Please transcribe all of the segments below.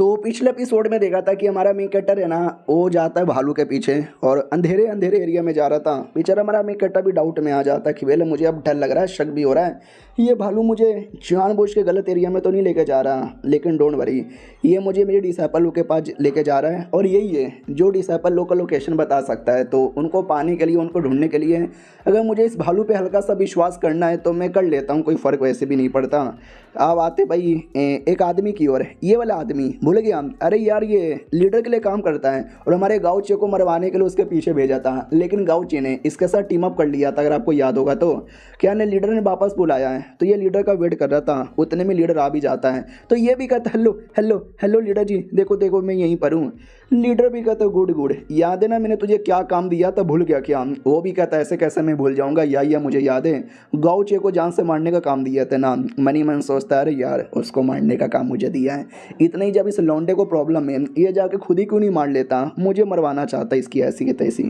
तो पिछले एपिसोड में देखा था कि हमारा मेन कैरेक्टर है ना, वो जाता है भालू के पीछे और अंधेरे अंधेरे एरिया में जा रहा था। बेचारा हमारा मेन कैरेक्टर भी डाउट में आ जाता है कि वेल मुझे अब डर लग रहा है, शक भी हो रहा है, ये भालू मुझे जानबूझ के गलत एरिया में तो नहीं लेके जा रहा, लेकिन डोंट वरी, ये मुझे मेरे डिसाइपल के पास लेके जा रहा है और यही है जो डिसाइपल लोग का लोकेशन बता सकता है। तो उनको पाने के लिए, उनको ढूंढने के लिए अगर मुझे इस भालू पे हल्का सा विश्वास करना है तो मैं कर लेता हूँ, कोई फ़र्क वैसे भी नहीं पड़ता। अब आते भाई एक आदमी की ओर। ये वाला आदमी भूल गया, अरे यार ये लीडर के लिए काम करता है और हमारे गाँवचे को मरवाने के लिए उसके पीछे भेजा था, लेकिन गाँवचे ने इसके साथ टीम अप कर लिया था, अगर आपको याद होगा तो। क्या ने लीडर ने वापस बुलाया है, तो ये लीडर का वेट कर रहा था, उतने में लीडर आ भी जाता है। तो ये भी कहता है हेलो हेलो हेलो लीडर जी, देखो देखो मैं यहीं पर हूँ। लीडर भी कहता है गुड गुड, याद है ना मैंने तुझे क्या काम दिया था, भूल गया क्या? वो भी कहता है ऐसे कैसे मैं भूल जाऊंगा, या मुझे याद है, गाँवचे को जान से मारने का काम दिया था ना। मनी मन सोचता है अरे यार उसको मारने का काम मुझे दिया है, इतना ही जब इस लौंडे को प्रॉब्लम है, ये जाके खुद ही क्यों नहीं मार लेता, मुझे मरवाना चाहता है इसकी ऐसी की तैसी।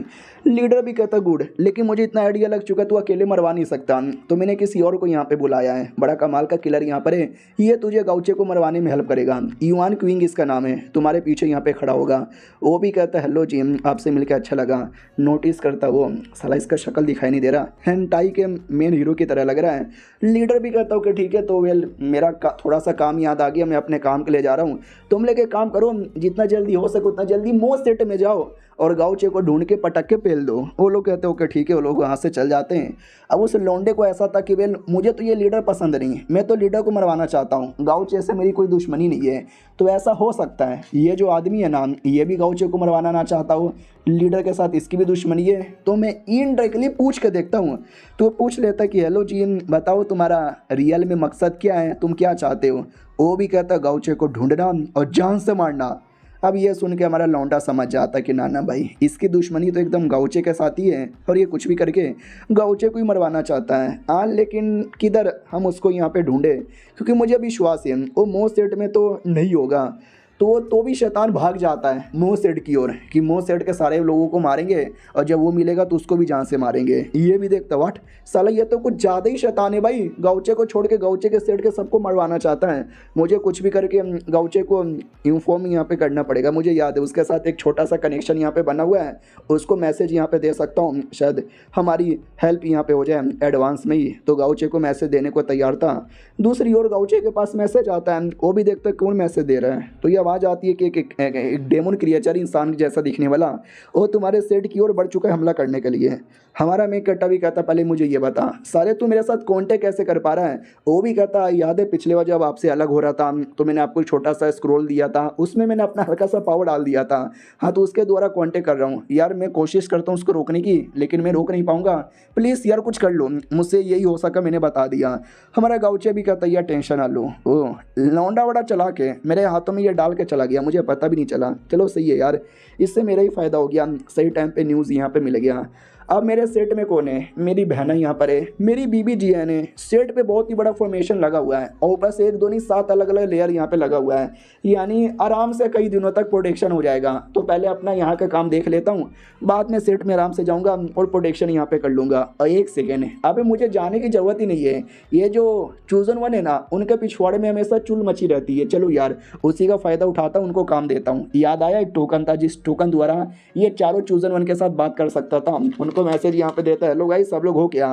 लीडर भी कहता गुड, लेकिन मुझे इतना आइडिया लग चुका तू अकेले मरवा नहीं सकता, तो मैंने किसी और को यहाँ पे बुलाया है, बड़ा कमाल का किलर यहाँ पर है, ये तुझे गाँवचे को मरवाने में हेल्प करेगा। युआन क्विंग इसका नाम है, तुम्हारे पीछे यहाँ पे खड़ा होगा। वो भी कहता है हेलो जी, आपसे मिलकर अच्छा लगा। नोटिस करता वो साला इसका शक्ल दिखाई नहीं दे रहा, हेंटाई के मेन हीरो की तरह लग रहा है। लीडर भी कहता हूँ कि ठीक है, तो वेल मेरा थोड़ा सा काम याद आ गया, मैं अपने काम के लिए जा रहा हूँ, तुम लेके काम करो, जितना जल्दी हो सके उतना जल्दी मो सेट में जाओ और गाँवचे को ढूंढ के पटक के पेल दो। वो लोग कहते हो कि ठीक है, वो लोग वहाँ से चल जाते हैं। अब उस लौंडे को ऐसा था कि वेल मुझे तो ये लीडर पसंद नहीं है, मैं तो लीडर को मरवाना चाहता हूँ, गाँवचे से मेरी कोई दुश्मनी नहीं है। तो ऐसा हो सकता है ये जो आदमी है ना, ये भी गाँवचे को मरवाना ना चाहता हो, लीडर के साथ इसकी भी दुश्मनी है। तो मैं इनडायरेक्टली पूछ के देखता हूँ। तो पूछ लेता कि हेलो जी, बताओ तुम्हारा रियल में मकसद क्या है, तुम क्या चाहते हो? वो भी कहता गाँवचे को ढूंढना और जान से मारना। अब ये सुन के हमारा लौंडा समझ जाता कि नाना भाई इसकी दुश्मनी तो एकदम गाँवचे के साथ ही है और ये कुछ भी करके गाँवचे को ही मरवाना चाहता है। हाँ, लेकिन किधर हम उसको यहाँ पे ढूंढे, क्योंकि मुझे विश्वास है वो मोह सेट में तो नहीं होगा। तो भी शैतान भाग जाता है मोह सेठ की ओर कि मोह सेठ के सारे लोगों को मारेंगे और जब वो मिलेगा तो उसको भी जान से मारेंगे। ये भी देखता वाट साला ये तो कुछ ज़्यादा ही शैतान है भाई, गाँवचे को छोड़ के गाँवचे के सेठ के सबको मरवाना चाहता है। मुझे कुछ भी करके गाँवचे को इन्फॉर्म यहाँ पे करना पड़ेगा। मुझे याद है उसके साथ एक छोटा सा कनेक्शन यहाँ पे बना हुआ है, उसको मैसेज यहाँ पे दे सकता हूँ, शायद हमारी हेल्प यहाँ पे हो जाए एडवांस में ही। तो गाँवचे को मैसेज देने को तैयार था। दूसरी ओर गाँवचे के पास मैसेज आता है, वो भी देखता है कौन मैसेज दे रहा है। तो ये आवाज़ आती है कि एक डेमन क्रिएचर इंसान जैसा दिखने वाला वो तुम्हारे सेट की ओर बढ़ चुका है हमला करने के लिए। हमारा मेन कट्टा भी कहता पहले मुझे ये बता सारे तू मेरे साथ कांटेक्ट कैसे कर पा रहा है? वो भी कहता याद है पिछले बार जब आपसे अलग हो रहा था तो मैंने आपको एक छोटा सा स्क्रोल दिया था, उसमें मैंने अपना हल्का सा पावर डाल दिया था। हाँ, तो उसके द्वारा कांटेक्ट कर रहा हूँ यार, मैं कोशिश करता हूँ उसको रोकने की, लेकिन मैं रोक नहीं पाऊंगा, प्लीज़ यार कुछ कर लो, मुझसे यही हो सका मैंने बता दिया। हमारा गाँवचे भी कहता यार टेंशन ना लो, ओ लौंडा बड़ा चला के मेरे हाथों में ये डाल के चला गया, मुझे पता भी नहीं चला। चलो सही है यार, इससे मेरा ही फ़ायदा हो गया, सही टाइम पे न्यूज़ यहाँ पे मिल गया। अब मेरे सेट में कौन है? मेरी बहना यहाँ पर है, मेरी बीबी जी है। सेट पे बहुत ही बड़ा फॉर्मेशन लगा हुआ है और ऊपर से एक दो नहीं 7 अलग अलग लेयर यहाँ पे लगा हुआ है, यानी आराम से कई दिनों तक प्रोटेक्शन हो जाएगा। तो पहले अपना यहाँ का काम देख लेता हूँ, बाद में सेट में आराम से जाऊँगा और प्रोटेक्शन यहाँ पे कर लूँगा। और एक सेकेंड है, अभी मुझे जाने की ज़रूरत ही नहीं है, ये जो चूज़न वन है ना उनके पिछवाड़े में हमेशा चुल मची रहती है। चलो यार उसी का फ़ायदा उठाता हूँ, उनको काम देता हूँ। याद आया एक टोकन था, जिस टोकन द्वारा ये चारों चूज़न वन के साथ बात कर सकता था, उनको मैसेज यहाँ पे देता है हेलो गाइस सब लोग हो क्या?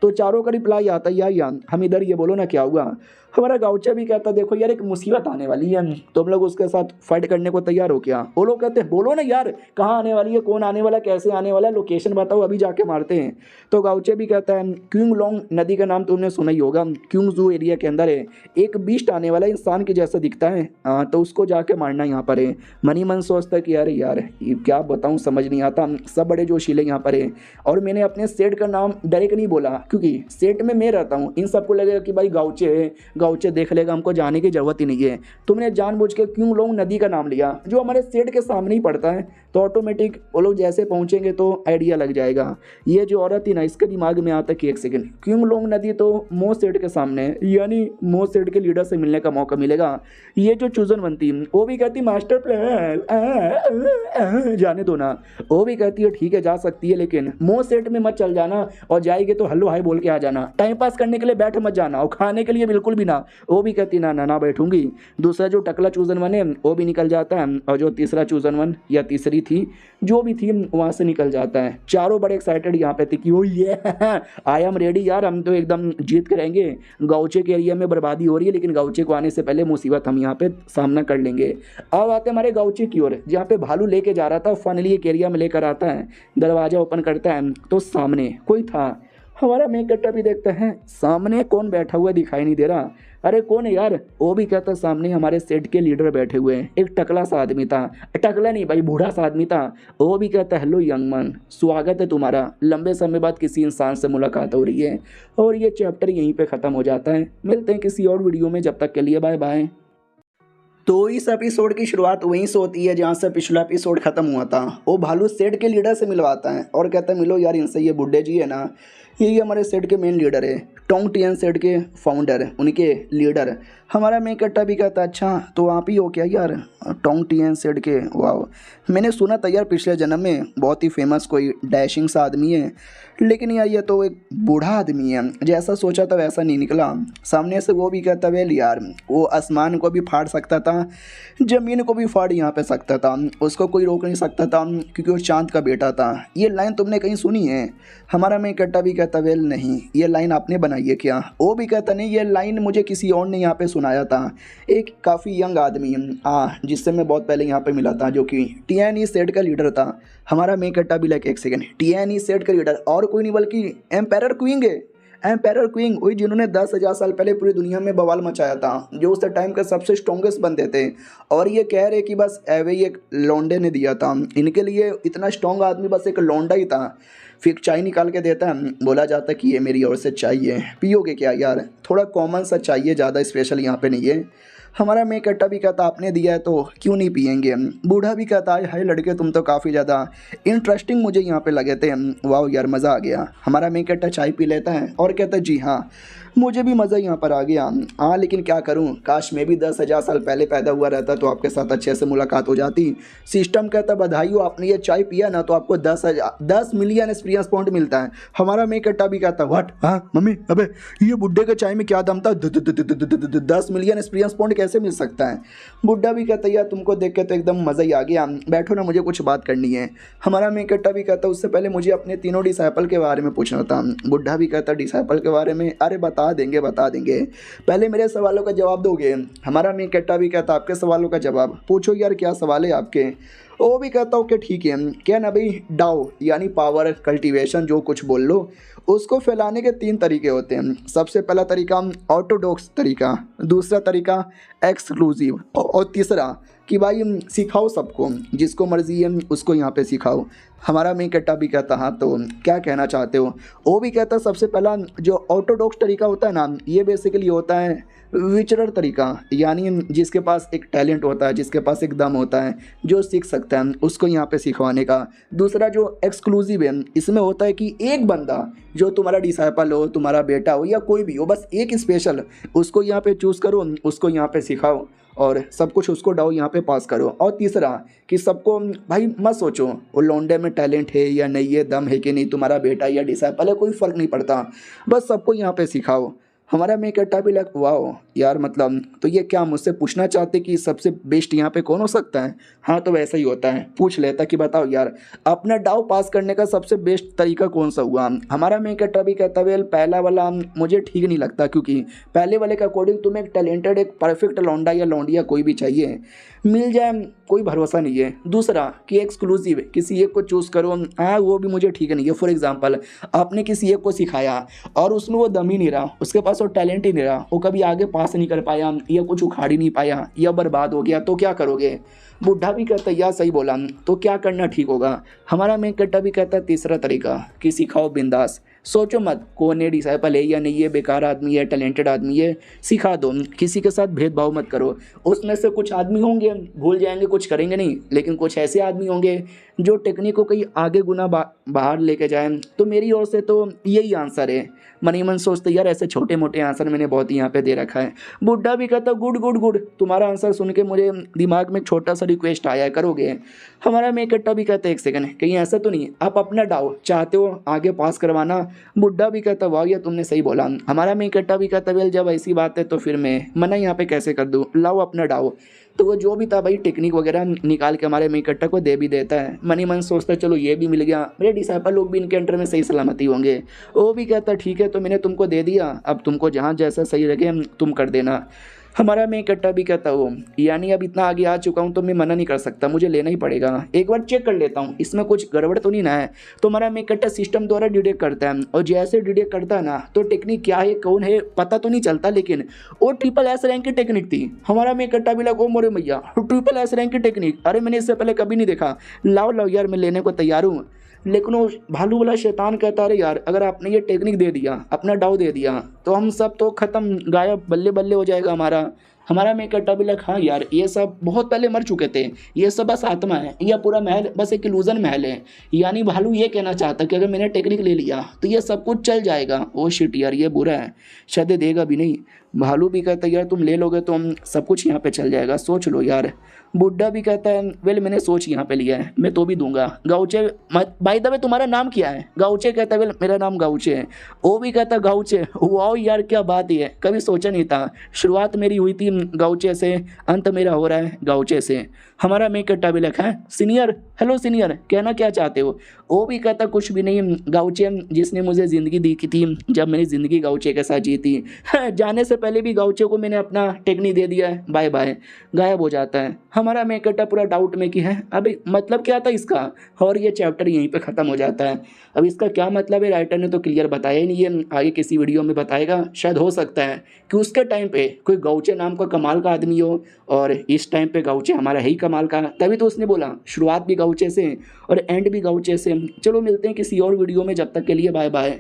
तो चारों का रिप्लाई आता है यार हम इधर, ये बोलो ना क्या हुआ? हमारा गाँवचा भी कहता देखो यार एक मुसीबत आने वाली है, तुम लोग उसके साथ फाइट करने को तैयार हो क्या? वो लोग कहते हैं बोलो ना यार कहाँ आने वाली है, कौन आने वाला, कैसे आने वाला है, लोकेशन बताओ अभी जाके मारते हैं। तो गाँवचे भी कहता है क्यूंग लोंग नदी का नाम तुमने सुना ही होगा, क्यूंग जू एरिया के अंदर है, एक बीस्ट आने वाला इंसान के जैसा दिखता है, तो उसको जाके मारना यहाँ पर है। मनी मन सोचता कि अरे यार क्या बताऊँ, समझ नहीं आता, सब बड़े जोशीले यहाँ पर है। और मैंने अपने सेट का नाम डायरेक्ट नहीं बोला क्योंकि सेट में मैं रहता हूँ, इन सबको लगेगा कि भाई गाँवचे है, गाँवचे देख लेगा, हमको जाने की जरूरत ही नहीं है। तुमने जानबूझ के क्यों लोग नदी का नाम लिया जो हमारे सेट के सामने ही पड़ता है, तो ऑटोमेटिक वो लोग जैसे पहुंचेंगे तो आइडिया लग जाएगा। ये जो औरत थी ना इसके दिमाग में आता कि एक सेकंड क्यों लोग नदी तो मो सेट के सामने, यानी मो सेट के लीडर से मिलने का मौका मिलेगा। ये जो चूजन बनती वो भी कहती मास्टर प्लान जाने दो ना, वो भी कहती है ठीक है जा सकती है, लेकिन मो सेट में मत चल जाना, और जाएगी तो हेलो बाय बोल के आ जाना, टाइम पास करने के लिए बैठ मत जाना और खाने के लिए बिल्कुल भी ना। वो भी कहती ना ना ना बैठूंगी। दूसरा जो टकला चूजन वन है वो भी निकल जाता है, और जो तीसरा चूजन वन या तीसरी थी जो भी थी वहाँ से निकल जाता है। चारों बड़े एक्साइटेड यहाँ पे थे कि ओ ये आई एम रेडी यार, हम तो एकदम जीत के रहेंगे। गौचे के एरिया में बर्बादी हो रही है, लेकिन गौचे को आने से पहले मुसीबत हम यहाँ पे सामना कर लेंगे। अब आते हमारे गौचे की ओर, जहाँ पे भालू लेके जा रहा था। फाइनली एक एरिया में लेकर आता है, दरवाजा ओपन करता है तो सामने कोई था। हमारा मेन कट्टा भी देखता है सामने कौन बैठा हुआ दिखाई नहीं दे रहा। अरे कौन है यार? वो भी कहता सामने हमारे सेट के लीडर बैठे हुए हैं। एक टकला सा आदमी था, टकला नहीं भाई बूढ़ा सा आदमी था। वो भी कहता हेलो यंग मैन, स्वागत है तुम्हारा, लंबे समय बाद किसी इंसान से मुलाकात हो रही है। और ये चैप्टर यहीं पे ख़त्म हो जाता है। मिलते हैं किसी और वीडियो में, जब तक के लिए बाय बाय। तो इस एपिसोड की शुरुआत वहीं से होती है जहाँ से पिछला एपिसोड खत्म हुआ था। वो भालू सेट के लीडर से मिलवाता है और कहता है मिलो यार इनसे, ये बुड्ढे जी है ना, ये हमारे सेट के मेन लीडर है, टोंग टियन सेट के फाउंडर, उनके लीडर। हमारा मेन कट्टा भी कहता है अच्छा तो आप ही हो क्या यार, टोंग टियन सेट के? वाह, मैंने सुना था यार पिछले जन्म में बहुत ही फेमस कोई डैशिंग सा आदमी है, लेकिन यार ये तो एक बूढ़ा आदमी है। जैसा सोचा था वैसा नहीं निकला। सामने से वो भी कहता वेल यार, वो आसमान को भी फाड़ सकता था, ज़मीन को भी फाड़ यहाँ पे सकता था, उसको कोई रोक नहीं सकता था क्योंकि वो चांद का बेटा था। ये लाइन तुमने कहीं सुनी है? हमारा मेन कट्टा भी कहता वेल नहीं, ये लाइन आपने बनाई है क्या? वो भी कहता नहीं, ये लाइन मुझे किसी और ने यहाँ पे सुनाया था, एक काफ़ी यंग आदमी जिससे मैं बहुत पहले यहाँ पे मिला था, जो कि टीएनई सेट का लीडर था। हमारा मेन कट्टा भी लाइक एक सेकंड, टीएनई सेट का लीडर और कोई नहीं बल्कि एम्पायर क्विंग है। एम्पायर क्विंग वही जिन्होंने 10,000 साल पहले पूरी दुनिया में बवाल मचाया था, जो उस टाइम के सबसे स्ट्रॉन्गेस्ट बंदे थे। और ये कह रहे कि बस एवे ही एक लौंडे ने दिया था इनके लिए, इतना स्ट्रॉन्ग आदमी बस एक लौंडा ही था। फिर चाय निकाल के देता है, बोला जाता कि ये मेरी ओर से चाहिए, पियोगे क्या यार? थोड़ा कॉमन सा चाहिए, ज़्यादा स्पेशल यहाँ पे नहीं है। हमारा मेन कट्टा भी कहता आपने दिया है तो क्यों नहीं पियेंगे। बूढ़ा भी कहता है हाय लड़के तुम तो काफ़ी ज़्यादा इंटरेस्टिंग मुझे यहाँ पे लगे थे, वाह यार मज़ा आ गया। हमारा मेन कट्टा चाय पी लेता है और कहता है जी हाँ मुझे भी मज़ा यहाँ पर आ गया। हाँ लेकिन क्या करूँ, काश मैं भी 10,000 साल पहले पैदा हुआ रहता तो आपके साथ अच्छे से मुलाकात हो जाती। सिस्टम कहता बधाई हो, आपने ये चाय पिया ना तो आपको 10 मिलियन एक्सपीरियंस पॉइंट मिलता है। हमारा मेन कट्टा भी कहता व्हाट, हाँ मम्मी अबे ये बुड्ढे के चाय में क्या दम था, 10 मिलियन एक्सपीरियंस पॉइंट कैसे मिल सकता है? बुड्ढा भी कहता यार तुमको देख के तो एकदम मज़ा ही आ गया, बैठो ना मुझे कुछ बात करनी है। हमारा मेन कट्टा भी कहता उससे पहले मुझे अपने तीनों डिसाइपल के बारे में पूछना था। बुड्ढा भी कहता डिसाइपल के बारे में? अरे बता देंगे, पहले मेरे सवालों का जवाब दोगे? हमारा मेन कट्टा भी कहता आपके सवालों का जवाब पूछो यार, क्या सवाल है आपके? वो भी कहता हूँ कि ठीक है, क्या ना भाई डाओ यानी पावर कल्टीवेशन जो कुछ बोल लो, उसको फैलाने के 3 तरीके होते हैं। सबसे पहला तरीका ऑर्थोडॉक्स तरीका, दूसरा तरीका एक्सक्लूसिव, और तीसरा कि भाई सिखाओ सबको, जिसको मर्जी है उसको यहाँ पे सिखाओ। हमारा मेन कट्टा भी कहता हाँ तो क्या कहना चाहते हो? वो भी कहता सबसे पहला जो ऑर्थोडॉक्स तरीका होता है ना, ये बेसिकली होता है विचरर तरीका, यानी जिसके पास एक टैलेंट होता है, जिसके पास एक दम होता है, जो सीख सकता है उसको यहाँ पे सिखवाने का। दूसरा जो एक्सक्लूसिव है, इसमें होता है कि एक बंदा जो तुम्हारा डिसाइपल हो, तुम्हारा बेटा हो या कोई भी हो, बस एक स्पेशल उसको यहाँ पे चूज़ करो, उसको यहाँ पे सिखाओ और सब कुछ उसको डाओ यहाँ पे पास करो। और तीसरा कि सबको भाई मत सोचो वो लौंडे में टैलेंट है या नहीं है, दम है कि नहीं, तुम्हारा बेटा या डिसाइपल है, कोई फ़र्क नहीं पड़ता, बस सबको यहाँ पे सिखाओ। हमारा मेन कट्टा भी लग वाओ यार, मतलब तो ये क्या मुझसे पूछना चाहते कि सबसे बेस्ट यहाँ पे कौन हो सकता है? हाँ तो वैसा ही होता है, पूछ लेता कि बताओ यार अपना डाव पास करने का सबसे बेस्ट तरीका कौन सा हुआ? हमारा मेन कट्टा भी कहता वेल पहला वाला मुझे ठीक नहीं लगता, क्योंकि पहले वाले के अकॉर्डिंग तुम्हें एक टैलेंटेड एक परफेक्ट लौंडा या लौंडिया कोई भी चाहिए, मिल जाए कोई भरोसा नहीं है। दूसरा कि एक्सक्लूसिव किसी एक को चूज़ करो, हाँ वो भी मुझे ठीक नहीं है। फॉर एग्जांपल आपने किसी एक को सिखाया और उसमें वो दम ही नहीं रहा, उसके पास वो टैलेंट ही नहीं रहा, वो कभी आगे पास नहीं कर पाया या कुछ उखाड़ ही नहीं पाया या बर्बाद हो गया, तो क्या करोगे? बुढ़ा भी कहता यार सही बोला, तो क्या करना ठीक होगा? हमारा मेन कट्टा भी कहता तीसरा तरीका कि सिखाओ बिंदास, सोचो मत कौन है डिसाइपल है या नहीं है, बेकार आदमी है टैलेंटेड आदमी है, सिखा दो, किसी के साथ भेदभाव मत करो। उसमें से कुछ आदमी होंगे भूल जाएंगे, कुछ करेंगे नहीं, लेकिन कुछ ऐसे आदमी होंगे जो टेक्निक को कई आगे गुना बाहर लेके जाएं। तो मेरी ओर से तो यही आंसर है। मन ही मन सोचते यार ऐसे छोटे मोटे आंसर मैंने बहुत ही यहाँ पे दे रखा है। बुड्ढा भी कहता गुड गुड गुड, तुम्हारा आंसर सुन के मुझे दिमाग में छोटा सा रिक्वेस्ट आया, करोगे? हमारा मेन कट्टा भी कहता है एक सेकंड, कहीं ऐसा तो नहीं आप अपना डाओ चाहते हो आगे पास करवाना, बुड्ढा भी कहता वाह ये तुमने सही बोला। हमारा मेन कट्टा भी कहता वेल जब ऐसी बात है तो फिर मैं मना यहाँ पे कैसे कर दूँ, लाओ अपना डाओ। तो वो जो भी था भाई टेक्निक वगैरह निकाल के हमारे मेन कट्टा को दे भी देता है। मन ही मन सोचता है चलो ये भी मिल गया, मेरे डिसाइपल लोग भी इनके अंडर में सही सलामती होंगे। वो भी कहता ठीक है तो मैंने तुमको दे दिया, अब तुमको जहाँ जैसा सही लगे तुम कर देना। हमारा मेन कट्टा भी कहता हो यानी अब इतना आगे आ चुका हूँ तो मैं मना नहीं कर सकता, मुझे लेना ही पड़ेगा, एक बार चेक कर लेता हूँ इसमें कुछ गड़बड़ तो नहीं ना है। तो हमारा मेन कट्टा सिस्टम द्वारा डिटेक्ट करता है और जैसे डिटेक्ट करता है ना तो टेक्निक क्या है कौन है पता तो नहीं चलता, लेकिन वो ट्रिपल S रैंक की टेक्निक थी। हमारा मेन कट्टा भी लगा मोरे मैया ट्रिपल S रैंक की टेक्निक, अरे मैंने इससे पहले कभी नहीं देखा, लाओ लाओ यार मैं लेने को तैयार हूँ। लेकिन वो भालू वाला शैतान कहता अरे यार अगर आपने ये टेक्निक दे दिया, अपना डाव दे दिया तो हम सब तो ख़त्म, गायब, बल्ले बल्ले हो जाएगा हमारा मेन कट्टा भी लगा हाँ यार ये सब बहुत पहले मर चुके थे, ये सब बस आत्मा है, यह पूरा महल बस एक इल्यूजन महल है। यानी भालू ये कहना चाहता कि अगर मैंने टेक्निक ले लिया तो ये सब कुछ चल जाएगा। ओ शिट यार ये बुरा है, शायद देगा भी नहीं। भालू भी कहता है यार तुम ले लोगे तो हम सब कुछ यहाँ पे चल जाएगा, सोच लो यार। बुड्ढा भी कहता है वेल मैंने सोच यहाँ पे लिया है, मैं तो भी दूंगा। गाउचे भाई दबे तुम्हारा नाम क्या है? गाउचे कहता है वेल मेरा नाम गाउचे है। वो भी कहता है गाउचे, वाओ यार क्या बात है, कभी सोचा नहीं था, शुरुआत मेरी हुई थी गाउचे से, अंत मेरा हो रहा है गाउचे से। हमारा मेन कट्टा भी लिखा है सीनियर, हेलो सीनियर कहना क्या चाहते हो? वो भी कहता कुछ भी नहीं, गाउचे जिसने मुझे ज़िंदगी दी थी जब मेरी ज़िंदगी गाउचे के साथ जी थी, जाने से पहले भी गाउचे को मैंने अपना टेक्निक दे दिया है, बाय बाय, गायब हो जाता है। हमारा मेन कट्टा पूरा डाउट में कि है अभी मतलब क्या था इसका, और ये चैप्टर यहीं पे ख़त्म हो जाता है। अब इसका क्या मतलब है राइटर ने तो क्लियर बताया ही नहीं है, आगे किसी वीडियो में बताएगा। शायद हो सकता है कि उसके टाइम पे कोई गाउचे नाम का कमाल का आदमी हो और इस टाइम पे गाउचे हमारा है ही कमाल का, तभी तो उसने बोला शुरुआत भी गाउचे से और एंड भी गाउचे से। चलो मिलते हैं किसी और वीडियो में, जब तक के लिए बाय बाय।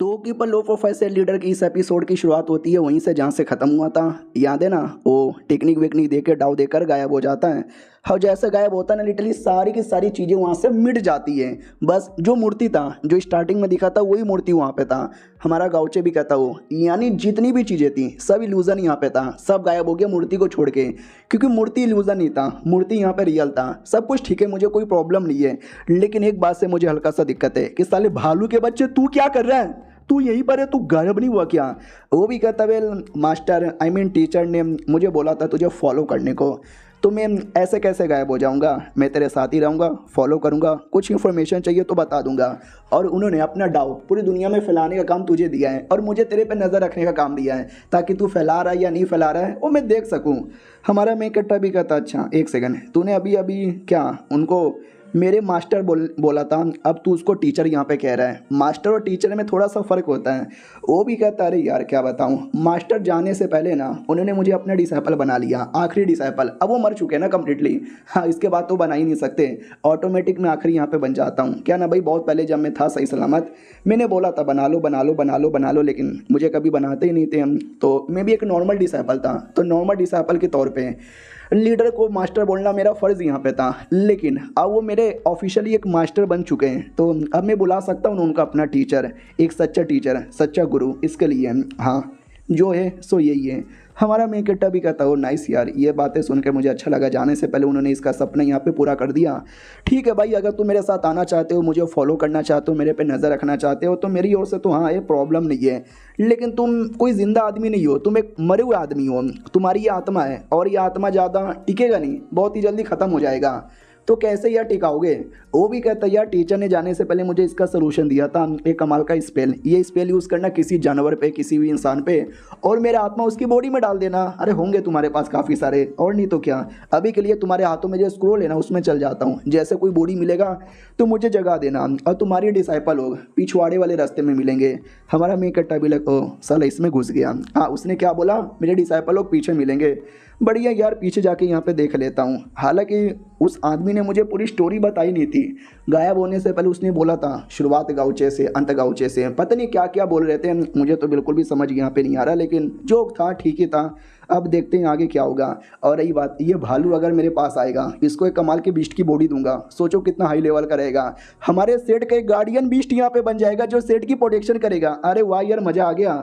तो कीपर लो प्रोफाइल से लीडर की इस एपिसोड की शुरुआत होती है वहीं से जहाँ से ख़त्म हुआ था, याद है ना? वो टेक्निक वेक्निक देकर डाव देकर गायब हो जाता है। और जैसे गायब होता है ना लिटरली सारी की सारी चीज़ें वहाँ से मिट जाती हैं, बस जो मूर्ति था जो स्टार्टिंग में दिखा था वही मूर्ति वहाँ पे था। हमारा गाउचे भी कहता हो यानी जितनी भी चीज़ें थी सब इल्यूजन यहाँ पे था, सब गायब हो गया मूर्ति को छोड़ के, क्योंकि मूर्ति इल्यूजन नहीं था, मूर्ति यहाँ पे रियल था। सब कुछ ठीक है, मुझे कोई प्रॉब्लम नहीं है, लेकिन एक बात से मुझे हल्का सा दिक्कत है कि साले भालू के बच्चे तू क्या कर रहा है, तू यहीं पर है, तू गायब नहीं हुआ क्या? वो भी कहता well master I mean teacher ने मुझे बोला था तुझे फॉलो करने को, तो मैं ऐसे कैसे गायब हो जाऊंगा, मैं तेरे साथ ही रहूंगा, फॉलो करूंगा, कुछ इन्फॉर्मेशन चाहिए तो बता दूंगा। और उन्होंने अपना डाव पूरी दुनिया में फैलाने का काम तुझे दिया है और मुझे तेरे पे नज़र रखने का काम दिया है, ताकि तू फैला रहा है या नहीं फैला रहा है वो मैं देख सकूँ। हमारा मेन कट्टा भी कहता अच्छा एक सेकंड, तूने अभी अभी क्या उनको मेरे मास्टर बोला था, अब तू उसको टीचर यहाँ पे कह रहा है। मास्टर और टीचर में थोड़ा सा फ़र्क होता है। वो भी कहता अरे यार क्या बताऊँ, मास्टर जाने से पहले ना उन्होंने मुझे अपना डिसाइपल बना लिया, आखिरी डिसाइपल। अब वो मर चुके हैं ना कम्प्लीटली, हाँ इसके बाद तो बना ही नहीं सकते, ऑटोमेटिक मैं आखिरी यहाँ पे बन जाता हूँ। क्या ना भाई बहुत पहले जब मैं था सही सलामत, मैंने बोला था बना लो बना लो बना लो बना लो, लेकिन मुझे कभी बनाते ही नहीं थे हम, तो मैं भी एक नॉर्मल डिसाइपल था। तो नॉर्मल डिसाइपल के तौर पे लीडर को मास्टर बोलना मेरा फ़र्ज़ यहाँ पे था, लेकिन अब वो मेरे ऑफिशियली एक मास्टर बन चुके हैं, तो अब मैं बुला सकता हूँ उनका अपना टीचर, एक सच्चा टीचर, सच्चा गुरु। इसके लिए हाँ जो है सो यही है। हमारा मेन कट्टा भी कहता हो नाइस यार, ये बातें सुन के मुझे अच्छा लगा, जाने से पहले उन्होंने इसका सपना यहाँ पे पूरा कर दिया। ठीक है भाई, अगर तुम मेरे साथ आना चाहते हो, मुझे फॉलो करना चाहते हो, मेरे पे नज़र रखना चाहते हो, तो मेरी ओर से तो हाँ ये प्रॉब्लम नहीं है, लेकिन तुम कोई ज़िंदा आदमी नहीं हो, तुम एक मरे हुए आदमी हो, तुम्हारी ये आत्मा है और ये आत्मा ज़्यादा टिकेगा नहीं, बहुत ही जल्दी ख़त्म हो जाएगा, तो कैसे यार टिकाओगे? वो भी कहता है यार टीचर ने जाने से पहले मुझे इसका सलूशन दिया था, एक कमाल का स्पेल, ये स्पेल यूज़ करना किसी जानवर पे, किसी भी इंसान पे, और मेरा आत्मा उसकी बॉडी में डाल देना। अरे होंगे तुम्हारे पास काफ़ी सारे, और नहीं तो क्या, अभी के लिए तुम्हारे हाथों में जो स्क्रोल है ना उसमें चल जाता हूँ, जैसे कोई बॉडी मिलेगा तो मुझे जगा देना, और तुम्हारी डिसाइपल लोग पिछवाड़े वाले रास्ते में मिलेंगे। हमारा मेन कट्टा भी लग ओ साला इसमें घुस गया, हाँ उसने क्या बोला, मेरे डिसाइपल लोग पीछे मिलेंगे। बढ़िया यार, पीछे जाके यहाँ पे देख लेता हूँ। हालांकि उस आदमी ने मुझे पूरी स्टोरी बताई नहीं थी, गायब होने से पहले उसने बोला था शुरुआत गाउचे से अंत गाउचे से, पता नहीं क्या क्या बोल रहे थे, मुझे तो बिल्कुल भी समझ यहाँ पे नहीं आ रहा, लेकिन जो था ठीक ही था। अब देखते हैं आगे क्या होगा। और रही बात, ये भालू अगर मेरे पास आएगा, इसको एक कमाल के बीस्ट की बॉडी दूंगा, सोचो कितना हाई लेवल का रहेगा। हमारे सेट का एक गार्डियन बीस्ट यहाँ पे बन जाएगा जो सेट की प्रोटेक्शन करेगा। अरे वाह यार, मज़ा आ गया।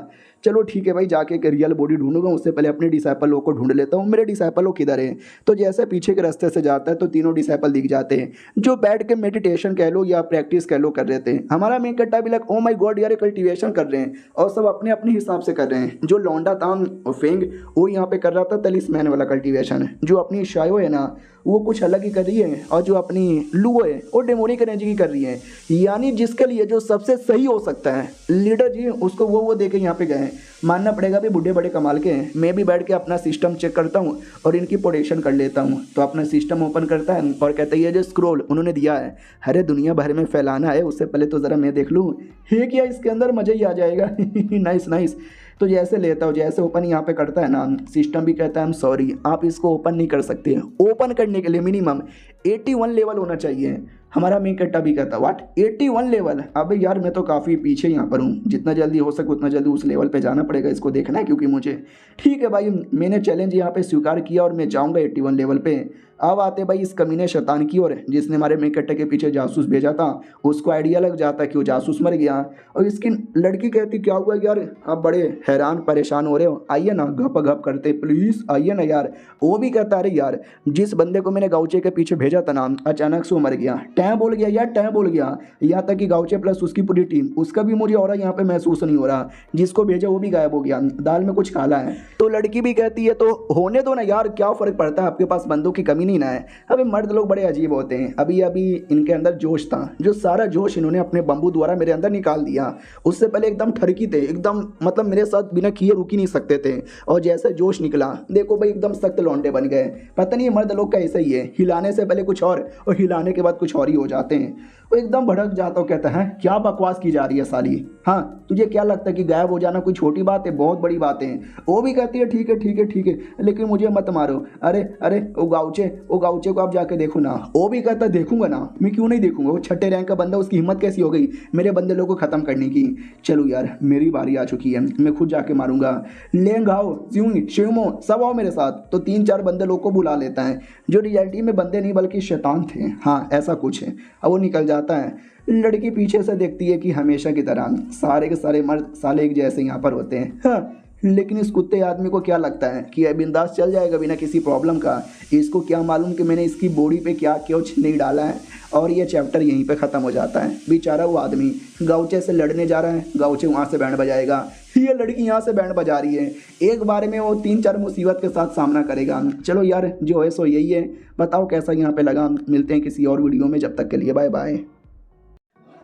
चलो ठीक है भाई, जाके एक रियल बॉडी ढूंढूंगा, उससे पहले अपने डिसाइपल लोग को ढूंढ लेता हूँ, मेरे डिसाइपल लोग किधर है। तो जैसे पीछे के रास्ते से जाता है तो तीनों डिसाइपल दिख जाते हैं, जो बैठ के मेडिटेशन कह लो या प्रैक्टिस कह लो कर रहे थे। हमारा मेन कट्टा भी लग, ओ माय गॉड यार, कल्टीवेशन कर रहे हैं और सब अपने अपने हिसाब से कर रहे हैं। जो लौंडा था फेंग, वो यहाँ पे कर रहा था तलिस्मैन वाला कल्टीवेशन, जो अपनी शायो है ना वो कुछ अलग ही कर रही है, और जो अपनी लुओ है वो डेमोनिक एनर्जी की कर रही है। यानी जिसके लिए जो सबसे सही हो सकता है लीडर जी, उसको वो दे के यहाँ पे गए। मानना पड़ेगा भी, बुढ़े बड़े कमाल के हैं। मैं भी बैठ के अपना सिस्टम चेक करता हूँ और इनकी प्रोडक्शन कर लेता हूँ। तो अपना सिस्टम ओपन करता है और कहता है ये जो स्क्रोल उन्होंने दिया है अरे दुनिया भर में फैलाना है, उससे पहले तो ज़रा मैं देख लूँ है क्या इसके अंदर, मज़ा ही आ जाएगा। Nice nice. तो जैसे लेता हूँ, जैसे ओपन यहाँ पे करता है ना, सिस्टम भी कहता है हम सॉरी आप इसको ओपन नहीं कर सकते। ओपन करने के लिए मिनिमम 81 लेवल होना चाहिए। हमारा मेन कट्टा भी कहता व्हाट 81 लेवल, अबे यार मैं तो काफ़ी पीछे यहाँ पर हूँ, जितना जल्दी हो सके उतना जल्दी उस लेवल पे जाना पड़ेगा, इसको देखना है क्योंकि मुझे। ठीक है भाई, मैंने चैलेंज यहाँ पे स्वीकार किया और मैं जाऊँगा 81 लेवल पे। अब आते भाई इस कमीने शैतान की ओर, जिसने हमारे मेन कट्टे के पीछे जासूस भेजा था। उसको आइडिया लग जाता कि वो जासूस मर गया, और इसकी लड़की कहती क्या हुआ यार, आप बड़े हैरान परेशान हो रहे हो, आइए ना गप गप करते प्लीज़, आइए ना यार। वो भी कहता अरे यार जिस बंदे को मैंने गाउचे के पीछे भेजा था ना, अचानक से वो मर गया, टैं बोल गया यार, टैं बोल गया। यहाँ तक कि गाउचे प्लस उसकी पूरी टीम, उसका भी मुझे और यहाँ पे महसूस नहीं हो रहा, जिसको भेजा वो भी गायब हो गया, दाल में कुछ काला है। तो लड़की भी कहती है तो होने दो ना यार, क्या फ़र्क पड़ता है, आपके पास बंदों की कमी नहीं ना है। अबे मर्द लोग बड़े अजीब होते हैं। अभी अभी इनके अंदर जोश था, जो सारा जोश इन्होंने अपने बम्बू द्वारा मेरे अंदर निकाल दिया। उससे पहले एकदम ठरकी थे, एकदम मतलब मेरे साथ बिना किए रुक ही नहीं सकते थे, और जैसे जोश निकला देखो भाई एकदम सख्त लौंडे बन गए। पता नहीं मर्द लोग का ऐसा ही है, हिलाने से पहले कुछ और हिलाने के बाद कुछ और ही हो जाते हैं। वो एकदम भड़क जाता हूँ, कहता है क्या बकवास की जा रही है साली, हाँ तुझे क्या लगता है कि गायब हो जाना कोई छोटी बात है, बहुत बड़ी बात है। वो भी कहती है ठीक है ठीक है ठीक है, लेकिन मुझे मत मारो। अरे अरे वो गाउचे को आप जाके देखो ना। वो भी कहता है देखूंगा ना, मैं क्यों नहीं देखूंगा, वो छठे रैंक का बंदा, उसकी हिम्मत कैसी हो गई मेरे बंदे लोगों को खत्म करने की। चलो यार मेरी बारी आ चुकी है, मैं खुद जाके मारूंगा। लेंग आओ, ज्यूंग शिवमो सब आओ मेरे साथ। तो 3-4 बंदे लोग को बुला लेता है, जो रियलिटी में बंदे नहीं बल्कि शैतान थे, हाँ ऐसा कुछ है। अब वो निकल जाता है। लड़की पीछे से देखती है कि हमेशा की तरह सारे के सारे मर्द साले एक जैसे यहाँ पर होते हैं, हाँ। लेकिन इस कुत्ते आदमी को क्या लगता है कि ये बिंदास चल जाएगा बिना किसी प्रॉब्लम का। इसको क्या मालूम कि मैंने इसकी बॉडी पे क्या कुछ नहीं डाला है, और ये चैप्टर यहीं पे ख़त्म हो जाता है। बेचारा वो आदमी गाउचे से लड़ने जा रहा है, गाउचे वहाँ से बैंड बजाएगा, ये लड़की यहाँ से बैंड बजा रही है। एक बार में वो 3-4 मुसीबत के साथ सामना करेगा। चलो यार जो है सो यही है, बताओ कैसा यहाँ पे लगा। मिलते हैं किसी और वीडियो में, जब तक के लिए बाय बाय।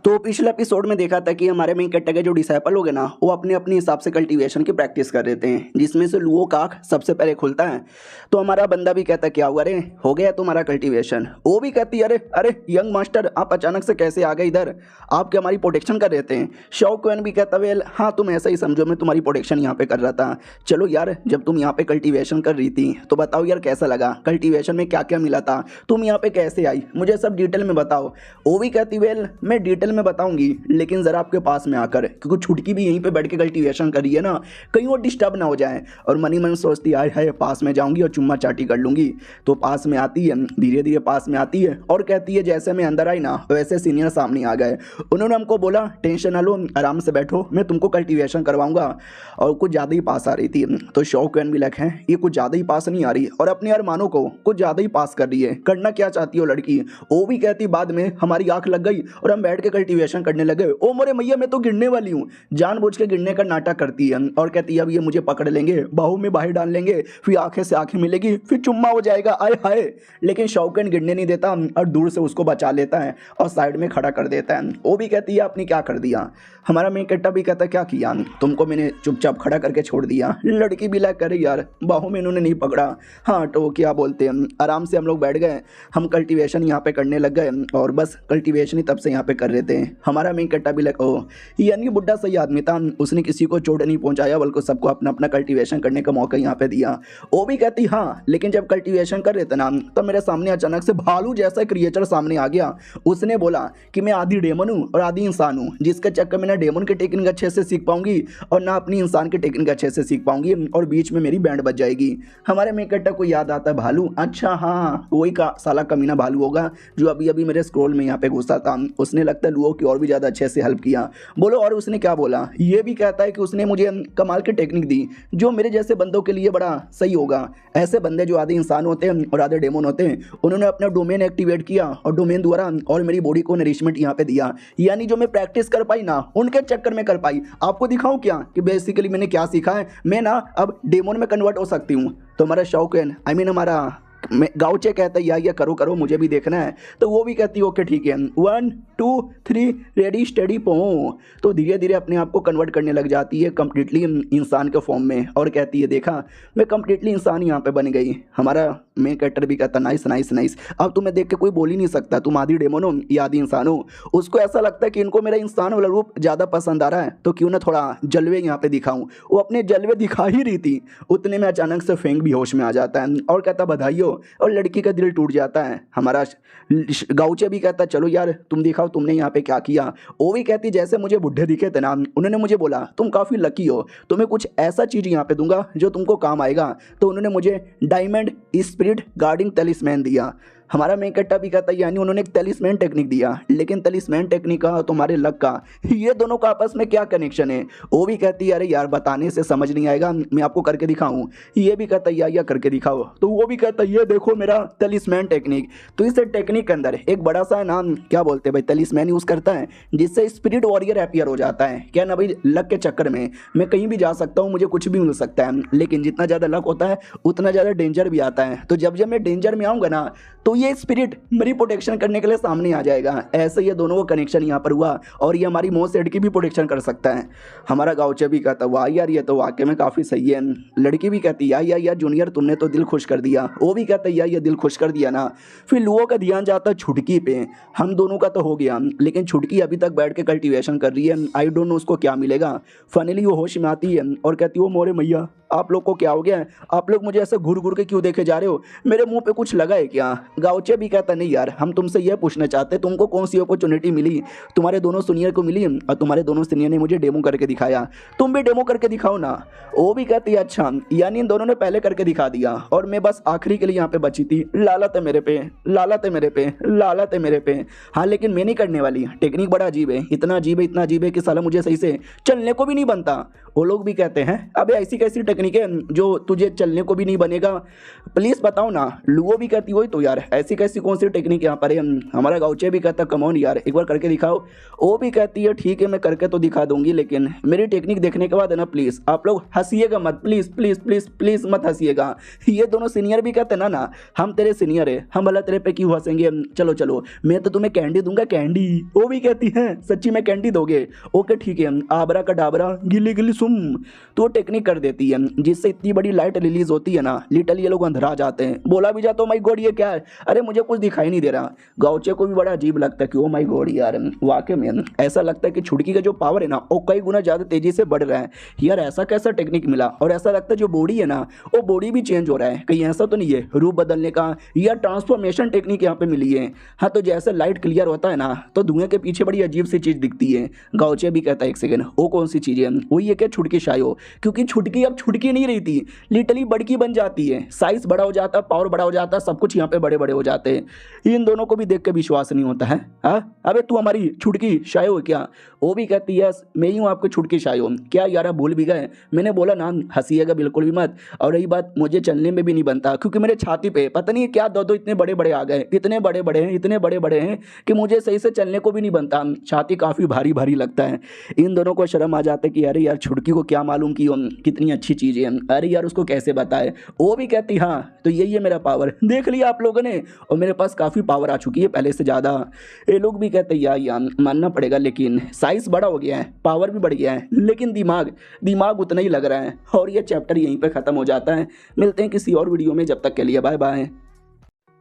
तो पिछले एपिसोड में देखा था कि हमारे मेन कट्टे के जो डिसाइपल लोग हैं ना, वो अपने अपने हिसाब से कल्टीवेशन की प्रैक्टिस कर रहे हैं, जिसमें से लुओ का आँख सबसे पहले खुलता है। तो हमारा बंदा भी कहता है क्या हुआ, अरे हो गया तुम्हारा कल्टीवेशन। वो भी कहती है अरे अरे यंग मास्टर आप अचानक से कैसे आ गए इधर, आप क्या हमारी प्रोटेक्शन कर रहे थे। शौकवन भी कहता वेल हाँ तुम ऐसा ही समझो, मैं तुम्हारी प्रोटेक्शन यहाँ पे कर रहा था। चलो यार जब तुम यहाँ पे कल्टीवेशन कर रही थी तो बताओ यार कैसा लगा, कल्टीवेशन में क्या क्या मिला था, तुम यहाँ पे कैसे आई, मुझे सब डिटेल में बताओ। वो भी कहती वेल मैं डिटेल में बताऊंगी, लेकिन ज़रा आपके पास में आकर, क्योंकि छुटकी भी यहीं पे बैठ के कल्टीवेशन कर रही है ना, कहीं वो डिस्टर्ब ना हो जाए। और मनी मन सोचती है हाय पास में जाऊंगी और चुम्मा चाटी कर लूंगी। तो पास में आती है, धीरे धीरे पास में आती है और कहती है जैसे मैं अंदर आई ना वैसे सीनियर सामने आ गए। उन्होंने हमको बोला टेंशन ना लो, आराम से बैठो, मैं तुमको कल्टीवेशन करवाऊंगा। और कुछ ज़्यादा ही पास आ रही थी। तो शौक भी लग है ये कुछ ज़्यादा ही पास नहीं आ रही, और अपने अरमानों को कुछ ज़्यादा ही पास कर रही है। करना क्या चाहती हो लड़की, वो भी कहती बाद में हमारी आंख लग गई और हम बैठ के कल्टीवेशन करने लगे। ओ मोरे मैया मैं तो गिरने वाली हूँ, जानबूझ के गिरने का नाटक करती है और कहती है अब ये मुझे पकड़ लेंगे, बाहू में बाहर डाल लेंगे, फिर आंखें से आंखें मिलेगी, फिर चुम्मा हो जाएगा, आए हाय। लेकिन शौकन गिरने नहीं देता और दूर से उसको बचा लेता है और साइड में खड़ा कर देता है। वो भी कहती है आपने क्या कर दिया। हमारा मेन कट्टा भी कहता क्या किया, तुमको मैंने चुपचाप खड़ा करके छोड़ दिया। लड़की भी लाइक करे यार बाहू में इन्होंने नहीं पकड़ा, हाँ तो क्या बोलते हैं। आराम से हम लोग बैठ गए, हम कल्टीवेशन यहाँ पे करने लग गए और बस कल्टीवेशन ही तब से यहाँ पे कर रहे थे। हमारा मेन कट्टा भी लाइक ओ यानी बुड्ढा सही आदमी था, उसने किसी को चोट नहीं पहुंचाया बल्कि सबको अपना अपना कल्टीवेशन करने का मौका यहाँ पे दिया। वो भी कहती हाँ, लेकिन जब कल्टीवेशन कर रहे थे ना तब मेरे सामने अचानक से भालू जैसा क्रिएचर सामने आ गया। उसने बोला कि मैं आधी डेमन हूँ और आधी इंसान हूँ, जिसके चक्कर में ना डेमन की टेक्निक अच्छे से सीख पाऊंगी और ना अपनी इंसान की टेक्निक अच्छे से सीख पाऊंगी और बीच में मेरी बैंड बज जाएगी। हमारे मेन कट्टा को याद आता है भालू, अच्छा हाँ वही का साला कमीना भालू होगा जो अभी अभी मेरे स्क्रोल में यहाँ पे घुसा था। उसने लगता है लुओ की और भी ज़्यादा अच्छे से हेल्प किया। बोलो और उसने क्या बोला, ये भी कहता है कि उसने मुझे कमाल की टेक्निक दी जो मेरे जैसे बंदों के लिए बड़ा सही होगा। ऐसे बंदे जो आधे इंसान होते हैं और आधे डेमन होते हैं, उन्होंने अपना डोमेन एक्टिवेट किया और डोमेन द्वारा और मेरी बॉडी को नरिशमेंट यहाँ पे दिया, यानी जो मैं प्रैक्टिस कर पाई ना उनके चक्कर में कर पाई। आपको दिखाऊं क्या कि बेसिकली मैंने क्या सीखा है, मैं ना अब डेमन में कन्वर्ट हो सकती हूँ। तो हमारा शौक हमारा गाउचे कहता है या करो करो मुझे भी देखना है, तो वो भी कहती है ओके ठीक है 1 2 3 रेडी स्टडी पो। तो धीरे धीरे अपने आप को कन्वर्ट करने लग जाती है कम्प्लीटली इंसान के फॉर्म में और कहती है देखा मैं कम्प्लीटली इंसान यहाँ पे बन गई। हमारा मेन कैरेक्टर भी कहता नाइस नाइस नाइस, अब तुम्हें देख के कोई बोल ही नहीं सकता तुम आधी डेमन हो या आधी इंसान हो। उसको ऐसा लगता है कि इनको मेरा इंसान वाला रूप ज़्यादा पसंद आ रहा है, तो क्यों ना थोड़ा जलवे यहाँ पे दिखाऊं। वो अपने जलवे दिखा ही रही थी, उतने में अचानक से फेंग भी होश में आ जाता है और कहता बधाई हो, और लड़की का दिल टूट जाता है। हमारा गाउचे भी कहता चलो यार तुम दिखाओ तुमने यहाँ पे क्या किया। वो भी कहती जैसे मुझे बुढ़े दिखे थे ना, उन्होंने मुझे बोला तुम काफ़ी लकी हो, तुम्हें कुछ ऐसा चीज़ यहाँ पे दूंगा जो तुमको काम आएगा। तो उन्होंने मुझे डायमंड स्पिरिट गार्डिंग तलिस्मैन दिया। हमारा मेन कैरेक्टर भी कहता है यानी उन्होंने एक तलिस्मैन टेक्निक दिया, लेकिन तलिस्मैन टेक्निक का तुम्हारे लक का ये दोनों का आपस में क्या कनेक्शन है। वो भी कहती है अरे यार बताने से समझ नहीं आएगा, मैं आपको करके दिखाऊं। ये भी कहता है या करके दिखाओ, तो वो भी कहता है ये देखो मेरा तलिस्मैन टेक्निक। तो इस टेक्निक के अंदर एक बड़ा सा नाम क्या बोलते हैं भाई तलिस्मैन यूज़ करता है जिससे स्पिरिट वॉरियर अपीयर हो जाता है। क्या ना भाई लक के चक्कर में मैं कहीं भी जा सकता हूँ, मुझे कुछ भी मिल सकता है, लेकिन जितना ज़्यादा लक होता है उतना ज़्यादा डेंजर भी आता है। तो जब जब मैं डेंजर में आऊँगा ना तो ये स्पिरिट मेरी प्रोटेक्शन करने के लिए सामने आ जाएगा। ऐसे ये दोनों का कनेक्शन यहाँ पर हुआ और ये हमारी मोह सेड की भी प्रोटेक्शन कर सकता है। हमारा गाउचे भी कहता वाह यार ये तो वाकई में काफ़ी सही है। लड़की भी कहती यार जूनियर तुमने तो दिल खुश कर दिया। वो भी कहता है ये दिल खुश कर दिया ना। फिर लुओ का ध्यान जाता है छुटकी पे। हम दोनों का तो हो गया, लेकिन छुटकी अभी तक बैठ के कल्टिवेशन कर रही है। आई डोंट नो उसको क्या मिलेगा। फाइनली वो होश में आती है और कहती है मोरे मैया आप लोग को क्या हो गया है, आप लोग मुझे ऐसे घूर घूर के क्यों देखे जा रहे हो, मेरे मुंह पे कुछ लगा है क्या। गाउचे भी कहता नहीं यार हम तुमसे यह पूछना चाहते तुमको कौन सी अपॉर्चुनिटी मिली, तुम्हारे दोनों सीनियर को मिली और तुम्हारे दोनों सीनियर ने मुझे डेमो करके दिखाया, तुम भी डेमो करके दिखाओ ना। वो भी कहती है अच्छा, यानी इन दोनों ने पहले करके दिखा दिया और मैं बस आखिरी के लिए यहाँ पे बची थी। लालत है मेरे पे, लालत है मेरे पे, लालत है मेरे पे। हाँ लेकिन मैं नहीं करने वाली, टेक्निक बड़ा अजीब है, इतना अजीब है कि साला मुझे सही से चलने को भी नहीं बनता। वो लोग भी कहते हैं अबे ऐसी कैसी टेक्निक है जो तुझे चलने को भी नहीं बनेगा, प्लीज़ बताओ ना। लुओ भी कहती वही तो यार ऐसी कैसी कौन सी टेक्निक यहाँ पर है। हमारा गाउचे भी कहता कम ऑन यार एक बार करके दिखाओ। वो भी कहती है ठीक है मैं करके तो दिखा दूंगी, लेकिन मेरी टेक्निक देखने के बाद है ना प्लीज़ आप लोग हंसीएगा मत, प्लीज़ प्लीज़ प्लीज़ प्लीज़ मत हंसीएगा। ये दोनों सीनियर भी कहते ना हम तेरे सीनियर है, हम भला तेरे पे क्यों हंसेंगे, चलो चलो मैं तो तुम्हें कैंडी दूंगा कैंडी। वो भी कहती है सच्ची में कैंडी दोगे, ओके ठीक है आबरा का डाबरा गिली गिली सुम। तो टेक्निक कर देती है जिससे इतनी बड़ी लाइट रिलीज होती है ना, लिटरली ये लोग अंधरा जाते हैं। बोला भी जाता माई गॉड ये क्या है, अरे मुझे कुछ दिखाई नहीं दे रहा। गाउचे को भी बड़ा अजीब लगता है कि ओ माई गॉड यार वाकई में ऐसा लगता है कि छुटकी का जो पावर है ना वो कई गुना ज़्यादा तेजी से बढ़ रहा है। यार ऐसा कैसा टेक्निक मिला, और ऐसा लगता है जो बॉडी है ना वो बॉडी भी चेंज हो रहा है, कहीं ऐसा तो नहीं है रूप बदलने का या ट्रांसफॉर्मेशन टेक्निक यहाँ पे मिली है। हाँ तो जैसे लाइट क्लियर होता है ना तो धुएं के पीछे बड़ी अजीब सी चीज़ दिखती है। गाउचे भी कहता है एक सेकंड वो कौन सी चीज़ है, वही है क्या छुटकी शायो, क्योंकि छुटकी अब छुटकी नहीं रही थी, लिटरली बड़की बन जाती है, साइज बड़ा हो जाता है, पावर बड़ा हो जाता है, सब कुछ यहाँ पे बड़े बड़े हो जाते हैं। इन दोनों को भी देख के विश्वास नहीं होता है। अबे तू हमारी छुटकी शायो है क्या। वो भी कहती है मैं ही हूँ आपकी छुटकी शायो। क्या यार भूल भी गए, मैंने बोला ना हंसीएगा बिल्कुल भी मत। और रही बात मुझे चलने में भी नहीं बनता क्योंकि मेरे छाती पे पता नहीं क्या दो इतने बड़े बड़े आ गए, इतने बड़े बड़े हैं, इतने बड़े बड़े हैं कि मुझे सही से चलने को भी नहीं बनता, छाती काफ़ी भारी भारी लगता है। इन दोनों को शर्म आ जाता है कि अरे यार छुटकी को क्या मालूम कि कितनी अच्छी चीज़ है, अरे यार उसको कैसे बताए। वो भी कहती हाँ तो यही है मेरा पावर, देख लिया आप लोगों ने, और मेरे पास काफ़ी पावर आ चुकी है पहले से ज़्यादा। ये लोग भी कहते हैं यार मानना पड़ेगा, लेकिन साइज़ बड़ा हो गया है, पावर भी बढ़ गया है, लेकिन दिमाग उतना ही लग रहा है। और ये चैप्टर यहीं पे ख़त्म हो जाता है। मिलते हैं किसी और वीडियो में, जब तक के लिए बाय बाय।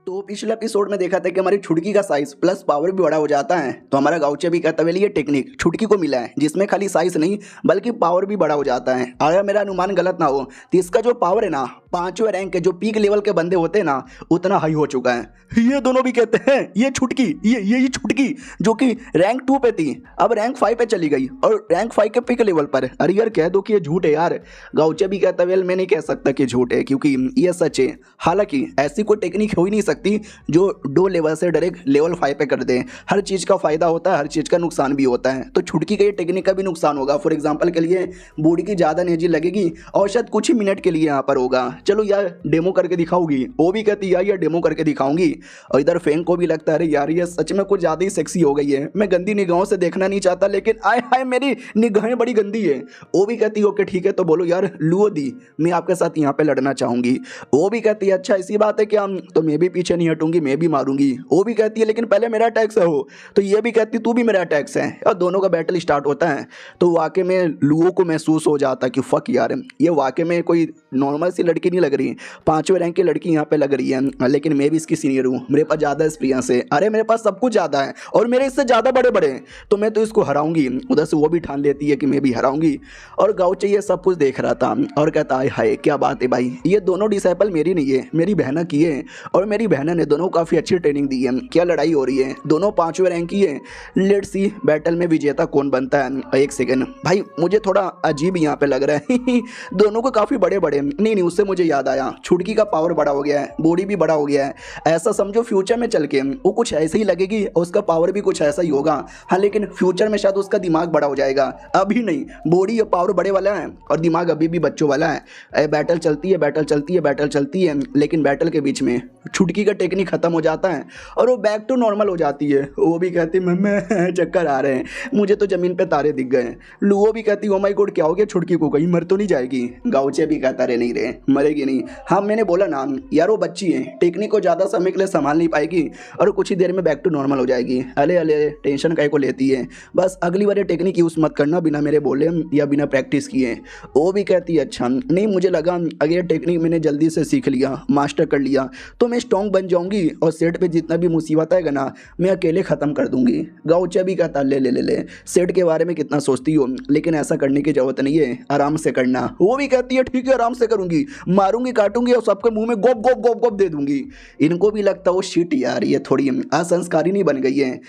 तो पिछले एपिसोड में देखा था कि हमारी छुटकी का साइज प्लस पावर भी बड़ा हो जाता है, तो हमारा गाउचे भी कहता है ये टेक्निक छुटकी को मिला है जिसमें खाली साइज नहीं बल्कि पावर भी बड़ा हो जाता है। अगर मेरा अनुमान गलत ना हो तो इसका जो पावर है ना 5वें रैंक के जो पीक लेवल के बंदे होते हैं ना उतना हाई हो चुका है। ये दोनों भी कहते हैं ये छुटकी ये छुटकी जो कि रैंक 2 पे थी अब रैंक 5 पे चली गई और रैंक 5 के पीक लेवल पर। अरे यार कह दो कि ये झूठ है यार। गाउचे भी कहता है वेल मैं नहीं कह सकता कि झूठ है क्योंकि ये सच है, हालांकि ऐसी कोई टेक्निक हो ही नहीं सकती सकती जो 2 लेवल से डायरेक्ट लेवल 5 पे कर दे। हर चीज़ का फ़ायदा होता है, हर चीज़ का नुकसान भी होता है। तो छुटकी का ये टेक्निक का भी नुकसान होगा। फॉर एग्जाम्पल के लिए बॉडी की ज़्यादा एनर्जी लगेगी और शायद कुछ ही मिनट के लिए यहाँ पर होगा। चलो यार डेमो करके दिखाऊंगी, वो भी कहती यार ये डेमो करके दिखाऊंगी। और इधर फैंग को भी लगता है अरे यार ये सच में कुछ ज़्यादा ही सेक्सी हो गई है, मैं गंदी निगाहों से देखना नहीं चाहता, लेकिन आय हाय मेरी निगाहें बड़ी गंदी है। वो भी कहती ओके ठीक है तो बोलो यार लुओ दी, मैं आपके साथ यहाँ पे लड़ना चाहूंगी। वो भी कहती है अच्छा ऐसी बात है क्या, तो मैं भी पीछे नहीं हटूंगी, मैं भी मारूंगी। वो भी कहती है लेकिन पहले मेरा अटैक हो, तो ये भी कहती तू भी मेरा अटैक है। और दोनों का बैटल स्टार्ट होता है। तो वाकई में लुओ को महसूस हो जाता कि फक यार ये वाकई में कोई नॉर्मल सी लड़की नहीं लग रही, 5वें रैंक की लड़की यहाँ पे लग रही है, लेकिन मैं भी इसकी सीनियर हूँ, मेरे पास ज़्यादा एक्सपीरियंस है, अरे मेरे पास सब कुछ ज़्यादा है और मेरे इससे ज़्यादा बड़े बड़े हैं, तो मैं तो इसको हराऊंगी। उधर से वो भी ठान लेती है कि मैं भी हराऊंगी। और गाउचे ये सब कुछ देख रहा था और कहता है हाय क्या बात है भाई, ये दोनों डिसाइपल मेरी नहीं है, मेरी बहना की है और मेरी बहना ने दोनों काफ़ी अच्छी ट्रेनिंग दी है। क्या लड़ाई हो रही है, दोनों 5वें रैंक की है, लेट्स सी बैटल में विजेता कौन बनता है। एक सेकंड भाई मुझे थोड़ा अजीब यहाँ पे लग रहा है दोनों को काफ़ी बड़े बड़े, नहीं उससे मुझे याद आया छुटकी का पावर बड़ा हो गया है, बॉडी भी बड़ा हो गया है। ऐसा समझो फ्यूचर में चल के वो कुछ ऐसे ही लगेगी और उसका पावर भी कुछ ऐसा ही होगा। हाँ लेकिन फ्यूचर में शायद उसका दिमाग बड़ा हो जाएगा, अभी नहीं, बॉडी और पावर बड़े वाला है और दिमाग अभी भी बच्चों वाला है। बैटल चलती है बैटल चलती है बैटल चलती है, लेकिन बैटल के बीच में छुटकी का टेक्निक खत्म हो जाता है और वो बैक टू नॉर्मल हो जाती है। वो भी कहती मैं चक्कर आ रहे हैं, मुझे तो ज़मीन पे तारे दिख गए। लुओ भी कहती ओ माय गॉड क्या हो गया छुटकी को, कहीं मर तो नहीं जाएगी। गाउचे भी कहता रहे नहीं रे मरेगी नहीं। हाँ मैंने बोला ना यार वो बच्ची है, टेक्निक को ज़्यादा समय के लिए संभाल नहीं पाएगी और कुछ ही देर में बैक टू नॉर्मल हो जाएगी। अले अले टेंशन काहे को लेती है, बस अगली बार ये टेक्निक यूज़ मत करना बिना मेरे बोले या बिना प्रैक्टिस किए। वो भी कहती है अच्छा नहीं, मुझे लगा अगर ये टेक्निक मैंने जल्दी से सीख लिया, मास्टर कर लिया तो मैं स्ट्रॉन्ग बन जाऊंगी और सेट पे जितना भी मुसीबत आएगा ना मैं अकेले ख़त्म कर दूंगी। गाउचा भी कहता ले ले ले ले सेट के बारे में कितना सोचती हो, लेकिन ऐसा करने की ज़रूरत नहीं है, आराम से करना। वो भी कहती है ठीक है आराम से करूंगी, मारूंगी काटूंगी और सबके मुंह में गोप गोप गोप गोप दे दूंगी। इनको भी लगता वो शिट यार ये थोड़ी असंस्कारी नहीं बन गई है।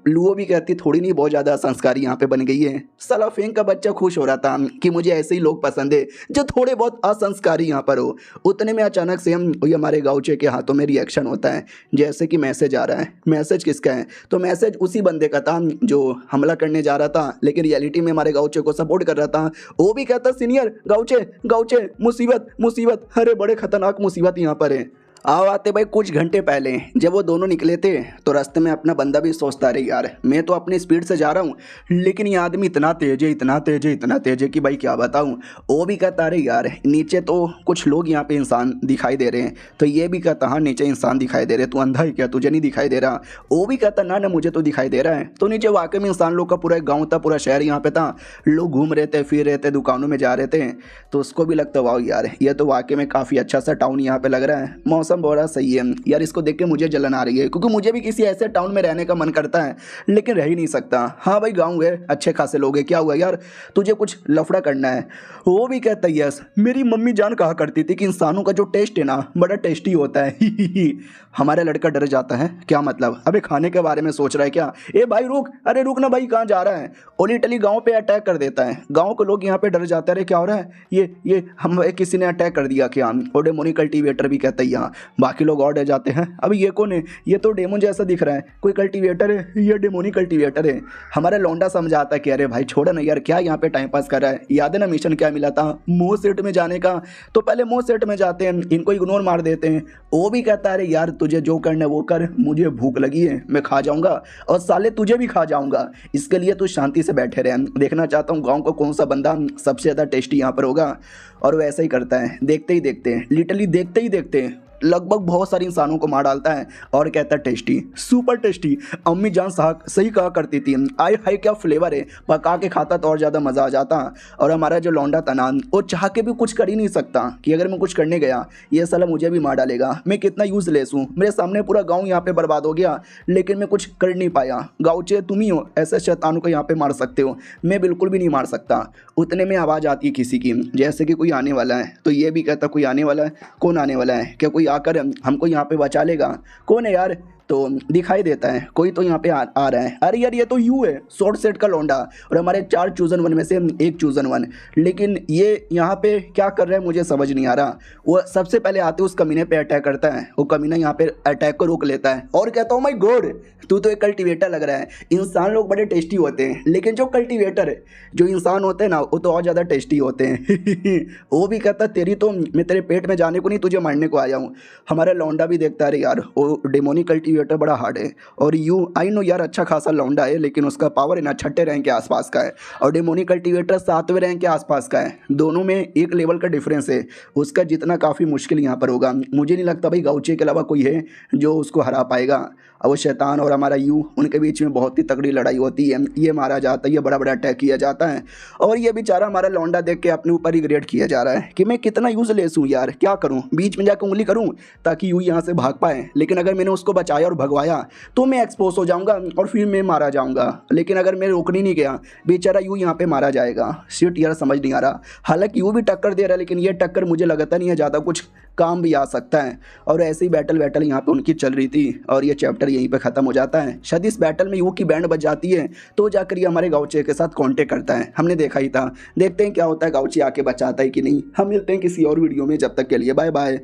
लुओ भी कहती थोड़ी नहीं बहुत ज़्यादा असंस्कारी यहाँ पे बन गई है। साला फेंग का बच्चा खुश हो रहा था कि मुझे ऐसे ही लोग पसंद है जो थोड़े बहुत असंस्कारी यहाँ पर हो। उतने में अचानक से हमारे गाउचे के हाथों में रिएक्शन होता है, जैसे कि मैसेज आ रहा है। मैसेज किसका है, तो मैसेज उसी बंदे का था जो हमला करने जा रहा था लेकिन रियलिटी में हमारे गाउचे को सपोर्ट कर रहा था। वो भी कहता सीनियर गाउचे गाउचे मुसीबत मुसीबत, अरे बड़े खतरनाक मुसीबत यहाँ पर है। आओ आते भाई कुछ घंटे पहले जब वो दोनों निकले थे तो रास्ते में अपना बंदा भी सोचता रहे यार मैं तो अपनी स्पीड से जा रहा हूँ, लेकिन ये आदमी इतना तेज है इतना तेज है इतना तेज है कि भाई क्या बताऊँ। वो भी कहता रहे यार नीचे तो कुछ लोग यहाँ पे इंसान दिखाई दे रहे हैं, तो ये भी कहता हाँ नीचे इंसान दिखाई दे रहे, तू अंधा है क्या, तुझे नहीं दिखाई दे रहा। वो भी कहता ना ना मुझे तो दिखाई दे रहा है। तो नीचे वाकई में इंसान लोग का पूरा गाँव था, पूरा शहर यहाँ पे था, लोग घूम रहे थे फिर रहे थे दुकानों में जा रहे थे। तो उसको भी लगता वाह यार ये तो वाकई में काफ़ी अच्छा सा टाउन यहाँ पे लग रहा है, मौसम बड़ा सही है यार। इसको देख के मुझे जलन आ रही है क्योंकि मुझे भी किसी ऐसे टाउन में रहने का मन करता है लेकिन रह ही नहीं सकता। हाँ भाई गांव है, अच्छे खासे लोग हैं, क्या हुआ यार तुझे कुछ लफड़ा करना है। वो भी कहता है यस मेरी मम्मी जान कहा करती थी कि इंसानों का जो टेस्ट है ना बड़ा टेस्टी होता है हमारा लड़का डर जाता है, क्या मतलब अबे खाने के बारे में सोच रहा है क्या, ए भाई रुक, अरे रुक ना भाई कहाँ जा रहा है। ओली टली गाँव पे अटैक कर देता है, गाँव के लोग यहाँ पे डर जाते हैं, अरे क्या हो रहा है ये हम किसी ने अटैक कर दिया क्या। और डेमोनिक कल्टीवेटर भी कहता है यहाँ, बाकी लोग और डर जाते हैं अभी ये कौन है, ये तो डेमोन जैसा दिख रहा है, कोई कल्टीवेटर है, ये डेमोनिक कल्टीवेटर है। हमारा लौंडा समझाता है कि अरे भाई छोड़ो ना यार क्या यहाँ पे टाइम पास कर रहा है, याद है ना मिशन क्या मिला था मोह सेट में जाने का, तो पहले मोह सेट में जाते हैं इनको इग्नोर मार देते हैं। वो भी कहता है अरे यार तुझे जो करना है वो कर, मुझे भूख लगी है मैं खा जाऊंगा और साले तुझे भी खा जाऊंगा, इसके लिए तू शांति से बैठे रहे, देखना चाहता हूँ गाँव का कौन सा बंदा सबसे ज़्यादा टेस्टी यहाँ पर होगा। और वैसा ही करता है, देखते ही देखते लिटरली देखते ही देखते लगभग बहुत सारे इंसानों को मार डालता है और कहता है टेस्टी सुपर टेस्टी। अम्मी जान सही कहा करती थी आय हाय क्या फ्लेवर है, पका के खाता तो और ज़्यादा मज़ा आ जाता। और हमारा जो लौंडा था ना वो चाह के भी कुछ कर ही नहीं सकता कि अगर मैं कुछ करने गया ये साला मुझे भी मार डालेगा, मैं कितना यूज़लेस हूँ, मेरे सामने पूरा गाँव यहाँ पर बर्बाद हो गया लेकिन मैं कुछ कर नहीं पाया। गाँवचे तुम ही हो ऐसे शैतानों को यहाँ पर मार सकते हो, मैं बिल्कुल भी नहीं मार सकता। उतने में आवाज़ आती है किसी की जैसे कि कोई आने वाला है, तो ये भी कहता कोई आने वाला है, कौन आने वाला है, क्या कोई आकर हमको यहाँ पे बचा लेगा, कौन है यार, तो दिखाई देता है कोई तो यहाँ पे आ रहा है। अरे यार ये तो यू है, शॉर्ट सेट का लौंडा, और हमारे 4 चूजन 1 में से एक चूजन 1। लेकिन ये यहाँ पे क्या कर रहा है मुझे समझ नहीं आ रहा। वो सबसे पहले आते उस कमीने पे अटैक करता है, वो कमीना यहाँ पे अटैक को रोक लेता है और कहता हूँ माय गॉड तू तो एक कल्टीवेटर लग रहा है। इंसान लोग बड़े टेस्टी होते हैं, लेकिन जो कल्टीवेटर है, जो इंसान होते हैं ना, वो तो और ज़्यादा टेस्टी होते हैं। वो भी कहता तेरी तो मैं तेरे पेट में जाने को नहीं तुझे मारने को आया हूँ। हमारा लौंडा भी देखता है, अरे यार वो डेमोनी कल्टीवेटर बड़ा हार्ड है, और यू आई नो यार अच्छा खासा लौंडा है, लेकिन उसका पावर है ना 6ठे रैंक के आसपास का है, और डेमोनी कल्टीवेटर 7वें रैंक के आसपास का है। दोनों में एक लेवल का डिफरेंस है, उसका जितना काफ़ी मुश्किल यहाँ पर होगा। मुझे नहीं लगता भाई गाउचे के अलावा कोई है जो उसको हरा पाएगा। अब वो शैतान और हमारा यू, उनके बीच में बहुत ही तगड़ी लड़ाई होती है। ये मारा जाता है, ये बड़ा बड़ा अटैक किया जाता है, और ये बेचारा हमारा लौंडा देख के अपने ऊपर ही ग्रेड किया जा रहा है कि मैं कितना यूज़लेस हूँ यार, क्या करूँ, बीच में जाकर उंगली करूँ ताकि यू यहाँ से भाग पाए। लेकिन अगर मैंने उसको बचाया और भगवाया तो मैं एक्सपोज हो जाऊँगा और फिर मैं मारा जाऊँगा। लेकिन अगर मैं रोकने नहीं गया, बेचारा यू यहाँ पे मारा जाएगा। शिट यार समझ नहीं आ रहा। हालांकि यू भी टक्कर दे रहा है, लेकिन ये टक्कर मुझे लगता नहीं है ज़्यादा कुछ काम भी आ सकता है। और ऐसे ही बैटल यहाँ पे उनकी चल रही थी, और ये चैप्टर यहीं पे ख़त्म हो जाता है। शायद इस बैटल में यू की बैंड बज जाती है, तो जाकर ये हमारे गाउचे के साथ कांटेक्ट करता है। हमने देखा ही था, देखते हैं क्या होता है, गाउचे आके बचाता है कि नहीं। हम मिलते हैं किसी और वीडियो में, जब तक के लिए बाय बाय।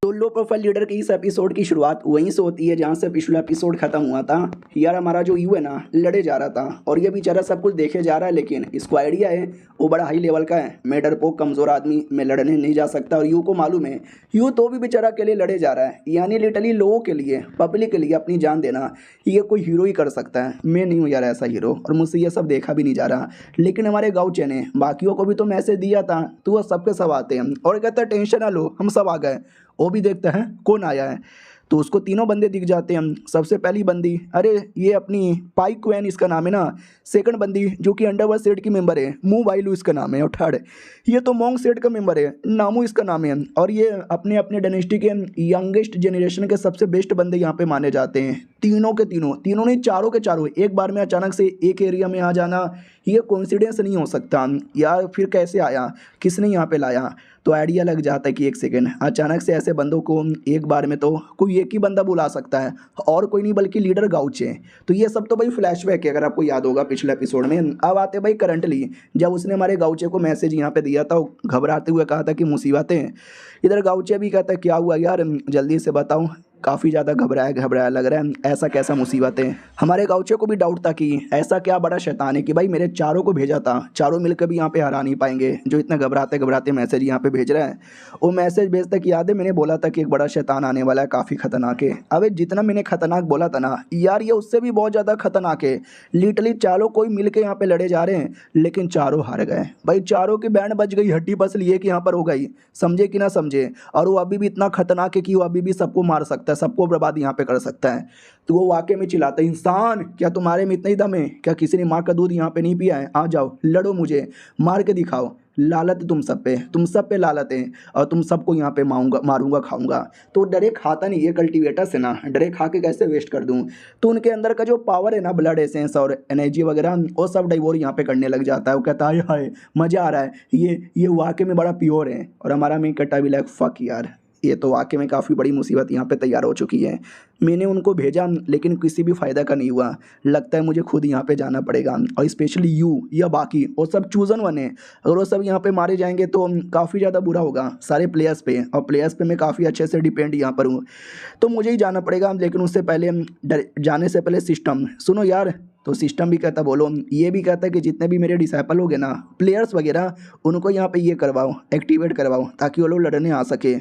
तो लो प्रोफाइल लीडर की इस एपिसोड की शुरुआत वहीं से होती है जहाँ से पिछला एपिसोड खत्म हुआ था। यार हमारा जो यू है ना, लड़े जा रहा था, और ये बेचारा सब कुछ देखे जा रहा है, लेकिन इसको आइडिया है वो बड़ा हाई लेवल का है, मैं डरपोक कमज़ोर आदमी, मैं लड़ने नहीं जा सकता। और यू को मालूम है, यू तो भी बेचारा के लिए लड़े जा रहा है। यानी लिटरली लोगों के लिए, पब्लिक के लिए अपनी जान देना ये कोई हीरो ही कर सकता है। मैं नहीं हूँ यार ऐसा हीरो, और मुझसे ये सब देखा भी नहीं जा रहा। लेकिन हमारे गाँवचे ने बाकियों को भी तो मैसेज दिया था, तो वो सबके सब आते हैं और कहता है टेंशन ना लो हम सब आ गए। वो भी देखता है कौन आया है, तो उसको तीनों बंदे दिख जाते हैं। सबसे पहली बंदी, अरे ये अपनी पाइक क्वेन इसका नाम है ना। सेकंड बंदी जो कि अंडरवर्ल्ड सेट की मेंबर है, मू वाइलू इसका नाम है। और थर्ड ये तो मोंग सेट का मेंबर है, नामू इसका नाम है। और ये अपने अपने डायनेस्टी के यंगेस्ट जनरेशन के सबसे बेस्ट बंदे यहाँ पे माने जाते हैं। तीनों के तीनों नहीं, चारों के चारों एक बार में अचानक से एक एरिया में आ जाना, ये कोइंसिडेंस नहीं हो सकता यार। फिर कैसे आया, किसने यहाँ पे लाया? तो आइडिया लग जाता है कि एक सेकेंड, अचानक से ऐसे बंदों को एक बार में तो कोई एक ही बंदा बुला सकता है, और कोई नहीं बल्कि लीडर गाउचे। तो ये सब तो भाई फ्लैशबैक है, अगर आपको याद होगा पिछले एपिसोड में। अब आते भाई करंटली, जब उसने हमारे गाउचे को मैसेज यहाँ पे दिया था, घबराते हुए कहा था कि मुसीबतें। इधर गाउचे भी कहता है क्या हुआ यार जल्दी से बताओ, काफ़ी ज़्यादा घबराया लग रहा है, ऐसा कैसा मुसीबत है। हमारे गाउचे को भी डाउट था कि ऐसा क्या बड़ा शैतान है कि भाई मेरे चारों को भेजा था, चारों मिलकर भी यहाँ पे हरा नहीं पाएंगे, जो इतना घबराते मैसेज यहाँ पे भेज रहा है। वो मैसेज भेजता कि याद है मैंने बोला था कि एक बड़ा शैतान आने वाला है, काफ़ी खतरनाक है। अबे जितना मैंने खतरनाक बोला था ना यार, ये उससे भी बहुत ज़्यादा खतरनाक है। लिटरली चारों कोई मिल के यहाँ पे लड़े जा रहे हैं, लेकिन चारों हार गए भाई। चारों की बैंड बज गई, हड्डी पसली ये कि यहाँ पर हो गई, समझे कि ना समझे। और वो अभी भी इतना खतरनाक है कि वो अभी भी सबको मार सकता है, सबको बर्बाद यहाँ पे कर सकता है। तो वो वाकई में चिल्लाता है, इंसान क्या तुम्हारे में इतना ही दम है? क्या किसी ने माँ का दूध यहाँ पे नहीं पिया है? आ जाओ लड़ो, मुझे मार के दिखाओ। लालत है तुम सब पे लालत है, और तुम सबको यहाँ पे मारूंगा खाऊंगा। तो डरे खाता नहीं, ये कल्टीवेटर से ना डरे खा के कैसे वेस्ट कर दूँ। तो उनके अंदर का जो पावर है ना, ब्लड एसेंस और एनर्जी वगैरह, वो सब डाइवोर यहाँ पे करने लग जाता है। वो कहता है हाय मज़ा आ रहा है, ये वाकई में बड़ा प्योर है। और हमारा मेन कट्टा भी लाइक फक यार, ये तो वाकई में काफ़ी बड़ी मुसीबत यहाँ पे तैयार हो चुकी है। मैंने उनको भेजा लेकिन किसी भी फ़ायदा का नहीं हुआ, लगता है मुझे खुद यहाँ पे जाना पड़ेगा। और स्पेशली यू या बाकी वो सब चूज़न वन है, अगर वो सब यहाँ पे मारे जाएंगे तो काफ़ी ज़्यादा बुरा होगा सारे प्लेयर्स पे, और प्लेयर्स पे मैं काफ़ी अच्छे से डिपेंड यहाँ पर हूँ, तो मुझे ही जाना पड़ेगा। लेकिन उससे पहले जाने से पहले सिस्टम सुनो यार। तो सिस्टम भी कहता बोलो, ये भी कहता है कि जितने भी मेरे डिसाइपल हो गए ना, प्लेयर्स वगैरह, उनको यहाँ पे ये करवाओ, एक्टिवेट करवाओ, ताकि वो लोग लड़ने आ सके।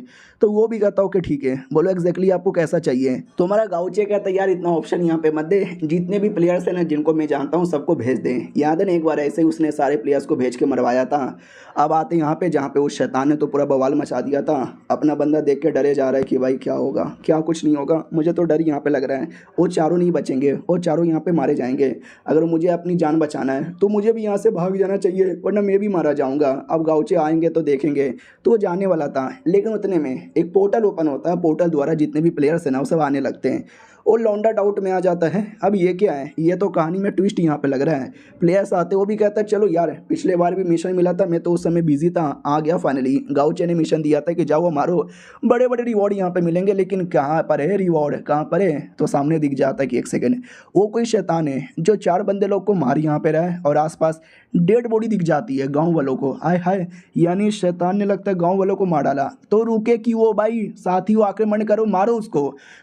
तो वो भी कहता हो कि ठीक है, बोलो एग्जैक्टली आपको कैसा चाहिए। तो हमारा गाउचे कहता है यार इतना ऑप्शन यहाँ पे मत दे, जितने भी प्लेयर्स हैं ना जिनको मैं जानता हूँ सबको भेज दें। याद है ना एक बार ऐसे ही उसने सारे प्लेयर्स को भेज के मरवाया था। अब आते यहाँ पे जहाँ पे उस शैतान ने तो पूरा बवाल मचा दिया था। अपना बंदा देख के डरे जा रहा है कि भाई क्या होगा, क्या कुछ नहीं होगा। मुझे तो डर यहाँ पे लग रहा है, वो चारों नहीं बचेंगे, वो चारों यहाँ पे मारे जाएंगे। अगर मुझे अपनी जान बचाना है तो मुझे भी यहाँ से भाग जाना चाहिए, वरना मैं भी मारा जाऊँगा। अब गाउचे आएंगे तो देखेंगे, तो वो जाने वाला था। लेकिन उतने में एक पोर्टल ओपन होता है, पोर्टल द्वारा जितने भी प्लेयर्स हैं ना वो सब आने लगते हैं। वो लौंडा डाउट में आ जाता है अब ये क्या है, ये तो कहानी में ट्विस्ट यहाँ पे लग रहा है। प्लेयर्स आते वो भी कहता है चलो यार पिछले बार भी मिशन मिला था, मैं तो उस समय बिजी था, आ गया फाइनली। गाउचे ने मिशन दिया था कि जाओ मारो, बड़े बड़े रिवॉर्ड यहाँ पे मिलेंगे, लेकिन कहाँ पर है रिवॉर्ड, कहाँ पर है? तो सामने दिख जाता है कि एक सेकेंड वो कोई शैतान है जो 4 बंदे लोग को मार यहाँ पे रहा है और आसपास डेड बॉडी दिख जाती है गांव वालों को। आय हाय, यानी शैतान ने लगता है गांव वालों को मार डाला। तो रुके कि वो भाई साथियों आक्रमण करो, मारो उसको।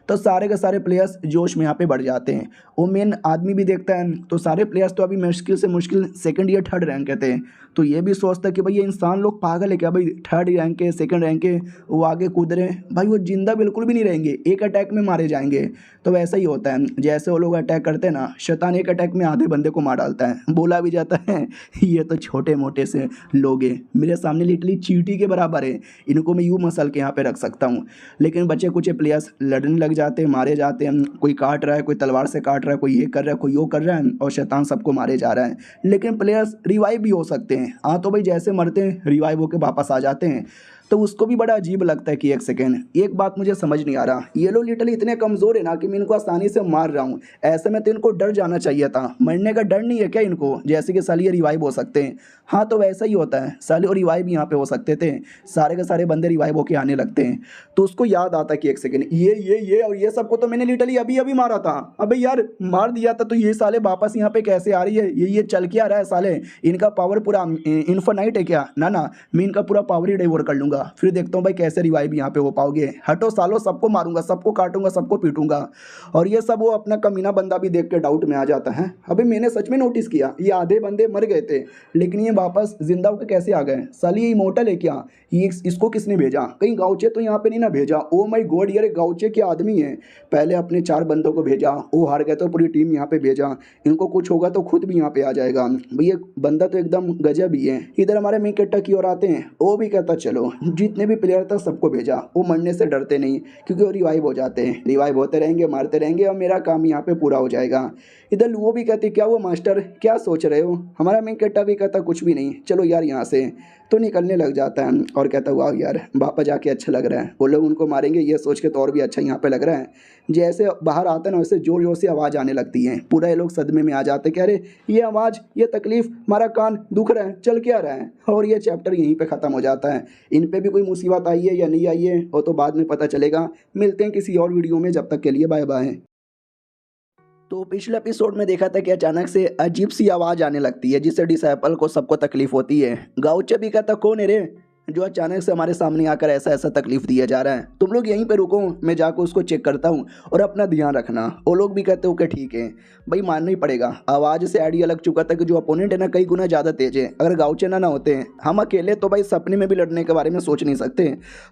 तो सारे के सारे प्लेयर्स जोश में यहाँ पे बढ़ जाते हैं। वो मेन आदमी भी देखता है तो सारे प्लेयर्स तो अभी मुश्किल से मुश्किल सेकंड या थर्ड रैंक के थे, तो ये भी सोचता है कि भाई ये इंसान लोग पागल है क्या भाई, थर्ड रैंक के सेकंड रैंक के वो आगे कूद रहे हैं भाई, वो जिंदा बिल्कुल भी नहीं रहेंगे, एक अटैक में मारे जाएंगे। तो वैसा ही होता है, जैसे वो लोग अटैक करते हैं ना, शैतान एक अटैक में आधे बंदे को मार डालता है। बोला भी जाता है ये तो छोटे मोटे से लोग हैं, मेरे सामने लिटरली चींटी के बराबर है, इनको मैं यूँ मसल के यहाँ पे रख सकता हूँ। लेकिन बच्चे कुछ प्लेयर्स लड़ने लग जाते हैं, मारे जाते हैं, कोई काट रहा है, कोई तलवार से काट रहा है, कोई ये कर रहा है, कोई वो कर रहा है, और शैतान सबको मारे जा रहा है। लेकिन प्लेयर्स रिवाइव भी हो सकते हैं। हाँ तो भाई जैसे मरते हैं रिवाइव होकर वापस आ जाते हैं। तो उसको भी बड़ा अजीब लगता है कि एक सेकेंड, एक बात मुझे समझ नहीं आ रहा, ये लोग लिटरली इतने कमज़ोर है ना कि मैं इनको आसानी से मार रहा हूँ, ऐसे में तो इनको डर जाना चाहिए था। मरने का डर नहीं है क्या इनको, जैसे कि साले ये रिवाइव हो सकते हैं। हाँ तो वैसा ही होता है, साले और रिवाइव यहाँ पे हो सकते थे, सारे के सारे बंदे रिवाइव होके आने लगते हैं। तो उसको याद आता कि एक सेकेंड ये और ये सबको तो मैंने लिटरली अभी अभी मारा था, अबे यार मार दिया था, तो ये साले वापस यहाँ पे कैसे आ रही है, ये चल के आ रहा है साले, इनका पावर पूरा इन्फिनाइट है क्या? ना मैं इनका पूरा पावर ही डिवोर कर लूँगा, फिर देखता हूँ भाई कैसे रिवाइव यहाँ पे हो पाओगे। हटो सालो, सबको मारूंगा, सबको काटूंगा, सबको पीटूंगा। और ये सब वो अपना कमीना बंदा भी देख के डाउट में आ जाता है। अबे मैंने सच में नोटिस किया ये आधे बंदे मर गए थे, लेकिन ये वापस जिंदा होकर कैसे आ गए? साली ये इमोर्टल है क्या? ये इसको किसने भेजा? कहीं गाउचे तो यहाँ पे नहीं ना भेजा? ओ माय गॉड यार, गाउचे के आदमी है, पहले अपने 4 बंदों को भेजा, वो हार गए तो पूरी टीम यहाँ पे भेजा, इनको कुछ होगा तो खुद भी यहाँ पे आ जाएगा। भैया बंदा तो एकदम गजब ही है। इधर हमारे मेन कैरेक्टर की ओर आते हैं, वो भी कहता चलो जितने भी प्लेयर था सबको भेजा, वो मरने से डरते नहीं क्योंकि वो रिवाइव हो जाते हैं, रिवाइव होते रहेंगे, मारते रहेंगे और मेरा काम यहाँ पे पूरा हो जाएगा। इधर वो भी कहते क्या वो मास्टर क्या सोच रहे हो? हमारा मेन कैरेक्टर भी कहता कुछ भी नहीं, चलो यार यहाँ से। तो निकलने लग जाता है और कहता वाह यार वापस जाके अच्छा लग रहा है, वो लोग उनको मारेंगे ये सोच के तो और भी अच्छा यहाँ पे लग रहा है। जैसे बाहर आता है ना वैसे जोर जोर से आवाज़ आने लगती है, पूरा ये लोग सदमे में आ जाते कह रहे ये आवाज़, ये तकलीफ, हमारा कान दुख रहा है, चल क्या रहा है? और ये चैप्टर यहीं पे ख़त्म हो जाता है। इन पे भी कोई मुसीबत आई है या नहीं आई है वो तो बाद में पता चलेगा। मिलते हैं किसी और वीडियो में, जब तक के लिए बाय बाय। तो पिछले एपिसोड में देखा था कि अचानक से अजीब सी आवाज़ आने लगती है जिससे डिसाइपल को सबको तकलीफ होती है। गाउचे भी कहता कौन है रे जो अचानक से हमारे सामने आकर ऐसा ऐसा तकलीफ दिया जा रहा है, तुम लोग यहीं पे रुको, मैं जाकर उसको चेक करता हूँ और अपना ध्यान रखना। वो लोग भी कहते हो कि ठीक है भाई, मानना ही पड़ेगा। आवाज़ से आइडिया लग चुका था कि जो अपोनेंट है ना कई गुना ज़्यादा तेज है। अगर गाउचे ना होते हैं, हम अकेले तो भाई सपने में भी लड़ने के बारे में सोच नहीं सकते।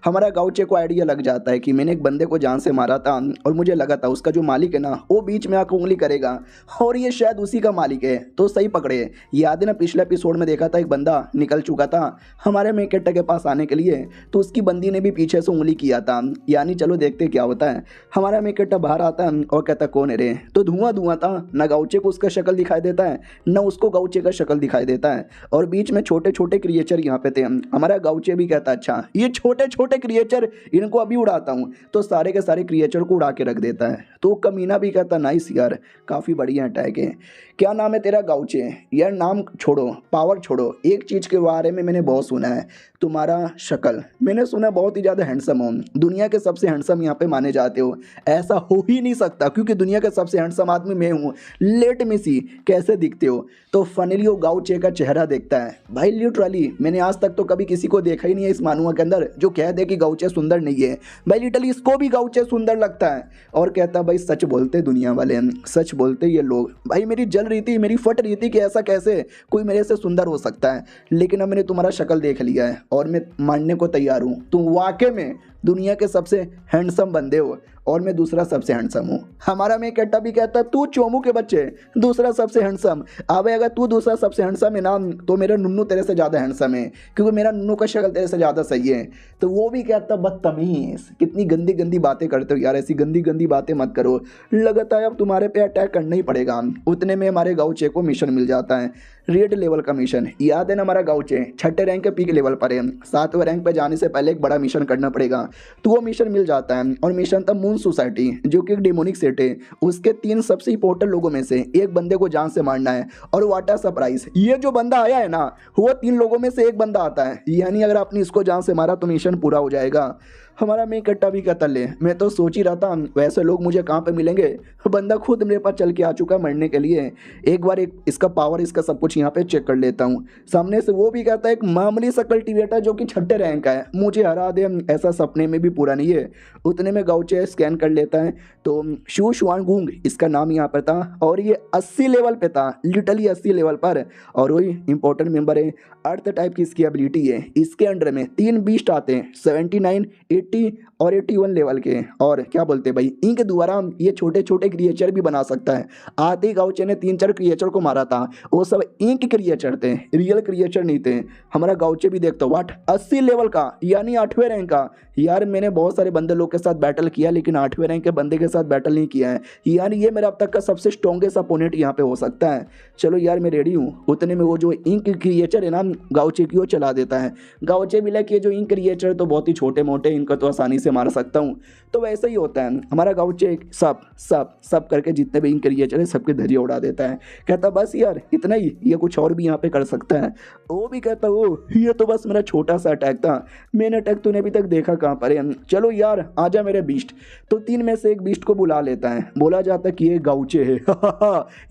हमारा गाउचे को आइडिया लग जाता है कि मैंने एक बंदे को जान से मारा था और मुझे लगा था उसका जो मालिक है ना वो बीच में आकर उंगली करेगा और ये शायद उसी का मालिक है। तो सही पकड़े, याद है ना पिछले एपिसोड में देखा था एक बंदा निकल चुका था हमारे मेन कैरेक्टर के पास आने के लिए, तो उसकी बंदी ने भी पीछे से उंगली किया था। यानी चलो देखते क्या होता है। हमारा मेन कैरेक्टर बाहर आता है और कहता कौन है रे? तो धुआं धुआं था, ना गाउचे को उसका शक्ल दिखाई देता है न उसको गाउचे का शक्ल दिखाई देता है, और बीच में छोटे छोटे क्रिएचर यहाँ पे थे। हमारा गाउचे भी कहता अच्छा ये छोटे छोटे क्रिएचर, इनको अभी उड़ाता हूँ, तो सारे के सारे क्रिएचर को उड़ा के रख देता है। तो कमीना भी कहता नाइस यार, काफ़ी बढ़िया अटैक है। क्या नाम है तेरा? गाउचे। यार नाम छोड़ो, पावर छोड़ो, एक चीज़ के बारे में मैंने बहुत सुना है, तुम्हारा शक्ल मैंने सुना बहुत ही ज़्यादा हैंडसम हो, दुनिया के सबसे हैंडसम यहाँ पे माने जाते हो। ऐसा हो ही नहीं सकता क्योंकि दुनिया के सबसे हैंडसम आदमी मैं हूँ। लेट मी सी कैसे दिखते हो? तो फाइनली वो गाउचे का चेहरा देखता है। भाई लिटरली मैंने आज तक तो कभी किसी को देखा ही नहीं है इस मानुआ के अंदर जो कह दे कि गाउचे सुंदर नहीं है। भाई लिटरली इसको भी गाउचे सुंदर लगता है और कहता भाई सच बोलते दुनिया वाले, सच बोलते ये लोग। भाई मेरी जल रही थी, मेरी फट रही थी कि ऐसा कैसे कोई मेरे से सुंदर हो सकता है, लेकिन अब मैंने तुम्हारा शक्ल देख लिया है और मैं मानने को तैयार हूँ, तुम वाकई में दुनिया के सबसे हैंडसम बंदे हो और मैं दूसरा सबसे हैंडसम हूँ। हमारा मैं कहता भी कहता तू चोमू के बच्चे दूसरा सबसे हैंडसम। अब अगर तू दूसरा सबसे हैंडसम है ना तो मेरा नुन्नू तेरे से ज़्यादा हैंडसम है क्योंकि मेरा नुन्नू का शक्ल तेरे से ज़्यादा सही है। तो वो भी कहता बदतमीज़, कितनी गंदी गंदी बातें करते हो यार, ऐसी गंदी गंदी बातें मत करो, लगता है अब तुम्हारे पे अटैक करना ही पड़ेगा। उतने में हमारे गाउचे को मिशन मिल जाता है, रेड लेवल का मिशन। याद है ना हमारा गाउचे 6ठे रैंक के पीक लेवल पर है, 7वें रैंक पर जाने से पहले एक बड़ा मिशन करना पड़ेगा तो वो मिशन मिल जाता है और मिशन था मून सोसाइटी जो कि एक डेमोनिक सेट है। उसके 3 सबसे इंपॉर्टेंट लोगों में से एक बंदे को जान से मारना है। और व्हाट अ सरप्राइज, ये जो बंदा आया है ना वो 3 लोगों में से एक बंदा आता है, यानी अगर आपने इसको जान से मारा तो मिशन पूरा हो जाएगा। हमारा मेन कट्टा भी कहता ले, मैं तो सोच ही रहा था वैसे लोग मुझे कहाँ पे मिलेंगे, बंदा खुद मेरे पास चल के आ चुका मरने के लिए। एक बार इसका पावर इसका सब कुछ यहाँ पे चेक कर लेता हूँ। सामने से वो भी कहता है एक मामूली सा कल्टीवेटर जो कि 6ठे रैंक का है, मुझे हरा दे ऐसा सपने में भी पूरा नहीं है। उतने में गाउचे स्कैन कर लेता है तो शू शुआंगुंग इसका नाम यहाँ पर था और ये 80 लेवल पे था, लिटरली 80 लेवल पर। और वही इंपॉर्टेंट मेंबर है, अर्थ टाइप की इसकी एबिलिटी है। इसके अंडर में 3 बीस्ट आते हैं 79, 80 और 81 लेवल के। और क्या बोलते हैं भाई, इनके द्वारा ये छोटे छोटे क्रिएचर भी बना सकता है। आदि गाउचे ने 3-4 क्रिएचर को मारा था, वो सब इंक क्रिएचर थे, रियल क्रिएचर नहीं थे। हमारा गाउचे भी देखता वाट 80 लेवल का, यानी 8वें रैंक का। यार मैंने बहुत सारे बंदे लोग के साथ बैटल किया लेकिन 8वें रैंक के बंदे के साथ बैटल नहीं किया है, यानी ये मेरा अब तक का सबसे स्ट्रॉन्गेस्ट अपोनेंट यहाँ पे हो सकता है। चलो यार मैं रेडी हूँ। उतने में वो जो इंक क्रिएचर है ना गाउचे की, वो चला देता है। गाउचे भी लाइक ये जो इंक क्रिएचर तो बहुत ही छोटे मोटे, इनका तो आसानी से मार सकता हूँ। तो वैसा ही होता है, हमारा गाउचे सब सब सब करके जितने भी इंक क्रिएचर है सबके धैर्य उड़ा देता है। कहता बस यार इतना ही, ये कुछ और भी यहाँ पे कर सकता है। वो भी कहता ओ ये तो बस मेरा छोटा सा अटैक था, मैंने अटैक तूने अभी तक देखा कहाँ पर है, चलो यार आजा मेरे बीस्ट। तो 3 में से एक बीस्ट को बुला लेता है, बोला जाता है कि ये गाउचे है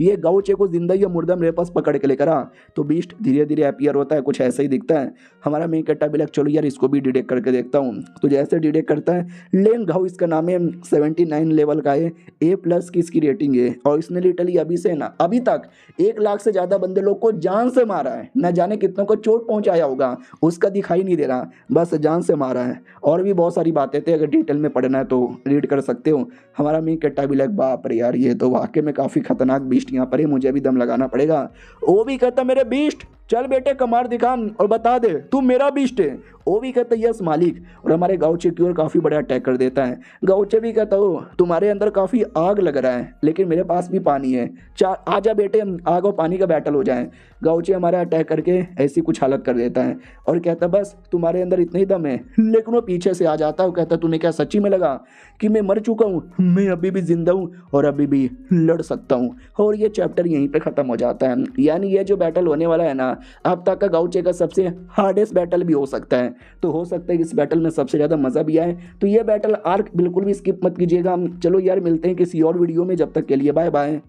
ये गाउचे को जिंदा या मुर्दा मेरे पास पकड़ के लेकर आ। तो बीस्ट धीरे धीरे अपीयर होता है, कुछ ऐसा ही दिखता है। हमारा मेन कट्टा भी लग चलो यार इसको भी डिटेक्ट करके देखता हूँ। तो जैसे डिटेक्ट करता है, लेन घाव इसका नाम है, 79 लेवल का है, A+ की इसकी रेटिंग है। और इसने लिटरली अभी से ना अभी तक 1 लाख से ज़्यादा बंदे लोग को जान से मारा है, न जाने कितनों को चोट पहुंचाया होगा उसका दिखाई नहीं दे रहा, बस जान से मारा है। और भी बहुत सारी बातें थे, अगर डिटेल में पढ़ना है तो रीड कर सकते हो। हमारा मेन कट्टा भी लग बाप रे यार ये तो वाकई में काफ़ी खतरनाक बीस्ट यहाँ पर है, मुझे अभी दम लगाना पड़ेगा। वो भी कहता मेरे बीस्ट चल बेटे कमार दिखा और बता दे तू मेरा बीस्ट है। वो भी कहता यस मालिक, और हमारे गाउचे की ओर काफ़ी बड़ा अटैक कर देता है। गाउचे भी कहता हो तुम्हारे अंदर काफ़ी आग लग रहा है लेकिन मेरे पास भी पानी है, आजा बेटे आग और पानी का बैटल हो जाए। गाउचे हमारा अटैक करके ऐसी कुछ हालत कर देता है और कहता बस तुम्हारे अंदर इतना ही दम है। लेकिन वो पीछे से आ जाता है, कहता तूने क्या सच्ची में लगा कि मैं मर चुका हूँ? मैं अभी भी जिंदा हूँ और अभी भी लड़ सकता हूँ। और ये चैप्टर यहीं पर ख़त्म हो जाता है। यानी ये जो बैटल होने वाला है ना अब तक का गाउचे का सबसे हार्डेस्ट बैटल भी हो सकता है। तो हो सकता है कि इस बैटल में सबसे ज़्यादा मज़ा भी आए। तो ये बैटल आर्क बिल्कुल भी स्किप मत कीजिएगा। चलो यार मिलते हैं किसी और वीडियो में, जब तक के लिए बाय बाय।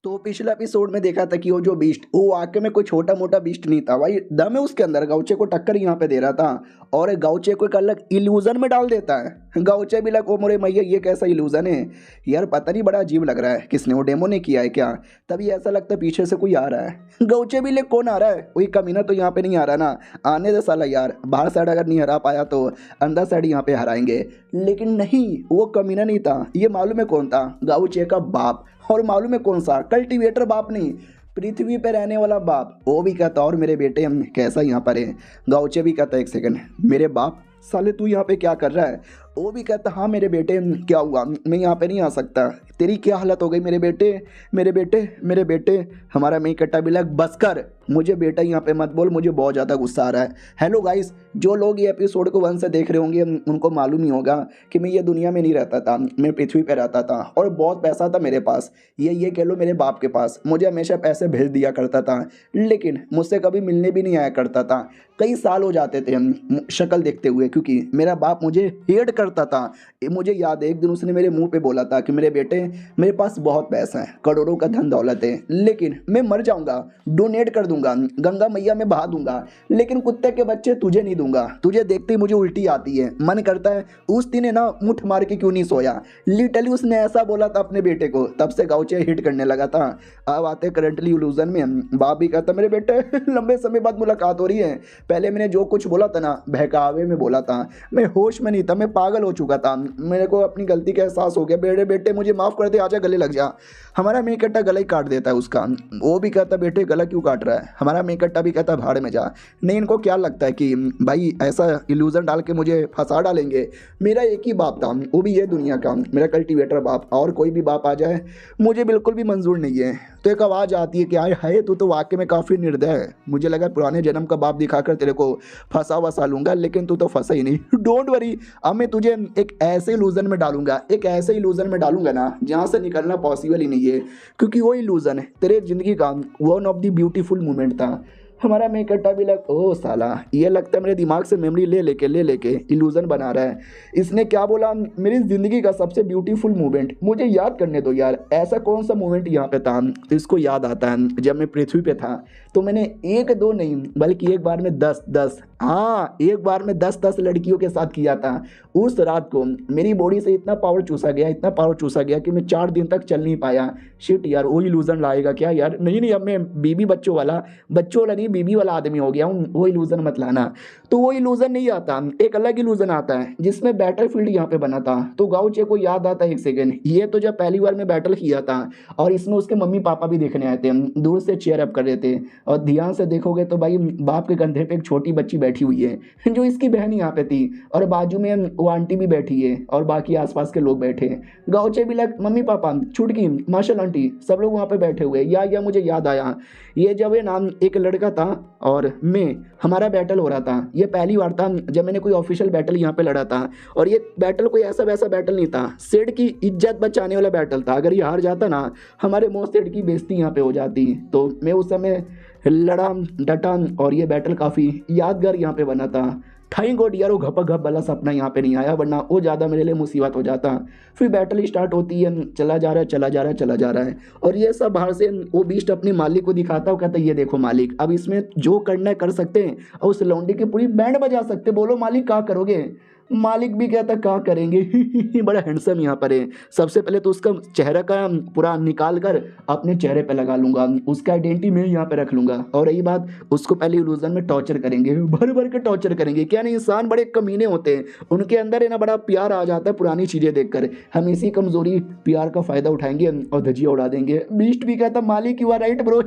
तो पिछले एपिसोड में देखा था कि वो जो बीस्ट वो वाकई में कोई छोटा मोटा बीस्ट नहीं था भाई, दम है उसके अंदर, गाउचे को टक्कर यहाँ पे दे रहा था और गाउचे को एक अलग इल्यूजन में डाल देता है। गाउचे भी लग ओ मोरे मैया ये कैसा इल्यूजन है यार, पता नहीं बड़ा अजीब लग रहा है, किसने वो डेमो ने किया है क्या? तभी ऐसा लगता है पीछे से कोई आ रहा है। गाउचे भी ले कौन आ रहा है? वही कमीना तो यहाँ पे नहीं आ रहा ना, आने दे साला यार, बाहर साइड अगर नहीं हरा पाया तो अंदर साइड यहाँ पे हराएंगे। लेकिन नहीं, वो कमीना नहीं था, ये मालूम है कौन था? गाउचे का बाप। और मालूम है कौन सा? कल्टीवेटर बाप नहीं, पृथ्वी पे रहने वाला बाप। वो भी कहता और मेरे बेटे हम कैसा यहाँ पर है? गाउचे भी कहता एक सेकंड मेरे बाप साले तू यहाँ पे क्या कर रहा है? वो भी कहता हाँ मेरे बेटे क्या हुआ, मैं यहाँ पे नहीं आ सकता, तेरी क्या हालत हो गई मेरे बेटे मेरे बेटे मेरे बेटे। हमारा मेन कट्टा भी लग बस कर, मुझे बेटा यहाँ पे मत बोल, मुझे बहुत ज़्यादा गुस्सा आ रहा है। हेलो गाइस, जो लोग ये एपिसोड को 1 से देख रहे होंगे उनको मालूम ही होगा कि मैं ये दुनिया में नहीं रहता था, मैं पृथ्वी पे रहता था और बहुत पैसा था मेरे पास, ये कह लो मेरे बाप के पास। मुझे हमेशा पैसे भेज दिया करता था लेकिन मुझसे कभी मिलने भी नहीं आया करता था। कई साल हो जाते थे हम शक्ल देखते हुए, क्योंकि मेरा बाप मुझे हेट करता था। मुझे याद है एक दिन उसने मेरे मुंह पे बोला था कि मेरे बेटे मेरे पास बहुत पैसा है, करोड़ों का धन दौलत है, लेकिन मैं मर जाऊंगा, डोनेट कर दूंगा, गंगा मैया में बहा दूंगा, लेकिन कुत्ते के बच्चे तुझे नहीं दूंगा, तुझे देखते ही मुझे उल्टी आती है, मन करता है उस दिन है ना मुठ मार के क्यों नहीं सोया। लिटरली उसने ऐसा बोला था अपने बेटे को, तब से गाउचे हिट करने लगा था। अब आते करंटली इल्यूजन में, बाप भी कहता मेरे बेटे लंबे समय बाद मुलाकात हो रही है, पहले मैंने जो कुछ बोला था ना बहकावे में बोला था, मैं होश में नहीं था, मैं पागल हो चुका था, मेरे को अपनी गलती का एहसास हो गया, बेटे बेटे मुझे माफ़ कर दे, आजा गले लग जा। हमारा मेन कट्टा गला ही काट देता है उसका। वो भी कहता बेटे गला क्यों काट रहा है? हमारा मेन कट्टा भी कहता भाड़ में जा। नहीं, इनको क्या लगता है कि भाई ऐसा इल्यूजन डाल के मुझे फंसा डालेंगे? मेरा एक ही बाप था, वो भी ये दुनिया का, मेरा कल्टीवेटर बाप, और कोई भी बाप आ जाए मुझे बिल्कुल भी मंजूर नहीं है। तो एक आवाज़ आती है कि आए हाय तू तो वाकई में काफ़ी निर्दय है, मुझे लगा पुराने जन्म का बाप दिखाकर तेरे को फंसा वसा लूंगा, लेकिन तू तो फंसा ही नहीं। डोंट वरी, अब मैं तुझे एक ऐसे इल्यूजन में डालूंगा, एक ऐसे इल्यूजन में डालूंगा ना जहाँ से निकलना पॉसिबल ही नहीं है, क्योंकि वो इल्यूजन है तेरे ज़िंदगी का one of the beautiful moment था। हमारा मैं इकट्ठा भी लग, ओ साला ये लगता है मेरे दिमाग से मेमोरी ले लेके इल्यूजन बना रहा है। इसने क्या बोला, मेरी ज़िंदगी का सबसे ब्यूटीफुल मोमेंट, मुझे याद करने दो यार, ऐसा कौन सा मोमेंट यहाँ पे था। तो इसको याद आता है जब मैं पृथ्वी पे था तो मैंने एक दो नहीं बल्कि एक बार में 10 हाँ एक बार में 10 लड़कियों के साथ किया था। उस रात को मेरी बॉडी से इतना पावर चूसा गया, इतना पावर चूसा गया कि मैं 4 दिन तक चल नहीं पाया। शिट यार, वो इल्यूजन लाएगा क्या यार, नहीं नहीं अब मैं बीबी बच्चों वाला नहीं बीबी वाला आदमी हो गया हूँ, वो इल्यूजन मत लाना। तो वो इल्यूजन नहीं आता, एक अलग इल्यूजन आता है जिसमें बैटलफील्ड यहाँ पे बना था। तो गाउचे को याद आता है, एक सेकेंड, ये तो जब पहली बार मैं बैटल किया था और इसमें उसके मम्मी पापा भी देखने आए थे, दूर से चेयर अप कर रहे थे, और ध्यान से देखोगे तो भाई बाप के कंधे पे एक छोटी बच्ची बैठी हुई है जो इसकी बहन यहाँ पे थी, और बाजू में वो आंटी भी बैठी है और बाकी आसपास के लोग बैठे हैं। गाउचे भी लग, मम्मी पापा, छुटकी, मार्शल आंटी, सब लोग वहाँ पे बैठे हुए। या मुझे याद आया, ये जब ये नाम एक लड़का था और मैं, हमारा बैटल हो रहा था। ये पहली बार था जब मैंने कोई ऑफिशियल बैटल यहाँ पे लड़ा था, और ये बैटल कोई ऐसा वैसा बैटल नहीं था, सेठ की इज्जत बचाने वाला बैटल था। अगर ये हार जाता ना, हमारे मोस्ट सेठ की बेइज्जती यहाँ पे हो जाती। तो मैं उस समय लड़ा, डटा, और ये बैटल काफ़ी यादगार यहाँ पे बना था। थैंक गॉड यार वो घपा घप वाला सपना यहाँ पे नहीं आया, वरना वो ज़्यादा मेरे लिए मुसीबत हो जाता। फिर बैटल स्टार्ट होती है, चला जा रहा है, और ये सब बाहर से वो बीस्ट अपने मालिक को दिखाता है, कहता है ये देखो मालिक, अब इसमें जो करना है कर सकते हैं, और उस लौंडे की पूरी बैंड बजा सकते, बोलो मालिक क्या करोगे। मालिक भी कहता क्या करेंगे बड़ा हैंडसम यहाँ पर है। सबसे पहले तो उसका चेहरा का पूरा निकाल कर अपने चेहरे पे लगा लूंगा, उसका आइडेंटिटी मैं यहाँ पे रख लूंगा। और रही बात, उसको पहले इल्यूजन में टॉर्चर करेंगे, भर भर के टॉर्चर करेंगे। क्या नहीं, इंसान बड़े कमीने होते हैं, उनके अंदर है ना बड़ा प्यार आ जाता है पुरानी चीज़ें देखकर। हम इसी कमजोरी प्यार का फायदा उठाएंगे और धजिया उड़ा देंगे। बीस्ट भी कहता मालिक यू आर राइट ब्रो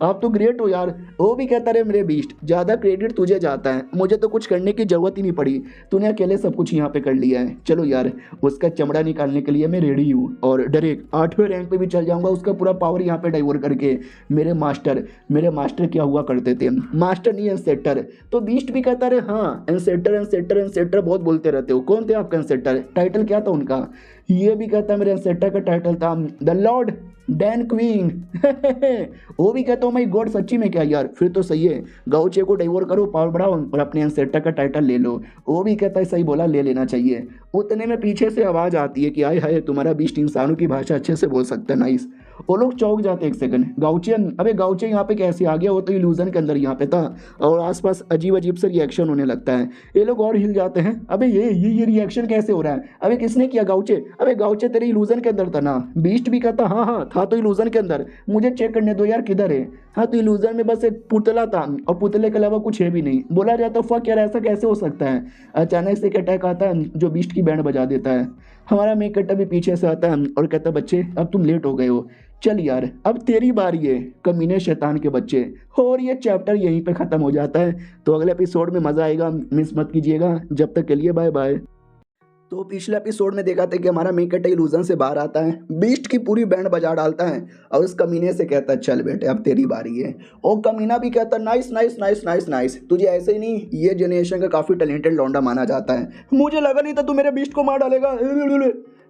आप तो ग्रेट हो यार। वो भी कहता रहे मेरे बीस्ट, ज़्यादा क्रेडिट तुझे जाता है, मुझे तो कुछ करने की जरूरत ही नहीं पड़ी, तूने अकेले सब कुछ यहाँ पे कर लिया है। चलो यार, उसका चमड़ा निकालने के लिए मैं रेडी हूँ, और डायरेक्ट 8वें रैंक पे भी चल जाऊंगा, उसका पूरा पावर यहाँ पे डाइवर्ट करके। मेरे मास्टर क्या हुआ करते थे, मास्टर नहीं एंसेटर। तो बीस्ट भी कहता रहे हाँ एंसेटर बहुत बोलते रहते हो, कौन थे आपका एंसेटर, टाइटल क्या था उनका। ये भी कहता मेरे एंसेटर का टाइटल था द लॉर्ड डैन क्वीन वो भी कहता हूँ माई गॉड, सच्ची में क्या यार, फिर तो सही है, गाउचे को डाइवोर करो, पावर बढ़ाओ और अपने एंसेटर का टाइटल ले लो। वो भी कहता है सही बोला, ले लेना चाहिए। उतने में पीछे से आवाज़ आती है कि आए हाय तुम्हारा बीस्ट इंसानों की भाषा अच्छे से बोल सकता है, नाइस। वो लोग चौंक जाते, एक सेकंड, गाउचे, अबे गाउचे यहाँ पे कैसे आ गया, वो तो इल्यूजन के अंदर यहाँ पे था, और आसपास अजीब से रिएक्शन होने लगता है। ये लोग और हिल जाते हैं, अबे ये रिएक्शन कैसे हो रहा है, अबे किसने किया गाउचे, अबे गाउचे तेरे इल्यूजन के अंदर था ना। बीस्ट भी कहता हाँ था तो इल्यूजन के अंदर, मुझे चेक करने दो यार किधर है। हाँ तो इल्यूजन में बस एक पुतला था और पुतले के अलावा कुछ है भी नहीं। बोला जाता फक यार ऐसा कैसे हो सकता है। अचानक से एक अटैक आता है जो बीस्ट की बैंड बजा देता है। हमारा मेक कट्टा भी पीछे से आता है और कहता बच्चे अब तुम लेट हो गए हो, चल यार अब तेरी बारी है कमीने शैतान के बच्चे। और ये चैप्टर यहीं पे ख़त्म हो जाता है। तो अगले एपिसोड में मज़ा आएगा, मिस मत कीजिएगा। जब तक के लिए बाय बाय। तो पिछले एपिसोड में देखा था कि हमारा मेक कट्टा इल्यूजन से बाहर आता है, बीस्ट की पूरी बैंड बजा डालता है और उस कमीने से कहता है चल बेटे अब तेरी बारी है। और कमीना भी कहता है नाइस, तुझे ऐसे ही नहीं ये जनरेशन का काफ़ी टैलेंटेड लौंडा माना जाता है, मुझे लगा नहीं था तू मेरे बीस्ट को मार डालेगा।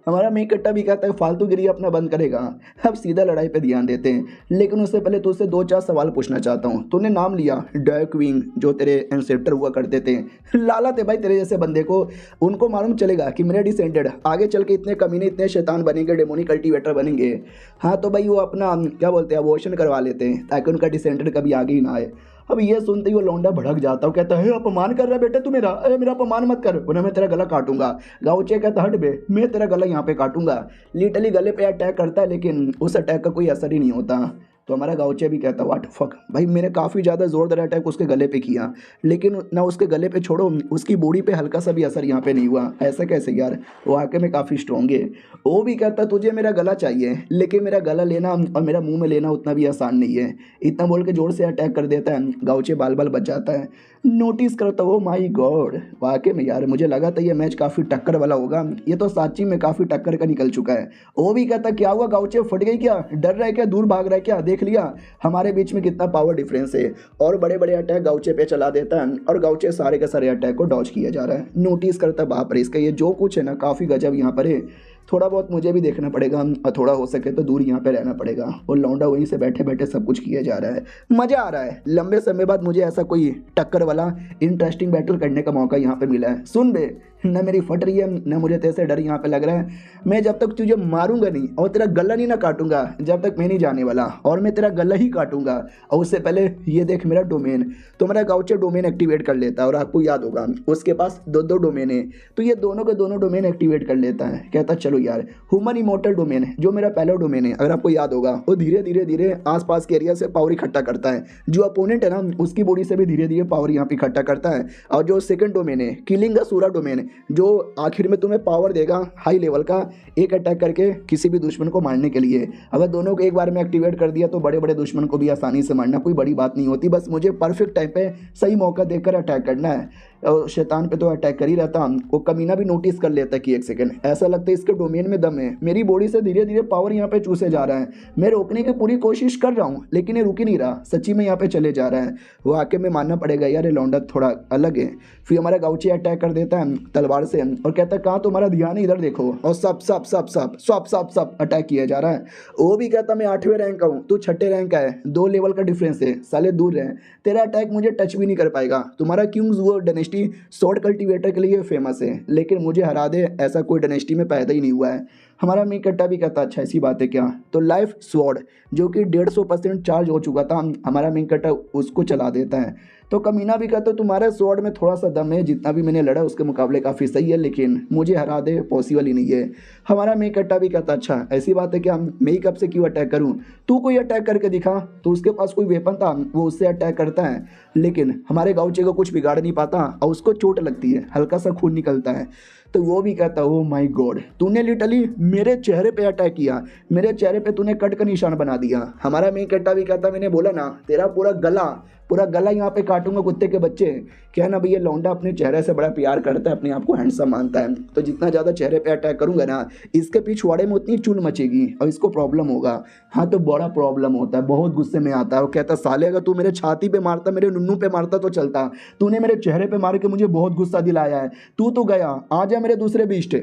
हमारा मेक कट्टा भी कहता है फालतूगिरी अपना बंद करेगा, अब सीधा लड़ाई पे ध्यान देते हैं। लेकिन उससे पहले तुझसे 2-4 सवाल पूछना चाहता हूँ। तूने नाम लिया डार्क विंग, जो तेरे एंसेस्टर हुआ करते थे, लाला थे भाई तेरे जैसे बंदे को, उनको मालूम चलेगा कि मेरे डिसेंडेड आगे चल के इतने कमीने इतने शैतान बनेंगे, डेमोनिक कल्टीवेटर बनेंगे। हाँ तो भाई वो अपना क्या बोलते हैं अबॉर्शन करवा लेते हैं ताकि उनका डिसेंडेड कभी आगे ही ना आए। अब ये सुनते ही वो लौंडा भड़क जाता है, कहता है अपमान कर रहा है बेटे तू मेरा, मेरा अपमान मत कर वरना मैं तेरा गला काटूंगा। गाउचे कहता हट बे मैं तेरा गला यहाँ पे काटूंगा। लिटरली गले पे अटैक करता है लेकिन उस अटैक का कोई असर ही नहीं होता। तो हमारा गाउचे भी कहता व्हाट फक भाई, मैंने काफ़ी ज़्यादा ज़ोरदार अटैक उसके गले पे किया लेकिन ना उसके गले पे छोड़ो उसकी बॉडी पे हल्का सा भी असर यहाँ पे नहीं हुआ, ऐसा कैसे यार, वो आके में काफ़ी स्ट्रॉन्ग है। वो भी कहता तुझे मेरा गला चाहिए लेकिन मेरा गला लेना और मेरा मुंह में लेना उतना भी आसान नहीं है। इतना बोल के जोर से अटैक कर देता है, गाउचे बाल बच जाता है। नोटिस करता हूँ माई गॉड, वाकई में यार मुझे लगा था ये मैच काफ़ी टक्कर वाला होगा, ये तो सच्ची में काफ़ी टक्कर का निकल चुका है। वो भी कहता क्या हुआ गाउचे फट गई क्या, डर रहा है क्या, दूर भाग रहा है क्या, देख लिया हमारे बीच में कितना पावर डिफरेंस है। और बड़े बड़े अटैक गाउचे पे चला देता है और गाउचे सारे के सारे अटैक को डॉज किया जा रहा है। नोटिस करता बाप रे इसका ये जो कुछ है ना काफ़ी गजब यहाँ पर है। थोड़ा बहुत मुझे भी देखना पड़ेगा और थोड़ा हो सके तो दूर यहाँ पे रहना पड़ेगा। और लौंडा वहीं से बैठे बैठे सब कुछ किया जा रहा है, मज़ा आ रहा है। लंबे समय बाद मुझे ऐसा कोई टक्कर वाला इंटरेस्टिंग बैटल करने का मौका यहाँ पे मिला है। सुन बे, न मेरी फट रही है न मुझे तेरे से डर यहाँ पे लग रहा है। मैं जब तक तुझे मारूंगा नहीं और तेरा गला नहीं ना काटूंगा जब तक मैं नहीं जाने वाला, और मैं तेरा गला ही काटूंगा। और उससे पहले ये देख मेरा डोमेन, तो मेरा गाउचे डोमेन एक्टिवेट कर लेता है। और आपको याद होगा उसके पास दो दो डोमेन है, तो ये दोनों के दोनों डोमेन एक्टिवेट कर लेता है। कहता चलो यार ह्यूमन इमोर्टल डोमेन है जो मेरा पहला डोमेन है, अगर आपको याद होगा वो धीरे धीरे धीरे आसपास के एरिया से पावर इकट्ठा करता है। जो अपोनेंट है ना उसकी बॉडी से भी धीरे धीरे पावर यहाँ पे इकट्ठा करता है। और जो सेकंड डोमेन है किलिंग असूरा डोमेन, जो आखिर में तुम्हें पावर देगा हाई लेवल का एक अटैक करके किसी भी दुश्मन को मारने के लिए। अगर दोनों को एक बार में एक्टिवेट कर दिया तो बड़े बड़े दुश्मन को भी आसानी से मारना कोई बड़ी बात नहीं होती। बस मुझे परफेक्ट टाइम पे सही मौका देकर अटैक करना है। और शैतान पे तो अटैक कर ही रहता, वो कमीना भी नोटिस कर लेता कि एक सेकंड ऐसा लगता है इसके डोमेन में दम है। मेरी बॉडी से धीरे धीरे पावर यहाँ पे चूसे जा रहा है। मैं रोकने की पूरी कोशिश कर रहा हूँ लेकिन ये रुक ही नहीं रहा, सच्ची में यहाँ पे चले जा रहा है। वो आके में मानना पड़ेगा यार ये लौंडा थोड़ा अलग है। फिर हमारा गाउची अटैक कर देता है तलवार से और कहता है कहाँ तुम्हारा ध्यान है, इधर देखो। और सब सब सब सब सब सब सब अटैक किया जा रहा है। वो भी कहता मैं 8वें रैंक का हूँ, तू 6ठे रैंक का है, 2 लेवल का डिफरेंस है, साले दूर रहे, तेरा अटैक मुझे टच भी नहीं कर पाएगा। तुम्हारा किंग्स वो डायनेस्टी स्वॉर्ड कल्टीवेटर के लिए फेमस है लेकिन मुझे हरा दे ऐसा कोई डायनेस्टी में पैदा ही नहीं हुआ है। हमारा मीकट्टा भी कहता अच्छा ऐसी बात है क्या, तो लाइफ स्वॉर्ड जो कि 150% चार्ज हो चुका था हमारा मीकट्टा उसको चला देता है। तो कमीना भी कहता तुम्हारे स्वॉर्ड में थोड़ा सा दम है, जितना भी मैंने लड़ा उसके मुकाबले काफ़ी सही है लेकिन मुझे हरा दे पॉसिबल ही नहीं है। हमारा मीकट्टा भी कहता अच्छा ऐसी बात है कि मैं ही कब से क्यों अटैक करूं, तू कोई अटैक करके दिखा। तो उसके पास कोई वेपन था वो उससे अटैक करता है लेकिन हमारे गाउचे को कुछ बिगाड़ नहीं पाता और उसको चोट लगती है, हल्का सा खून निकलता है। तो वो भी कहता ओ माय गॉड तूने लिटरली मेरे चेहरे पे अटैक किया, मेरे चेहरे पे तूने कट का निशान बना दिया। हमारा मीकट्टा भी कहता मैंने बोला ना तेरा पूरा गला यहाँ पे काटूंगा कुत्ते के बच्चे। क्या ना भैया लौंडा अपने चेहरे से बड़ा प्यार करता है, अपने आप को हैंडसम मानता है, तो जितना ज़्यादा चेहरे पे अटैक करूंगा ना इसके पिछवाड़े में उतनी चुन मचेगी और इसको प्रॉब्लम होगा। हाँ तो बड़ा प्रॉब्लम होता है, बहुत गुस्से में आता है। वो कहता साले अगर तू मेरे छाती पे मारता मेरे नुन्नू पे मारता तो चलता, तूने मेरे चेहरे पे मार के मुझे बहुत गुस्सा दिलाया है, तू तो गया आ जा मेरे दूसरे बीस्ट।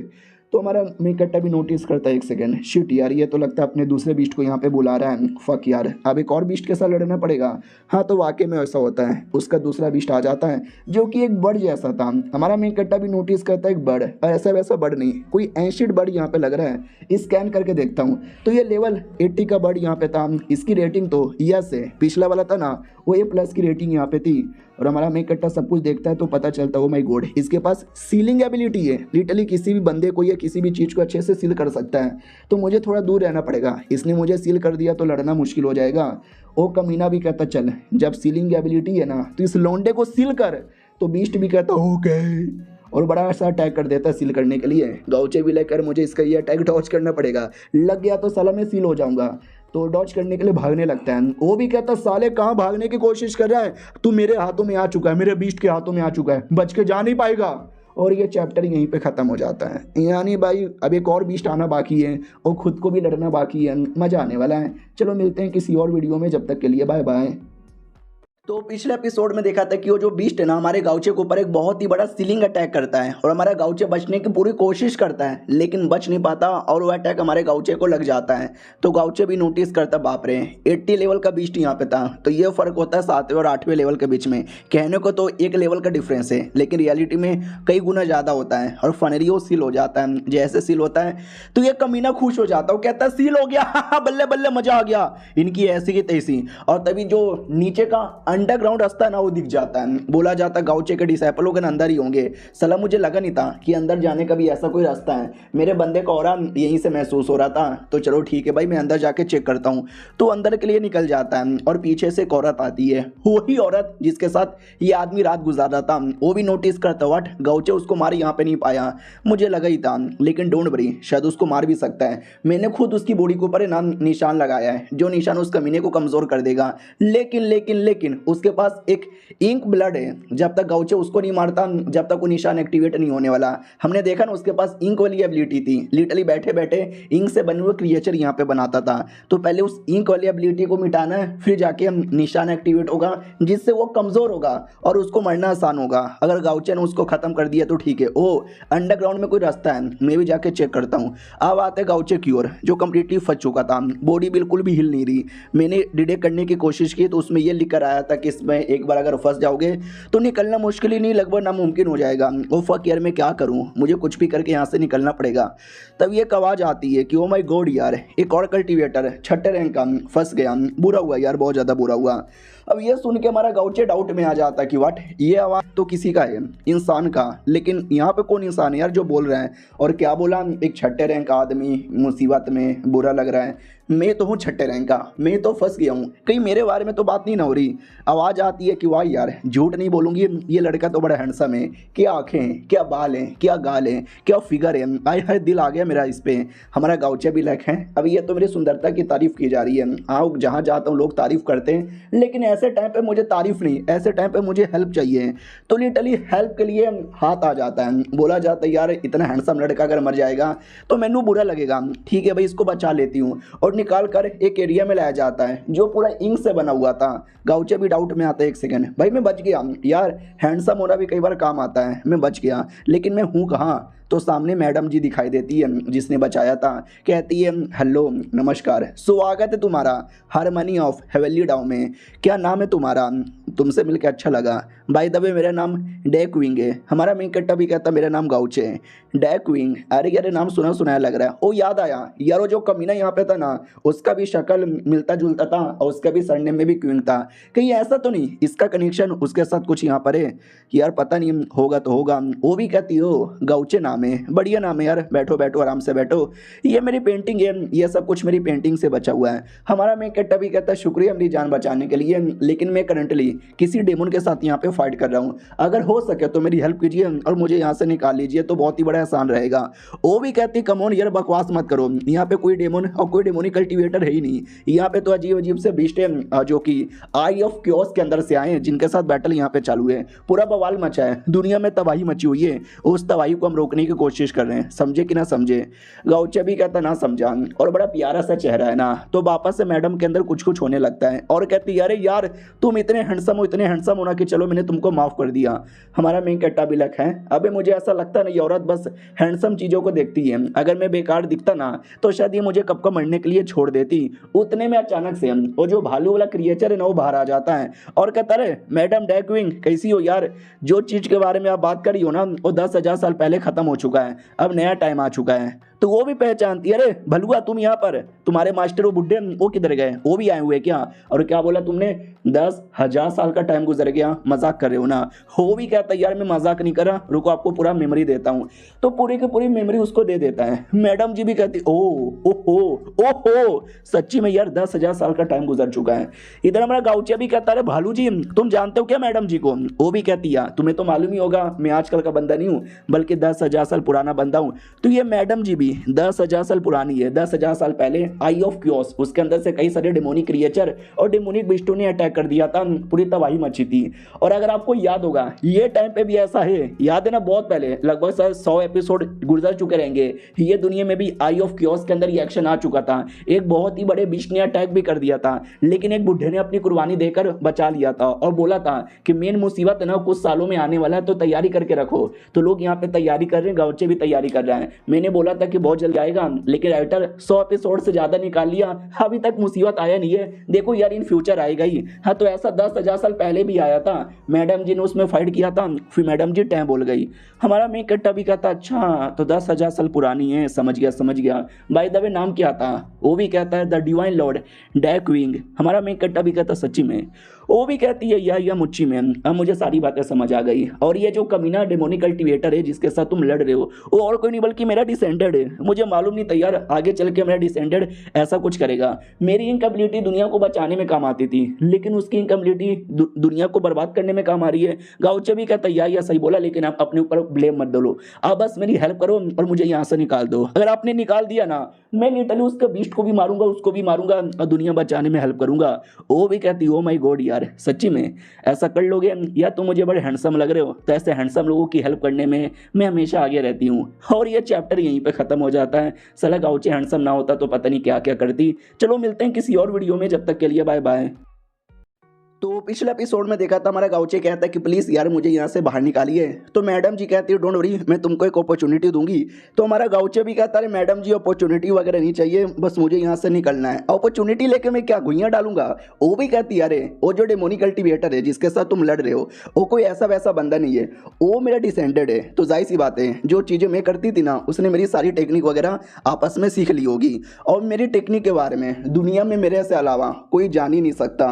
तो हमारा मीकट्टा भी नोटिस करता है एक सेकंड शिट यार ये तो लगता है अपने दूसरे बीस्ट को यहाँ पे बुला रहा है, फक यार अब एक और बीस्ट के साथ लड़ना पड़ेगा। हाँ तो वाकई में ऐसा होता है, उसका दूसरा बीस्ट आ जाता है जो कि एक बर्ड जैसा था। हमारा मीकट्टा भी नोटिस करता है एक बर्ड, और ऐसा वैसा बर्ड नहीं कोई एंशिड बर्ड यहाँ पे लग रहा है। स्कैन करके देखता हूँ तो ये लेवल 80 का बर्ड यहाँ पे था, इसकी रेटिंग तो यस है, पिछला वाला था ना वो A+ की रेटिंग यहाँ पे थी। और हमारा मीकट्टा सब कुछ देखता है तो पता चलता है ओ माय गॉड इसके पास सीलिंग एबिलिटी है, लिटरली किसी भी बंदे को या किसी भी चीज़ को अच्छे से सील कर सकता है। तो मुझे थोड़ा दूर रहना पड़ेगा, इसने मुझे सील कर दिया तो लड़ना मुश्किल हो जाएगा। ओ कमीना भी कहता चल जब सीलिंग एबिलिटी है ना तो इस लौंडे को सील कर। तो बीस्ट भी कहता ओके और बड़ा सा अटैक कर देता है सील करने के लिए। गाउचे भी लेकर मुझे इसका ये अटैक डॉज करना पड़ेगा, लग गया तो साला मैं सील हो जाऊंगा। तो डॉज करने के लिए भागने लगता है। वो भी कहता साले कहाँ भागने की कोशिश कर रहा है, तू मेरे हाथों में आ चुका है, मेरे बीस्ट के हाथों में आ चुका है, बच के जा नहीं पाएगा। और ये चैप्टर यहीं पे ख़त्म हो जाता है। यानी भाई अब एक और बीस्ट आना बाकी है और ख़ुद को भी लड़ना बाकी है, मज़ा आने वाला है। चलो मिलते हैं किसी और वीडियो में, जब तक के लिए बाय बाय। तो पिछले एपिसोड में देखा था कि वो जो बीस्ट है ना हमारे गाउचे के ऊपर एक बहुत ही बड़ा सीलिंग अटैक करता है और हमारा गाउचे बचने की पूरी कोशिश करता है लेकिन बच नहीं पाता और वो अटैक हमारे गाउचे को लग जाता है। तो गाउचे भी नोटिस करता बाप रे 80 लेवल का बीस्ट यहाँ पे था। तो ये फर्क होता है 7वें और 8वें लेवल के बीच में। कहने को तो 1 लेवल का डिफरेंस है लेकिन रियलिटी में कई गुना ज़्यादा होता है। और फनरियो सील हो जाता है, जैसे सील होता है तो ये कमीना खुश हो जाता है, वो कहता है सील हो गया बल्ले बल्ले मजा आ गया इनकी ऐसी की तैसी। और तभी जो नीचे का अंडरग्राउंड रास्ता ना वो दिख जाता है। बोला जाता है गाउचे के डिसाइपलों के अंदर ही होंगे। सला मुझे लगा नहीं था कि अंदर जाने का भी ऐसा कोई रास्ता है, मेरे बंदे का ऑरा यहीं से महसूस हो रहा था। तो चलो ठीक है भाई मैं अंदर जाके चेक करता हूँ। तो अंदर के लिए निकल जाता है और पीछे से एक औरत आती है, वही औरत जिसके साथ ये आदमी रात गुजार रहा था। वो भी नोटिस करता व्हाट गाउचे उसको मार यहाँ पे नहीं पाया, मुझे लगा ही था लेकिन डोंट वरी शायद उसको मार भी सकता है। मैंने खुद उसकी बॉडी के ऊपर ना निशान लगाया है जो निशान उस कमीने को कमजोर कर देगा। लेकिन लेकिन लेकिन उसके पास एक इंक ब्लड है, जब तक गाउचे उसको नहीं मारता, जब तक वो निशान एक्टिवेट नहीं होने वाला। हमने देखा ना उसके पास इंक वाली एबिलिटी थी, लिटरली बैठे बैठे इंक से बने हुए क्रिएचर यहाँ पे बनाता था। तो पहले उस इंक वाली एबिलिटी को मिटाना है, फिर जाके हम निशान एक्टिवेट होगा जिससे वो कमज़ोर होगा और उसको मरना आसान होगा। अगर गाउचे ने उसको ख़त्म कर दिया तो ठीक है। ओ अंडरग्राउंड में कोई रास्ता है, मैं भी जाके चेक करता हूँ। अब आते गाउचे की ओर, जो कम्प्लीटली फंस चुका था, बॉडी बिल्कुल भी हिल नहीं रही। मैंने डिटेक्ट करने की कोशिश की तो उसमें ये लिख कर आया था कि इसमें एक बार अगर फंस जाओगे तो निकलना मुश्किल ही नहीं, लगभग नामुमकिन हो जाएगा। ओ फक यार, मैं क्या करूँ, मुझे कुछ भी करके यहाँ से निकलना पड़ेगा। तब ये आवाज़ आती है कि ओ माय गॉड यार, एक और कल्टीवेटर 6ठे रैंक का फंस गया। बुरा हुआ यार, बहुत ज़्यादा बुरा हुआ। अब ये सुन के हमारा गाउचे डाउट में आ जाता कि व्हाट, ये आवाज़ तो किसी का है, इंसान का, लेकिन यहाँ पे कौन इंसान है यार जो बोल रहा है। और क्या बोला, एक 6ठे रैंक का आदमी मुसीबत में, बुरा लग रहा है। मैं तो हूँ 6ठे रैंक का, मैं तो फंस गया हूँ, कहीं मेरे बारे में तो बात नहीं ना हो रही। आवाज़ आती है कि वाह यार, झूठ नहीं बोलूँगी, ये लड़का तो बड़ा हैंडसम है, क्या आँखें हैं, क्या बाल हैं, क्या गाल हैं, क्या फिगर है। आय हाय, दिल आ गया मेरा इस पे। हमारा गाउचे भी लायक है। अब ये तो मेरी सुंदरता की तारीफ़ की जा रही है। हाँ, जहाँ जाता हूँ लोग तारीफ़ करते हैं, लेकिन ऐसे टाइम पे मुझे तारीफ़ नहीं, ऐसे टाइम पे मुझे हेल्प चाहिए। तो लिटरली हेल्प के लिए हाथ आ जाता है। बोला जाता है यार, इतना हैंडसम लड़का अगर मर जाएगा तो मैनू बुरा लगेगा, ठीक है भाई इसको बचा लेती हूँ। और निकाल कर एक एरिया में लाया जाता है जो पूरा इंक से बना हुआ था। गाउचे भी डाउट में आता है, एक सेकंड भाई मैं बच गया यार, हैंडसम होना भी कई बार काम आता है, मैं बच गया, लेकिन मैं हूँ कहाँ। तो सामने मैडम जी दिखाई देती है जिसने बचाया था। कहती है हेलो नमस्कार, स्वागत है तुम्हारा हारमनी ऑफ हेवेली डाउ में, क्या नाम है तुम्हारा, तुमसे मिलकर अच्छा लगा। बाय द वे मेरा नाम डैकविंग है। हमारा मेन कट्टा भी कहता मेरा नाम गाउचे है। डैकविंग, अरे यार नाम सुना सुनाया लग रहा है। ओ याद आया यार, वो जो कमीना यहाँ पे था ना, उसका भी शक्ल मिलता जुलता था और उसका भी सरनेम में भी क्विंग था। कहीं ऐसा तो नहीं इसका कनेक्शन उसके साथ कुछ यहाँ पर है यार, पता नहीं, होगा तो होगा। वो भी कहती हो गाउचे नाम है, बढ़िया नाम है यार, बैठो बैठो आराम से बैठो, ये मेरी पेंटिंग है, ये सब कुछ मेरी पेंटिंग से बचा हुआ है। हमारा मेन कट्टा भी कहता है शुक्रिया मेरी जान बचाने के लिए, लेकिन मैं करंटली किसी डेमन के साथ यहाँ पे फाइट कर रहा हूँ, अगर हो सके तो मेरी हेल्प कीजिए और मुझे यहाँ से निकाल लीजिए तो बहुत ही बड़ा आसान रहेगा। वो भी कहती कमोन यार बकवास मत करो, यहाँ पे कोई डेमन और कोई डेमोनिक कल्टीवेटर है ही नहीं, यहाँ पे तो अजीब अजीब से बीस्ट है जो कि आई ऑफ क्योस के अंदर से आए हैं, जिनके साथ बैटल यहाँ पे चालू है। पूरा बवाल मचा है, दुनिया में तबाही मची हुई है, उस तबाही को हम रोकने की कोशिश कर रहे हैं, समझे कि ना समझे। गाउचे भी कहता ना समझा, और बड़ा प्यारा सा चेहरा है ना। तो वापस से मैडम के अंदर कुछ कुछ होने लगता है और कहती अरे यार तुम इतने हैंडसम हो, इतने हैंडसम होना कि चलो मैंने तुमको माफ कर दिया। हमारा मेन कट्टा भी लक है, अबे मुझे ऐसा लगता नहीं, औरत बस हैंडसम चीज़ों को देखती है, अगर मैं बेकार दिखता ना तो शायद ये मुझे कब का मरने के लिए छोड़ देती। उतने में अचानक से वो जो भालू वाला क्रिएचर है ना, वो बाहर आ जाता है और कहता है मैडम डैकविंग कैसी हो यार, जो चीज़ के बारे में आप बात करी हो ना वो 10,000 साल पहले खत्म हो चुका है, अब नया टाइम आ चुका है। तो वो भी पहचानती है, अरे भलुआ तुम यहाँ पर, तुम्हारे मास्टर वो बुड्ढे वो किधर गए, वो भी आए हुए क्या। और क्या बोला तुमने, 10,000 साल का टाइम गुजर गया, मजाक कर रहे हो ना। वो भी कहता है यार मैं मजाक नहीं कर रहा, रुको आपको पूरा मेमोरी देता हूँ। तो पूरी की पूरी मेमोरी उसको दे देता है। मैडम जी भी कहती ओ सच्ची में यार 10,000 साल का टाइम गुजर चुका है। इधर हमारा गाउचिया भी कहता है भालू जी तुम जानते हो क्या मैडम जी को। वो भी कहती है तुम्हें तो मालूम ही होगा मैं आजकल का बंदा नहीं हूँ, बल्कि 10,000 साल पुराना बंदा हूँ। तो ये मैडम जी भी 10,000 साल पुरानी है। 10,000 साल पहले आई ऑफ क्योस, उसके अंदर से कई सारे डेमोनिक क्रिएचर और डेमोनिक बिस्टों ने अटैक कर दिया था, पूरी तबाही मची थी। और अगर आपको याद होगा ये टाइम पे भी ऐसा है, याद है ना, बहुत पहले लगभग 100 एपिसोड गुजर चुके रहेंगे, ये दुनिया में भी आई ऑफ क्योस के अंदर ये एक्शन आ चुका था। एक बहुत ही बड़े बिस्ट ने अटैक भी कर दिया था, लेकिन एक बुढ़े ने अपनी कुर्बानी देकर बचा लिया था और बोला था कि मेन मुसीबत है ना कुछ सालों में आने वाला है, तो तैयारी करके रखो। तो लोग यहाँ पे तैयारी कर रहे हैं, गाउचे भी तैयारी कर रहे हैं। मैंने बोला था कि बहुत जल्द आएगा, लेकिन राइटर 100 एपिसोड से ज्यादा निकाल लिया, अभी तक मुसीबत आया नहीं है। देखो यार इन फ्यूचर आएगा ही। हाँ तो ऐसा 10,000 साल पहले भी आया था, मैडम जी ने उसमें फाइट किया था, फिर मैडम जी टैम बोल गई। हमारा मेन कट्टा भी कहता अच्छा तो 10,000 साल पुरानी है, समझ गया समझ गया। बाय द वे नाम क्या था। वो भी कहता है द डिवाइन लॉर्ड डैकविंग। हमारा मेन कट्टा भी कहता सच्ची में। वो भी कहती है या मुच्ची में। अब मुझे सारी बातें समझ आ गई। और ये जो कमीना डेमोनिक कल्टीवेटर है जिसके साथ तुम लड़ रहे हो, वो और कोई नहीं बल्कि मेरा डिसेंडेड है। मुझे मालूम नहीं था यार आगे चल के मेरा डिसेंडेड ऐसा कुछ करेगा। मेरी इनकम्प्लीटी दुनिया को बचाने में काम आती थी, लेकिन उसकी इनकम्प्लीटी दुनिया को बर्बाद करने में काम आ रही है। गाउचे भी कहता है या सही बोला, लेकिन आप अपने ऊपर ब्लेम मत डालो, आप बस मेरी हेल्प करो और मुझे यहाँ से निकाल दो। अगर आपने निकाल दिया ना, मैं लिटरली उसके बीच साइंटिस्ट को भी मारूंगा, उसको भी मारूंगा और दुनिया बचाने में हेल्प करूंगा। वो भी कहती ओ माय गॉड यार, सच्ची में ऐसा कर लोगे? या तुम मुझे बड़े हैंडसम लग रहे हो, तो ऐसे हैंडसम लोगों की हेल्प करने में मैं हमेशा आगे रहती हूँ। और ये चैप्टर यहीं पे खत्म हो जाता है। साला गाउचे हैंडसम ना होता तो पता नहीं क्या क्या करती। चलो मिलते हैं किसी और वीडियो में, जब तक के लिए बाय बाय। तो पिछले एपिसोड में देखा था हमारा गाउचे कहता है कि प्लीज़ यार मुझे यहाँ से बाहर निकालिए। तो मैडम जी कहती है डोंट वरी, मैं तुमको एक अपॉर्चुनिटी दूंगी। तो हमारा गाउचे भी कहता है मैडम जी अपॉर्चुनिटी वगैरह नहीं चाहिए, बस मुझे यहाँ से निकलना है। अपॉर्चुनिटी लेके मैं क्या गुइयाँ डालूंगा? वो भी कहती है अरे वो जो डेमोनी कल्टिवेटर है जिसके साथ तुम लड़ रहे हो, वो कोई ऐसा वैसा बंदा नहीं है, वो मेरा डिसेंडेड है। तो जाहिर सी बात है जो चीज़ें मैं करती थी ना, उसने मेरी सारी टेक्निक वगैरह आपस में सीख ली होगी। और मेरी टेक्निक के बारे में दुनिया में मेरे से अलावा कोई जान ही नहीं सकता।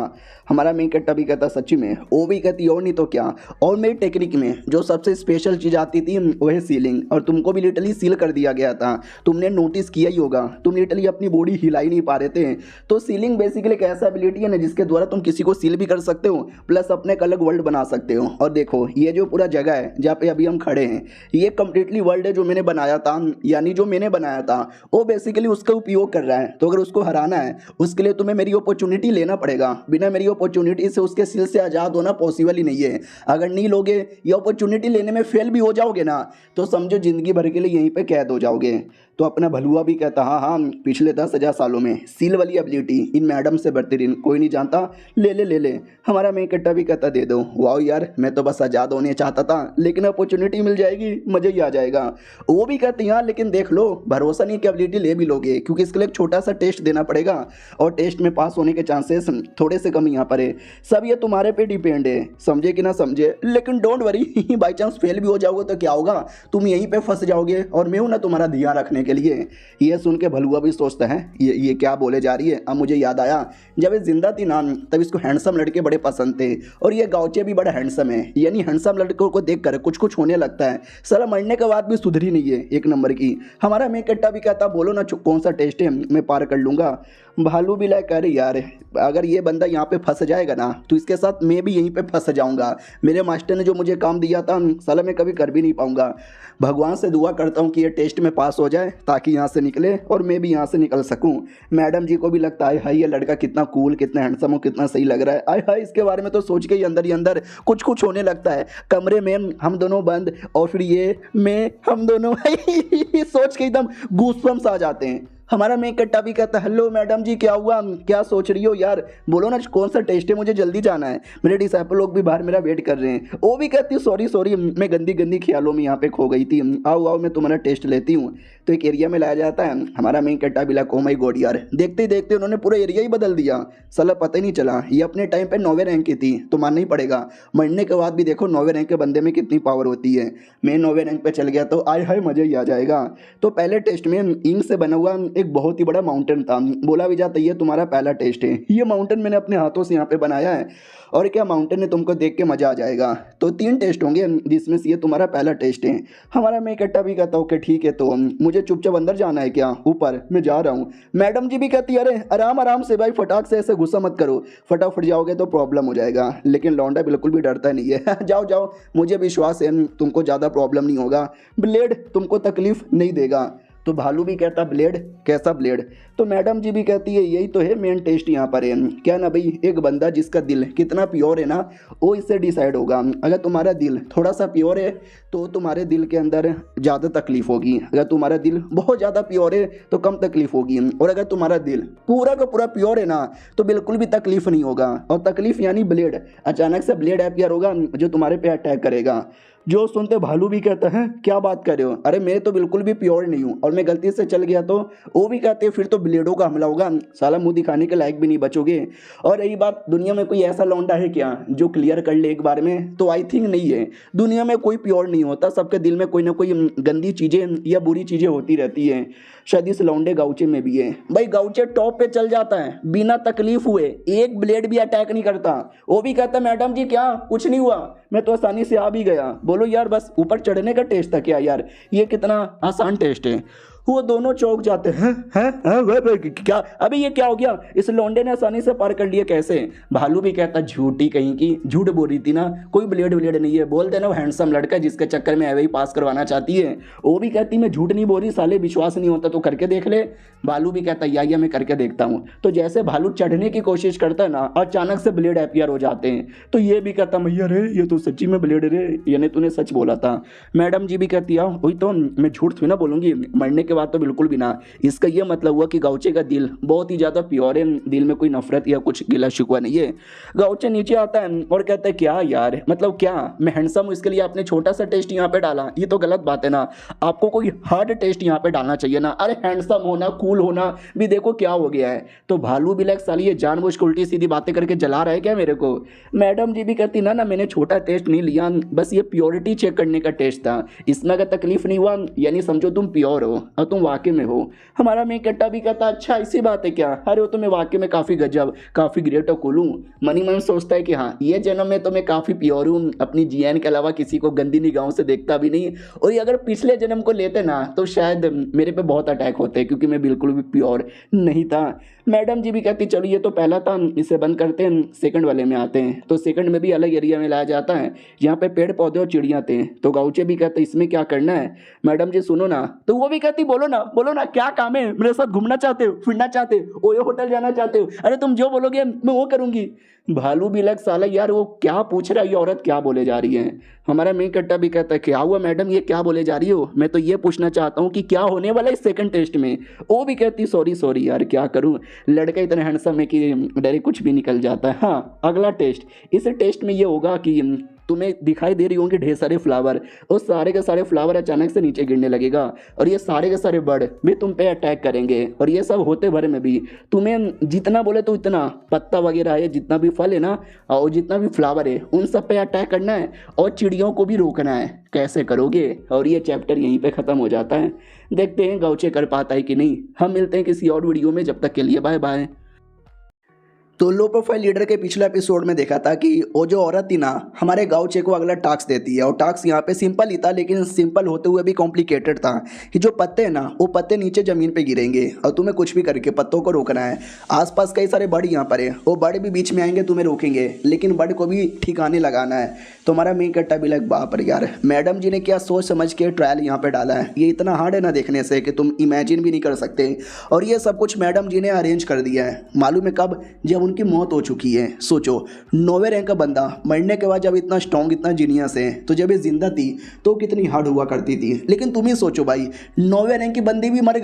हमारा मेन कट्टा भी कहता सच्ची में, वो भी कहती और नहीं तो क्या। और मेरी टेक्निक में जो सबसे स्पेशल चीज़ आती थी वो है सीलिंग, और तुमको भी लिटरली सील कर दिया गया था। तुमने नोटिस किया ही होगा, तुम लिटरली अपनी बॉडी हिला ही नहीं पा रहे थे। तो सीलिंग बेसिकली एक ऐसा एबिलिटी है ना जिसके द्वारा तुम किसी को सील भी कर सकते हो, प्लस अपने एक अलग वर्ल्ड बना सकते हो। और देखो ये जो पूरा जगह है जहाँ पे अभी हम खड़े हैं, ये कंप्लीटली वर्ल्ड है जो मैंने बनाया था, यानी जो मैंने बनाया था वो बेसिकली उसका उपयोग कर रहा है। तो अगर उसको हराना है उसके लिए तुम्हें मेरी अपॉर्चुनिटी लेना पड़ेगा। बिना मेरी अपॉर्चुनिटी से उसके सील से आज़ाद होना पॉसिबल ही नहीं है। अगर नहीं लोगे, ये अपॉर्चुनिटी लेने में फेल भी हो जाओगे ना, तो समझो जिंदगी भर के लिए यहीं पे कैद हो जाओगे। तो अपना भलुआ भी कहता हाँ हाँ, पिछले 10,000 सालों में सील वाली एबिलिटी इन मैडम से बेहतरीन कोई नहीं जानता, ले ले ले ले। हमारा मेन कट्टा भी कहता दे दो। वाह यार, मैं तो बस आज़ाद होने चाहता था, लेकिन अपॉर्चुनिटी मिल जाएगी, मज़ा ही आ जाएगा। वो भी कहती हाँ लेकिन देख लो, भरोसा नहीं कि एबिलिटी ले भी लोगे, क्योंकि इसके लिए एक छोटा सा टेस्ट देना पड़ेगा, और टेस्ट में पास होने के चांसेस थोड़े से कम यहाँ पर है। सब ये तुम्हारे पे डिपेंड है, समझे कि ना समझे। लेकिन don't worry, by chance fail भी हो जाओगे तो क्या होगा, तुम यहीं पे फंस जाओगे और मैं हूं ना तुम्हारा ध्यान रखने के लिए। ये सुन के भलुआ भी सोचता है ये क्या बोले जा रही है। अब मुझे याद आया, जब ये जिंदा थी ना तब इसको हैंडसम लड़के बड़े पसंद थे, और ये गाउचे भी बड़ा हैंडसम है। यानी हैंडसम लड़कों को देख कर कुछ कुछ होने लगता है। साला मरने के बाद भी सुधरी नहीं है, एक नंबर की। हमारा मेन कट्टा भी कहता बोलो ना कौन सा टेस्ट है, मैं पार कर लूंगा। भालू भी लाइक अरे यार, अगर ये बंदा यहाँ पे फंस जाएगा ना तो इसके साथ मैं भी यहीं पे फंस जाऊंगा। मेरे मास्टर ने जो मुझे काम दिया था साला मैं कभी कर भी नहीं पाऊंगा। भगवान से दुआ करता हूँ कि ये टेस्ट में पास हो जाए ताकि यहाँ से निकले और मैं भी यहाँ से निकल सकूँ। मैडम जी को भी लगता है हाय ये लड़का कितना कूल, कितना हैंडसम हो, कितना सही लग रहा है। आय हाय, इसके बारे में तो सोच के ही अंदर कुछ कुछ होने लगता है। कमरे में हम दोनों बंद और फिर ये मैं हम दोनों सोच के एकदम गूज़बम्स आ जाते हैं। हमारा मेन कट्टा भी कहता है हेलो मैडम जी, क्या हुआ, क्या सोच रही हो यार, बोलो ना कौन सा टेस्ट है, मुझे जल्दी जाना है। मेरे डिसाइपल लोग भी बाहर मेरा वेट कर रहे हैं। वो भी कहती है सॉरी मैं गंदी ख्यालों में यहाँ पे खो गई थी, आओ मैं तुम्हारा टेस्ट लेती हूँ। तो एक एरिया में लाया जाता है। हमारा मेन कट्टा भी लाइक ओ माय गॉड यार, देखते ही देखते उन्होंने पूरा एरिया ही बदल दिया। साला पता ही नहीं चला। ये अपने टाइम पे 9वें रैंक की थी, तो मानना ही पड़ेगा। मरने के बाद भी देखो 9वें रैंक के बंदे में कितनी पावर होती है। मैं 9वें रैंक पे चल गया तो आय हाय मज़ा ही आ जाएगा। तो पहले टेस्ट में इंक से बना हुआ एक बहुत ही बड़ा माउंटेन था। बोला भी जाता है ये तुम्हारा पहला टेस्ट है। ये माउंटेन मैंने अपने हाथों से यहाँ पे बनाया है, और क्या माउंटेन है तुमको देख के मज़ा आ जाएगा। तो 3 टेस्ट होंगे जिसमें से ये तुम्हारा पहला टेस्ट है। हमारा मैं कट्टा भी कहता हूँ कि ठीक है, तो मुझे चुपचाप अंदर जाना है क्या, ऊपर मैं जा रहा हूँ। मैडम जी भी कहती है अरे आराम से भाई, फटाक से ऐसे गुस्सा मत करो, फटाफट जाओगे तो प्रॉब्लम हो जाएगा। लेकिन लौंडा बिल्कुल भी डरता नहीं है। जाओ मुझे विश्वास है तुमको ज़्यादा प्रॉब्लम नहीं होगा, ब्लेड तुमको तकलीफ नहीं देगा। तो भालू भी कहता ब्लेड, कैसा ब्लेड। तो मैडम जी भी कहती है यही तो है मेन टेस्ट यहाँ पर है, क्या ना भाई, एक बंदा जिसका दिल कितना प्योर है ना वो इससे डिसाइड होगा। अगर तुम्हारा दिल थोड़ा सा प्योर है तो तुम्हारे दिल के अंदर ज़्यादा तकलीफ होगी, अगर तुम्हारा दिल बहुत ज़्यादा प्योर है तो कम तकलीफ होगी, और अगर तुम्हारा दिल पूरा का पूरा प्योर है ना तो बिल्कुल भी तकलीफ नहीं होगा। और तकलीफ यानी ब्लेड, अचानक से ब्लेड अपीयर होगा जो तुम्हारे पे अटैक करेगा। जो सुनते भालू भी कहता है क्या बात कर रहे हो, अरे मैं तो बिल्कुल भी प्योर नहीं हूँ और मैं गलती से चल गया तो। वो भी कहते हैं फिर तो ब्लेडों का हमला होगा, साला मुंह दिखाने के लायक भी नहीं बचोगे। और यही बात, दुनिया में कोई ऐसा लौंडा है क्या जो क्लियर कर ले एक बार में, तो आई थिंक नहीं है। दुनिया में कोई प्योर नहीं होता, सबके दिल में कोई ना कोई गंदी चीज़ें या बुरी चीज़ें होती रहती हैं। शायद इस लौंडे गाउचे में भी है। भाई गाउचे टॉप पे चल जाता है बिना तकलीफ हुए, एक ब्लेड भी अटैक नहीं करता। वो भी कहता मैडम जी क्या कुछ नहीं हुआ, मैं तो आसानी से आ भी गया। बोलो यार बस ऊपर चढ़ने का टेस्ट था क्या यार, ये कितना आसान टेस्ट है। वो दोनों चौंक जाते हैं। क्या अबे ये क्या हो गया, इस लौंडे ने आसानी से पार कर लिया कैसे। भालू भी कहता झूठी कहीं की, झूठ बोल रही थी ना, कोई ब्लेड व्लेड नहीं है, बोल देना वो हैंडसम लड़का जिसके चक्कर में एवे ही पास करवाना चाहती है। वो भी कहती मैं झूठ नहीं बोल रही, साले विश्वास नहीं होता तो करके देख ले। भालू भी कहता या मैं करके देखता हूँ। तो जैसे भालू चढ़ने की कोशिश करता है ना, अचानक से ब्लेड अपीयर हो जाते हैं। तो ये भी कहता मैया रे ये तो सच्ची में ब्लेड रे, यानी तूने सच बोला था। मैडम जी भी कहती है वही तो, मैं झूठ थोड़ी ना बोलूंगी, मरने के बाद तो बिल्कुल भी ना। इसका ये मतलब हुआ कि गाउचे का दिल बहुत ही ज़्यादा प्योर है, दिल में कोई नफरत या कुछ गिला शिकवा नहीं है। गाउचे नीचे आता है और कहता है क्या यार, मतलब क्या मैं हैंडसम हूँ इसके लिए आपने छोटा सा टेस्ट यहाँ पे डाला, ये तो गलत बात है ना, आपको कोई हार्ड टेस्ट यहाँ पे डालना चाहिए ना। अरे हैंडसम होना कूल होना भी देखो क्या हो गया है। तो भालू भी लाइक साली ये जानबूझ के उल्टी सीधी बातें करके जला रहा है क्या मेरे को। मैडम जी भी कहती ना मैंने छोटा टेस्ट नहीं लिया, बस ये प्योरिटी चेक करने का टेस्ट था, इसमें अगर तकलीफ नहीं हुआ यानी समझो तुम प्योर हो और तुम वाकई में हो। हमारा मेन कट्टा भी कहता अच्छा ऐसी बात है क्या, अरे वो तो मैं वाकई में काफ़ी गजब काफ़ी ग्रेट और कूल हूँ। मनी मन सोचता है कि हाँ ये जन्म में तो मैं काफ़ी प्योर हूँ, अपनी जीएन के अलावा किसी को गंदी निगाहों से देखता भी नहीं, और ये अगर पिछले जन्म को लेते ना तो शायद मेरे पे बहुत अटैक होते क्योंकि मैं बिल्कुल भी प्योर नहीं था। मैडम जी भी कहती चलो ये तो पहला था, इसे बंद करते हैं, सेकंड वाले में आते हैं। तो सेकंड में भी अलग एरिया में लाया जाता है जहाँ पे पेड़ पौधे और चिड़िया थे। तो गाउचे भी कहते इसमें क्या करना है। मैडम जी सुनो ना, तो वो भी कहती बोलो ना क्या काम है, मेरे साथ घूमना चाहते हो, फिरना चाहते हो, ओयो होटल जाना चाहते हो, अरे तुम जो बोलोगे मैं वो करूँगी। भालू भी लग साला यार वो क्या पूछ रहा है, ये औरत क्या बोले जा रही है। हमारा मेन कट्टा भी कहता है क्या हुआ मैडम ये क्या बोले जा रही हो, मैं तो ये पूछना चाहता हूँ कि क्या होने वाला है सेकंड टेस्ट में। वो भी कहती सॉरी यार क्या करूँ, लड़का इतना हैंडसम है कि डरे कुछ भी निकल जाता है। हाँ अगला टेस्ट, इस टेस्ट में ये होगा कि तुम्हें दिखाई दे रही होंगी ढेर सारे फ्लावर, और सारे के सारे फ्लावर अचानक से नीचे गिरने लगेगा और ये सारे के सारे बर्ड भी तुम पे अटैक करेंगे, और ये सब होते भरे में भी तुम्हें जितना बोले तो इतना पत्ता वगैरह है, जितना भी फल है ना और जितना भी फ्लावर है उन सब पे अटैक करना है और चिड़ियों को भी रोकना है। कैसे करोगे। और ये चैप्टर यहीं पे ख़त्म हो जाता है। देखते हैं गाउचे कर पाता है कि नहीं। हम मिलते हैं किसी और वीडियो में, जब तक के लिए बाय बाय। तो लो प्रोफाइल लीडर के पिछले एपिसोड में देखा था कि वो जो औरत थी ना हमारे गाउचे को अगला टास्क देती है, और टास्क यहाँ पे सिंपल ही था, लेकिन सिंपल होते हुए भी कॉम्प्लिकेटेड था कि जो पत्ते हैं ना वो पत्ते नीचे ज़मीन पे गिरेंगे और तुम्हें कुछ भी करके पत्तों को रोकना है। आसपास कई सारे बर्ड यहाँ पर है, वो बर्ड भी बीच में आएंगे तुम्हें रोकेंगे, लेकिन बर्ड को भी ठिकाने लगाना है। तो हमारा मेन कट्टा भी लग बाप रे यार, मैडम जी ने क्या सोच समझ के ट्रायल यहाँ पे डाला है, ये इतना हार्ड है ना देखने से कि तुम इमेजिन भी नहीं कर सकते। और ये सब कुछ मैडम जी ने अरेंज कर दिया है, मालूम है कब, जब उनकी मौत हो चुकी है। सोचो 9वें रैंक का बंदा मरने के बाद जब इतना स्ट्रॉन्ग इतना जीनियस है, तो जब ये जिंदा थी तो कितनी हार्ड हुआ करती थी। लेकिन तुम ही सोचो भाई 9वें रैंक की बंदी भी मर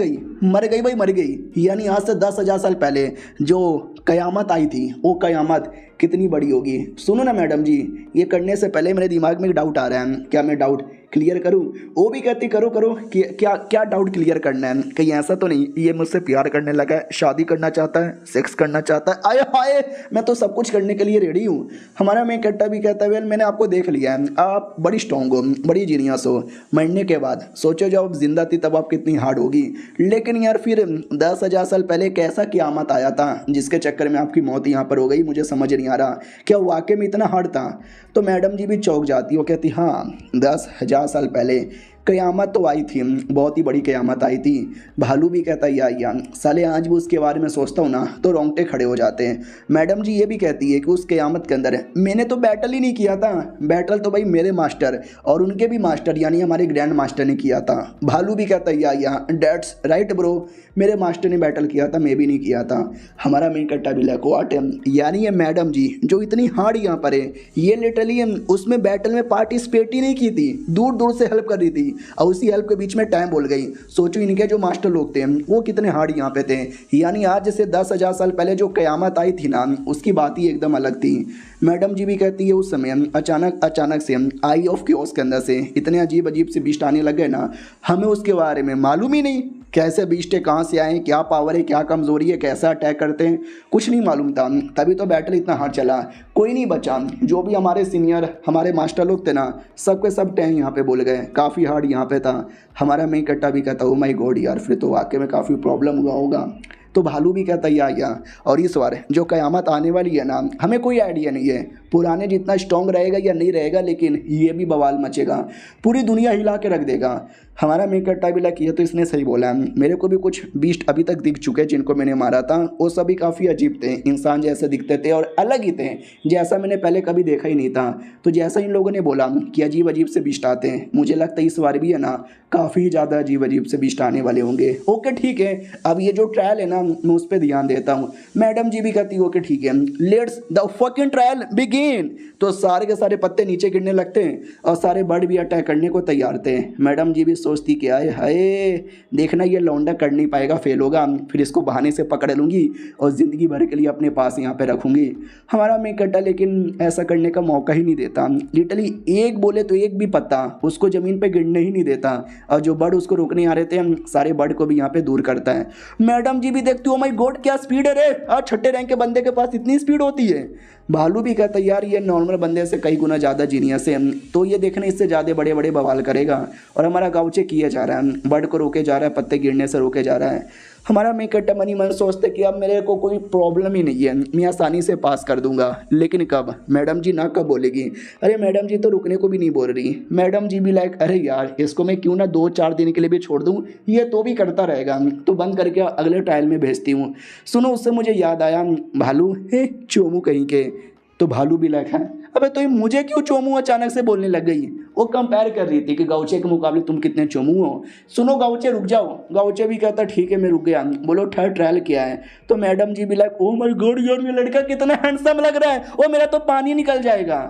गई, यानी आज से 10,000 साल पहले जो कयामत आई थी वो कयामत कितनी बड़ी होगी। सुनो ना मैडम जी, ये करने से पहले मेरे दिमाग में एक डाउट आ रहा है, क्या मैं डाउट क्लियर करूं। वो भी कहती करो कि क्या डाउट क्लियर करना है, कहीं ऐसा तो नहीं ये मुझसे प्यार करने लगा है, शादी करना चाहता है, सेक्स करना चाहता है। आए हाय, मैं तो सब कुछ करने के लिए रेडी हूँ। हमारा मेन कट्टा भी कहता है वेल मैंने आपको देख लिया है, आप बड़ी स्ट्रॉन्ग हो, बड़ी जीनियस हो। मरने के बाद सोचो जब आप जिंदा थी तब आप कितनी हार्ड होगी। लेकिन यार फिर 10,000 साल पहले कैसा क़यामत आया था जिसके चक्कर में आपकी मौत यहाँ पर हो गई, मुझे समझ नहीं आ रहा, क्या वाकई में इतना हार्ड था। तो मैडम जी भी चौंक जाती, वो कहती हाँ 10,000 साल पहले क़यामत तो आई थी, बहुत ही बड़ी क़यामत आई थी। भालू भी कहता है या साले आज भी उसके बारे में सोचता हूँ ना तो रोंगटे खड़े हो जाते हैं। मैडम जी ये भी कहती है कि उस क़यामत के अंदर मैंने तो बैटल ही नहीं किया था, बैटल तो भाई मेरे मास्टर और उनके भी मास्टर यानी हमारे ग्रैंड मास्टर ने किया था। भालू भी कहता है या डेट्स राइट ब्रो, मेरे मास्टर ने बैटल किया था, मैं भी नहीं किया था। हमारा मेन कट्टा भी लैको आट यानी ये मैडम जी जो इतनी हार्ड यहाँ पर है, ये लिटरली उसमें बैटल में पार्टिसिपेट ही नहीं की थी, दूर दूर से हेल्प कर रही थी और उसी हेल्प के बीच में टाइम बोल गई। सोचो इनके जो मास्टर लोग थे वो कितने हार्ड यहाँ पे थे, यानी आज से 10,000 साल पहले जो क़यामत आई थी ना उसकी बात ही एकदम अलग थी। मैडम जी भी कहती है उस समय अचानक से आई ऑफ क्योस के अंदर से इतने अजीब सी बीस्ट आने लग गए ना, हमें उसके बारे में मालूम ही नहीं, कैसे बीस्ट है, कहाँ से आए, क्या पावर है, क्या कमज़ोरी है, कैसा अटैक करते हैं, कुछ नहीं मालूम था। तभी तो बैटल इतना हार्ड चला, कोई नहीं बचा। जो भी हमारे सीनियर हमारे मास्टर लोग थे ना सबके सब टैंक यहाँ पे बोल गए, काफ़ी हार्ड यहाँ पे था। हमारा मेन कट्टा भी कहता ओ माय गॉड यार, फिर तो वाकई में काफ़ी प्रॉब्लम हुआ होगा। तो भालू भी कहता या और इस बार जो क़यामत आने वाली है ना हमें कोई आइडिया नहीं है, पुराने जितना स्ट्रॉन्ग रहेगा या नहीं रहेगा, लेकिन ये भी बवाल मचेगा, पूरी दुनिया हिला के रख देगा। हमारा मेन कट्टा भी लाइक ये तो इसने सही बोला है। मेरे को भी कुछ बीस्ट अभी तक दिख चुके जिनको मैंने मारा था, वो सभी काफ़ी अजीब थे, इंसान जैसे दिखते थे और अलग ही थे, जैसा मैंने पहले कभी देखा ही नहीं था। तो जैसा इन लोगों ने बोला कि अजीब अजीब से बीस्ट आते हैं, मुझे लगता है इस बार भी है ना काफ़ी ज़्यादा अजीब अजीब से बीस्ट आने वाले होंगे। ओके ठीक है, अब ये जो ट्रायल है ना मैं उस पर ध्यान देता हूँ। मैडम जी भी कहती है ओके ठीक है, let's the fucking trial begin. तो सारे के सारे पत्ते नीचे गिरने लगते हैं और सारे बर्ड भी अटैक करने को तैयार थे। मैडम जी भी सोचती कि आए हाय, देखना ये लौंडा कर नहीं पाएगा, फेल होगा, फिर इसको बहाने से पकड़ लूँगी और ज़िंदगी भर के लिए अपने पास यहाँ पे रखूँगी। हमारा मेन कट्टा लेकिन ऐसा करने का मौका ही नहीं देता। लिटरली एक बोले तो एक भी पत्ता उसको ज़मीन पे गिरने ही नहीं देता, और जो बर्ड उसको रोकने आ रहे थे सारे बर्ड को भी यहाँ पे दूर करता है। मैडम जी भी देखती हो, माय गॉड क्या स्पीड है रे, छठे रैंक के बंदे के पास इतनी स्पीड होती है। भालू भी कहता है यार ये नॉर्मल बंदे से कई गुना ज़्यादा जीनियस है, तो ये देखने इससे ज़्यादा बड़े बड़े बवाल करेगा। और हमारा गाँवचे किया जा रहा है, बर्ड को रोके जा रहा है, पत्ते गिरने से रोके जा रहा है। हमारा मेन कट्टा मनी मन सोचते कि अब मेरे को कोई प्रॉब्लम ही नहीं है, मैं आसानी से पास कर दूंगा। लेकिन कब? मैडम जी ना कब बोलेगी? अरे मैडम जी तो रुकने को भी नहीं बोल रही। मैडम जी भी लाइक अरे यार इसको मैं क्यों ना 2-4 दिन के लिए भी छोड़ दूं, ये तो भी करता रहेगा, तो बंद करके अगले ट्रायल में भेजती हूँ। सुनो उससे मुझे याद आया, भालू हे चोमू कहीं के। तो भालू भी लाइक है अबे तो ये मुझे क्यों चोमू अचानक से बोलने लग गई। वो कंपेयर कर रही थी कि गाउचे के मुकाबले तुम कितने चोमू हो। सुनो गाउचे रुक जाओ। गाउचे भी कहता ठीक है मैं रुक गया, बोलो थर्ड ट्रायल क्या है। तो मैडम जी भी लाइक ओ माय गॉड यार ये लड़का कितना हैंडसम लग रहा है, ओ मेरा तो पानी निकल जाएगा।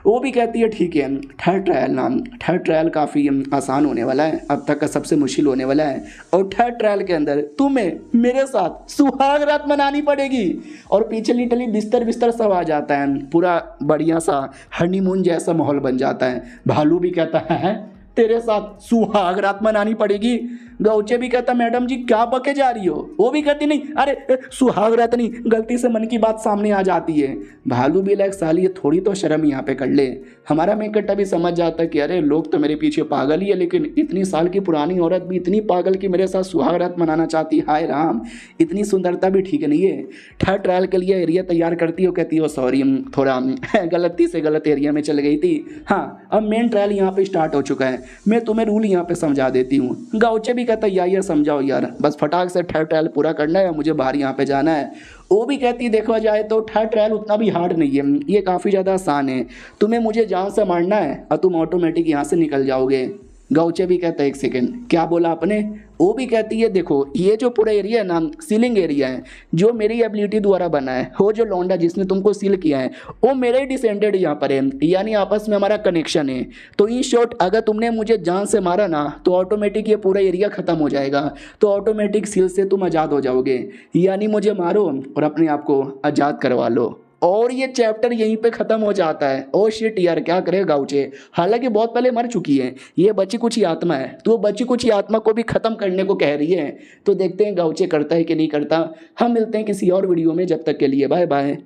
वो भी कहती है ठीक है थर्ड ट्रायल नाम, थर्ड ट्रायल काफ़ी आसान होने वाला है, अब तक का सबसे मुश्किल होने वाला है। और थर्ड ट्रायल के अंदर तुम्हें मेरे साथ सुहाग रात मनानी पड़ेगी। और पीछे लिटरली बिस्तर बिस्तर सब आ जाता है, पूरा बढ़िया सा हनीमून जैसा माहौल बन जाता है। भालू भी कहता है तेरे साथ सुहाग रात मनानी पड़ेगी। गौचे भी कहता मैडम जी क्या बके जा रही हो। वो भी कहती नहीं अरे सुहाग रात नहीं, गलती से मन की बात सामने आ जाती है। भालू भी लाइक साली थोड़ी तो शर्म यहाँ पे कर ले। हमारा मेन कट्टा भी समझ जाता है कि अरे लोग तो मेरे पीछे पागल ही है, लेकिन इतनी साल की पुरानी औरत भी इतनी पागल कि मेरे साथ सुहाग रात मनाना चाहती। हाय राम, इतनी सुंदरता भी ठीक नहीं है। थर्ड ट्रायल के लिए एरिया तैयार करती हो, कहती हो सॉरी थोड़ा गलती से गलत एरिया में चल गई थी। हाँ अब मेन ट्रायल यहाँ पे स्टार्ट हो चुका है, मैं तुम्हें रूल यहाँ पे समझा देती हूँ। गाउचे भी कहता यार समझाओ यार, बस फटाक से थर्ड ट्रायल पूरा करना है, मुझे बाहर यहाँ पे जाना है। वो भी कहती देखा जाए तो थर्ड ट्रायल उतना भी हार्ड नहीं है, ये काफ़ी ज़्यादा आसान है। तुम्हें मुझे जान से मारना है और तुम ऑटोमेटिक यहाँ से निकल जाओगे। गौचे भी कहता है एक सेकेंड क्या बोला आपने। वो भी कहती है देखो ये जो पूरा एरिया है ना सीलिंग एरिया है, जो मेरी एबिलिटी द्वारा बना है। वो जो लौंडा जिसने तुमको सील किया है वो मेरे ही डिसेंडेड यहाँ पर है, यानी आपस में हमारा कनेक्शन है। तो इन शॉर्ट अगर तुमने मुझे जान से मारा ना तो ऑटोमेटिक ये पूरा एरिया ख़त्म हो जाएगा, तो ऑटोमेटिक सील से तुम आज़ाद हो जाओगे। यानी मुझे मारो और अपने आप को आज़ाद करवा लो। और ये चैप्टर यहीं पे ख़त्म हो जाता है। ओ शिट यार क्या करे गाउचे, हालांकि बहुत पहले मर चुकी है, ये बची कुछ ही आत्मा है, तो वो बची कुछ ही आत्मा को भी ख़त्म करने को कह रही है। तो देखते हैं गाउचे करता है कि नहीं करता। हम मिलते हैं किसी और वीडियो में, जब तक के लिए बाय बाय।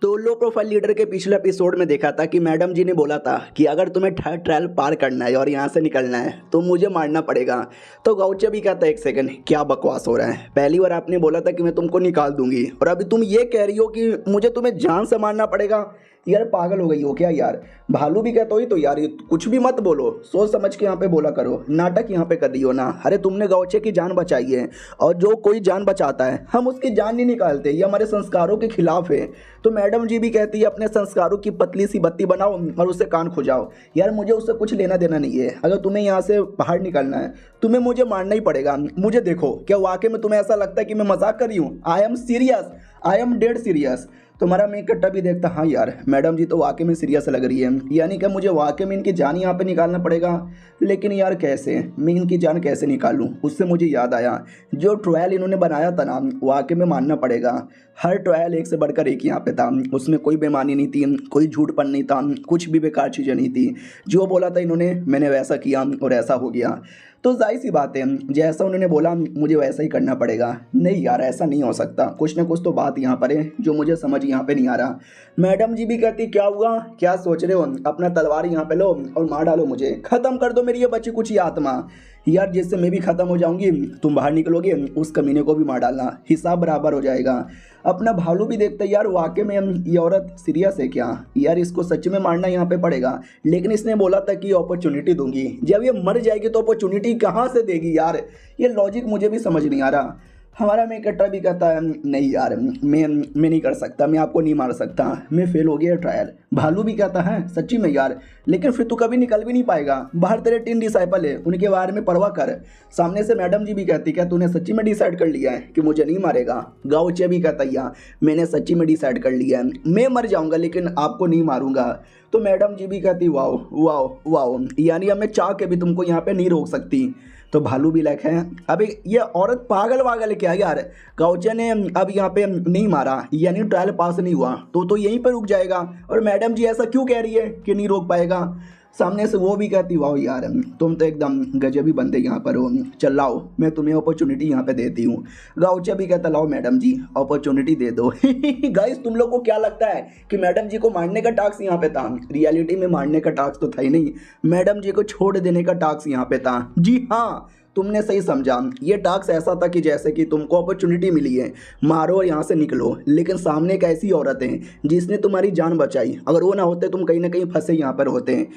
तो लो प्रोफाइल लीडर के पिछले एपिसोड में देखा था कि मैडम जी ने बोला था कि अगर तुम्हें थर्ड ट्रायल पार करना है और यहाँ से निकलना है तो मुझे मारना पड़ेगा। तो गौचे भी कहता है एक सेकंड क्या बकवास हो रहा है, पहली बार आपने बोला था कि मैं तुमको निकाल दूंगी और अभी तुम ये कह रही हो कि मुझे तुम्हें जान से मारना पड़ेगा। यार पागल हो गई हो क्या यार। भालू भी कहता हो तो यार कुछ भी मत बोलो, सोच समझ के यहाँ पे बोला करो, नाटक यहाँ पे कर रही हो ना। अरे तुमने गौचे की जान बचाई है और जो कोई जान बचाता है हम उसकी जान नहीं निकालते, ये हमारे संस्कारों के खिलाफ है। तो मैडम जी भी कहती है अपने संस्कारों की पतली सी बत्ती बनाओ और उससे कान खुजाओ। यार मुझे उससे कुछ लेना देना नहीं है, अगर तुम्हें यहाँ से बाहर निकलना है तुम्हें मुझे मारना ही पड़ेगा। मुझे देखो क्या वाकई में तुम्हें ऐसा लगता है कि मैं मजाक कर रही हूँ? I am serious, I am dead serious. तुम्हारा मेन कट्टा भी देखता हाँ यार मैडम जी तो वाकई में सीरियस लग रही है, यानी कि मुझे वाकई में इनकी जान यहाँ पे निकालना पड़ेगा। लेकिन यार कैसे मैं इनकी जान कैसे निकालूं? उससे मुझे याद आया जो ट्रायल इन्होंने बनाया था ना वाकई में मानना पड़ेगा। हर ट्रायल एक से बढ़कर एक यहाँ पे था, उसमें कोई बेईमानी नहीं थी, कोई झूठपन नहीं था, कुछ भी बेकार चीज़ें नहीं थी। जो बोला था इन्होंने मैंने वैसा किया और ऐसा हो गया। तो जाहिर सी बात है जैसा उन्होंने बोला मुझे वैसा ही करना पड़ेगा। नहीं यार ऐसा नहीं हो सकता, कुछ ना कुछ तो बात यहाँ पर है जो मुझे समझ यहाँ पे नहीं आ रहा। मैडम जी भी कहती क्या हुआ, क्या सोच रहे हो, अपना तलवार यहाँ पे लो और मार डालो मुझे, ख़त्म कर दो मेरी ये बची कुछ ही आत्मा। यार जिससे मैं भी ख़त्म हो जाऊंगी, तुम बाहर निकलोगे, उस कमीने को भी मार डालना, हिसाब बराबर हो जाएगा। अपना भालू भी देखता है यार वाकई में ये औरत सीरियस है क्या, यार इसको सच में मारना यहाँ पे पड़ेगा। लेकिन इसने बोला था कि अपॉर्चुनिटी दूंगी, जब ये मर जाएगी तो अपॉर्चुनिटी कहाँ से देगी यार, ये लॉजिक मुझे भी समझ नहीं आ रहा। हमारा मेन कैरेक्टर भी कहता है नहीं यार मैं नहीं कर सकता, मैं आपको नहीं मार सकता, मैं फेल हो गया ट्रायल। भालू भी कहता है सच्ची में यार, लेकिन फिर तू कभी निकल भी नहीं पाएगा, बाहर तेरे 3 डिसाइपल है, उनके बारे में परवाह कर। सामने से मैडम जी भी कहती क्या तूने सच्ची में डिसाइड कर लिया है कि मुझे नहीं मारेगा। गाउचे भी कहता या मैंने सच्ची में डिसाइड कर लिया है, मैं मर जाऊँगा लेकिन आपको नहीं मारूंगा। तो मैडम जी भी कहती वाओ वाओ वाओ, यानी अब मैं चाह के भी तुमको यहाँ पे नहीं रोक सकती। तो भालू भी लाइक है अभी ये औरत पागल वागल है क्या यार, गाउचे ने अब यहाँ पे नहीं मारा यानी ट्रायल पास नहीं हुआ तो यहीं पर रुक जाएगा। और मैडम जी ऐसा क्यों कह रही है कि नहीं रोक पाएगा। सामने से वो भी कहती वाह यार तुम तो एकदम गजबी बंदे यहाँ पर हो, चल लाओ मैं तुम्हें अपॉर्चुनिटी यहाँ पे देती हूँ। गाउचा भी कहता लाओ मैडम जी अपॉर्चुनिटी दे दो। गाइस तुम लोग को क्या लगता है कि मैडम जी को मारने का टास्क यहाँ पे था, रियलिटी में मारने का टास्क तो था ही नहीं, मैडम जी को छोड़ देने का टास्क यहाँ पे था। जी हाँ तुमने सही समझा, ये टास्क ऐसा था कि जैसे कि तुमको अपॉर्चुनिटी मिली है, मारो और यहाँ से निकलो, लेकिन सामने एक ऐसी औरत है जिसने तुम्हारी जान बचाई, अगर वो ना होते तुम कहीं ना कहीं फंसे यहाँ पर होते हैं।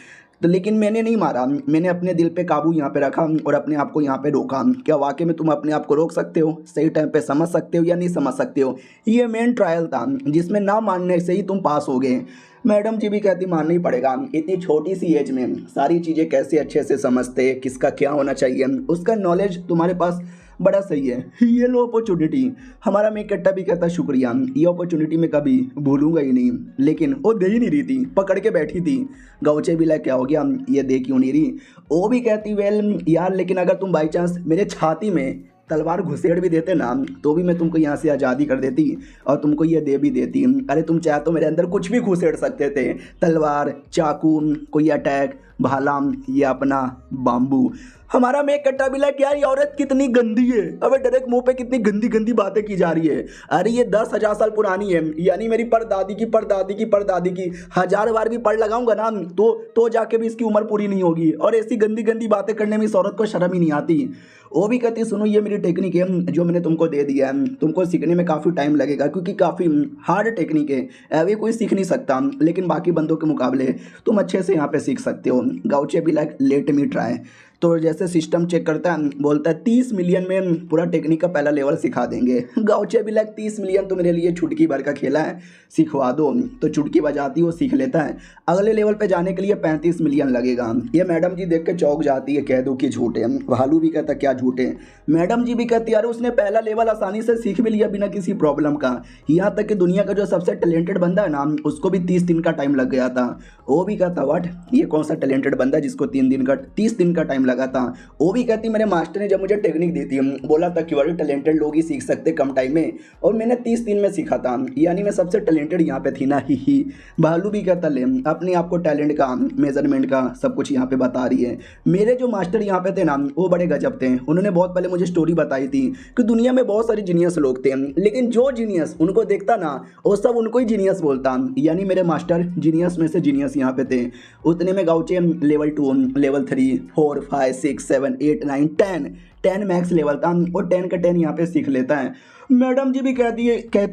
तो लेकिन मैंने नहीं मारा, मैंने अपने दिल पे काबू यहाँ पे रखा और अपने आप को यहाँ पे रोका। क्या वाकई में तुम अपने आप को रोक सकते हो, सही टाइम पे समझ सकते हो या नहीं समझ सकते हो। ये मेन ट्रायल था जिसमें ना मानने से ही तुम पास हो गए। मैडम जी भी कहती मानना ही पड़ेगा, इतनी छोटी सी एज में सारी चीज़ें कैसे अच्छे से समझते, किसका क्या होना चाहिए, उसका नॉलेज तुम्हारे पास बड़ा सही है। ये लो अपॉर्चुनिटी। हमारा मैं कट्टा भी कहता शुक्रिया, ये अपॉर्चुनिटी मैं कभी भूलूंगा ही नहीं, लेकिन वो दे ही नहीं रही थी, पकड़ के बैठी थी। गाउचे भी लाइक क्या हो गया, ये दे क्यों नहीं रही। वो भी कहती वेल यार लेकिन अगर तुम बाई चांस मेरे छाती में तलवार घुसेड़ भी देते ना तो भी मैं तुमको यहाँ से आज़ादी कर देती और तुमको ये दे भी देती। अरे तुम चाहे तो मेरे अंदर कुछ भी घुसेड़ सकते थे, तलवार, चाकू, कोई अटैक, भाला या अपना बाम्बू। हमारा मैं कट्टा भी लाइक यार ये औरत कितनी गंदी है, अबे डायरेक्ट मुंह पे कितनी गंदी गंदी बातें की जा रही है। अरे ये 10,000 साल पुरानी है, यानी मेरी परदादी की परदादी की परदादी की 1000 बार भी पढ़ लगाऊंगा ना तो जाके भी इसकी उम्र पूरी नहीं होगी। और ऐसी गंदी गंदी बातें करने में इस औरत को शर्म ही नहीं आती। वो भी कहती सुनो ये मेरी टेक्निक है जो मैंने तुमको दे दिया है, तुमको सीखने में काफ़ी टाइम लगेगा क्योंकि काफ़ी हार्ड टेक्निक है, अभी कोई सीख नहीं सकता, लेकिन बाकी बंदों के मुकाबले तुम अच्छे से यहाँ पे सीख सकते हो। गाउचे भी लाइक लेट मी ट्राई। तो जैसे सिस्टम चेक करता है, बोलता है 30 मिलियन में पूरा टेक्निक का पहला लेवल सिखा देंगे। गाउचे भी लाइक 30 मिलियन तो मेरे लिए चुटकी भर का खेला है, सिखवा दो। तो चुटकी बजाती वो सीख लेता है। अगले लेवल पे जाने के लिए 35 मिलियन लगेगा। ये मैडम जी देख के चौंक जाती है, कह दो कि झूठे। भालू भी कहता क्या झूठे। मैडम जी भी कहती यार उसने पहला लेवल आसानी से सीख भी लिया बिना किसी प्रॉब्लम का, यहाँ तक कि दुनिया का जो सबसे टैलेंटेड बंदा है ना उसको भी 30 दिन का टाइम लग गया था। वो भी कहता व्हाट, ये कौन सा टैलेंटेड बंदा जिसको 30 दिन का टाइम लगा था। वो भी कहती मेरे मास्टर ने जब मुझे टेक्निक दी थी बोला था कि बड़े टैलेंटेड लोग ही सीख सकते कम टाइम में, और मैंने 30 दिन में सीखा था, यानी मैं सबसे टैलेंटेड यहाँ पे थी ना। ही भालू भी कहता ले अपने आप को टैलेंट का मेजरमेंट का सब कुछ यहाँ पे बता रही है। मेरे जो मास्टर यहाँ पे थे ना वो बड़े गजब थे, उन्होंने बहुत पहले मुझे स्टोरी बताई थी कि दुनिया में बहुत सारे जीनियस लोग थे, लेकिन जो जीनियस उनको देखता ना वो सब उनको ही जीनियस बोलता, यानी मेरे मास्टर जीनियस में से जीनियस यहाँ पे थे। उतने में गाउचे लेवल 2, लेवल 3, 4, 5, 6, 7, 8, 9, 10 मैक्स लेवल था और 10 का 10 यहाँ पे सीख लेता है। मैडम जी भी कहती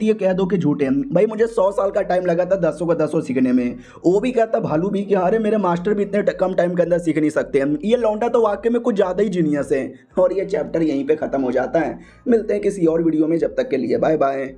है कह दो कि झूठे भाई, मुझे 100 साल का टाइम लगा था 10 का 10 सीखने में। वो भी कहता भालू भी कि अरे मेरे मास्टर भी इतने कम टाइम के अंदर सीख नहीं सकते। ये लौंडा तो वाकई में कुछ ज़्यादा ही जीनियस है। और ये चैप्टर यहीं पे ख़त्म हो जाता है। मिलते हैं किसी और वीडियो में, जब तक के लिए बाय बाय।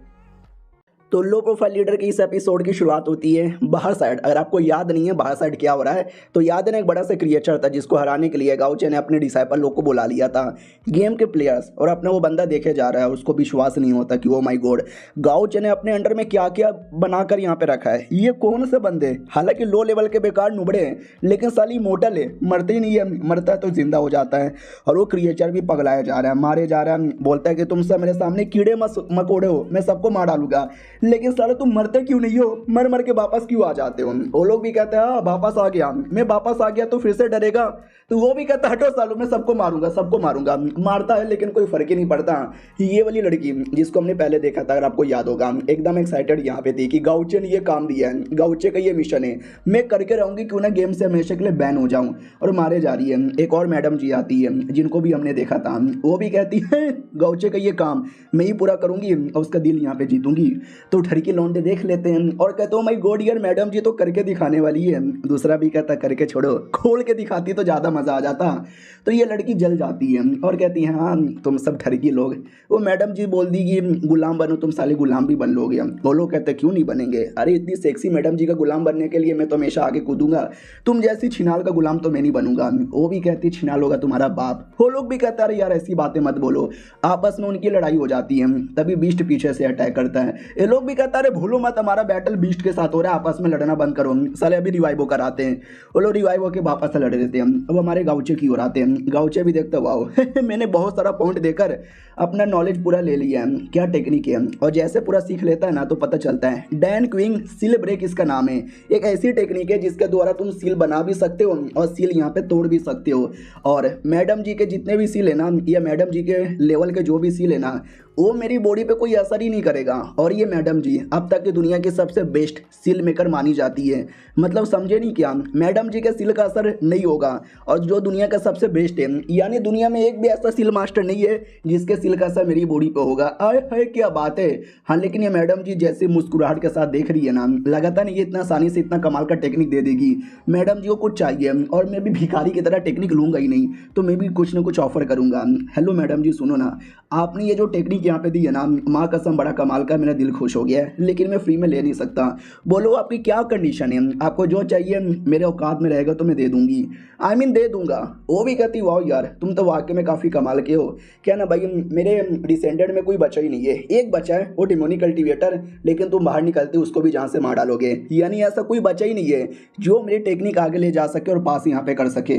तो लो प्रोफाइल लीडर के इस एपिसोड की शुरुआत होती है बाहर साइड। अगर आपको याद नहीं है बाहर साइड क्या हो रहा है तो याद है ना, एक बड़ा सा क्रिएचर था जिसको हराने के लिए गाउचे ने अपने डिसाइपल लोग को बुला लिया था, गेम के प्लेयर्स, और अपना वो बंदा देखे जा रहा है, उसको विश्वास नहीं होता कि ओ माय गॉड गाउचे ने अपने अंडर में क्या क्या बनाकर यहाँ पे रखा है। ये कौन से बंदे, हालांकि लो लेवल के बेकार नुबड़े हैं लेकिन साली मोटल है, मरते ही नहीं है, मरता है तो जिंदा हो जाता है। और वो क्रिएचर भी पगलाया जा रहा है, मारे जा रहा है, बोलता है कि तुम सब मेरे सामने कीड़े मकोड़े हो, मैं सबको मार डालूंगा। लेकिन साला तुम मरते क्यों नहीं हो, मर मर के वापस क्यों आ जाते हो। वो लोग भी कहते हैं हाँ वापस आ गया, मैं वापस आ गया तो फिर से डरेगा। तो वो भी कहता है हटो सालों, मैं सबको मारूंगा सबको मारूंगा। मारता है लेकिन कोई फर्क ही नहीं पड़ता। ये वाली लड़की जिसको हमने पहले देखा था, अगर आपको याद होगा, एकदम एक्साइटेड यहाँ पे थी कि गाउचे ने ये काम दिया है, गाउचे का ये मिशन है, मैं करके रहूंगी, क्यों ना गेम से हमेशा के लिए बैन हो जाऊं। और मारे जा रही है। एक और मैडम जी आती है जिनको भी हमने देखा था, वो भी कहती है गाउचे का ये काम मैं ही पूरा करूंगी और उसका दिल यहाँ पे जीतूंगी। तो ठरकी लौंडे देख लेते हैं और कहते हो माई गॉड यार मैडम जी तो करके दिखाने वाली है। दूसरा भी कहता करके छोड़ो, खोल के दिखाती तो ज़्यादा मज़ा आ जाता। तो ये लड़की जल जाती है और कहती है हाँ तुम सब ठरकी लोग। वो मैडम जी बोल दी कि गुलाम बनो, तुम साले गुलाम भी बन लोगे। वो लोग कहते क्यों नहीं बनेंगे, अरे इतनी सेक्सी मैडम जी का गुलाम बनने के लिए मैं तो हमेशा आगे कूदूंगा, तुम जैसी छिनाल का गुलाम तो मैं नहीं बनूंगा। वो भी कहती छिनाल होगा तुम्हारा बाप। वो लोग भी कहते अरे यार ऐसी बातें मत बोलो। आपस में उनकी लड़ाई हो जाती है, तभी बीस्ट पीछे से अटैक करता है। ये लोग भी कहता अरे भूलो मत हमारा बैटल बीस्ट के साथ हो रहा है, आपस में लड़ना बंद करो। साले अभी रिवाइवो कराते हैं। वो लोग रिवाइव होकर वापस से लड़ देते हैं। अब हमारे गाउचे की ओर आते हैं। गाउचे भी देखते वाओ मैंने बहुत सारा पॉइंट देकर अपना नॉलेज पूरा ले लिया है, क्या टेक्निक है। और जैसे पूरा सीख लेता है ना तो पता चलता है डैन क्विंग सील ब्रेक इसका नाम है। एक ऐसी टेक्निक है जिसके द्वारा तुम सील बना भी सकते हो और सील यहाँ पे तोड़ भी सकते हो। और मैडम जी के जितने भी सील है ना, या मैडम जी के लेवल के जो भी सील है ना, वो मेरी बॉडी पे कोई असर ही नहीं करेगा। और ये मैडम जी अब तक की दुनिया की सबसे बेस्ट सील मेकर मानी जाती है। मतलब समझे नहीं क्या, मैडम जी के सील का असर नहीं होगा। और जो दुनिया का सबसे बेस्ट है, यानी दुनिया में एक भी ऐसा सील मास्टर नहीं है जिसके सील का असर मेरी बॉडी पे होगा। आए हाय क्या बात है। हाँ लेकिन ये मैडम जी जैसे मुस्कुराहट के साथ देख रही है ना, लगाता नहीं ये इतना आसानी से इतना कमाल का टेक्निक दे देगी। मैडम जी को कुछ चाहिए और मैं भी भिखारी की तरह टेक्निक लूंगा ही नहीं, तो मैं भी कुछ ना कुछ ऑफर करूंगा। हेलो मैडम जी सुनो ना, आपने ये जो टेक्निक यहाँ पे दी है ना, माँ कसम बड़ा कमाल का, मेरा दिल खुश हो गया है, लेकिन मैं फ्री में ले नहीं सकता। बोलो आपकी क्या कंडीशन है, आपको जो चाहिए मेरे औकात में रहेगा तो मैं दे दूंगी, आई मीन दे दूंगा। वो भी कहती वाह यार तुम तो वाकई में काफ़ी कमाल के हो। क्या ना भाई मेरे डिसेंडेंट में कोई बचा ही नहीं है, एक बचा है वो डिमोनी कल्टिवेटर, लेकिन तुम बाहर निकलते उसको भी जान से मार डालोगे। यानी ऐसा कोई बचा ही नहीं है जो मेरी टेक्निक आगे ले जा सके और पास यहाँ पे कर सके।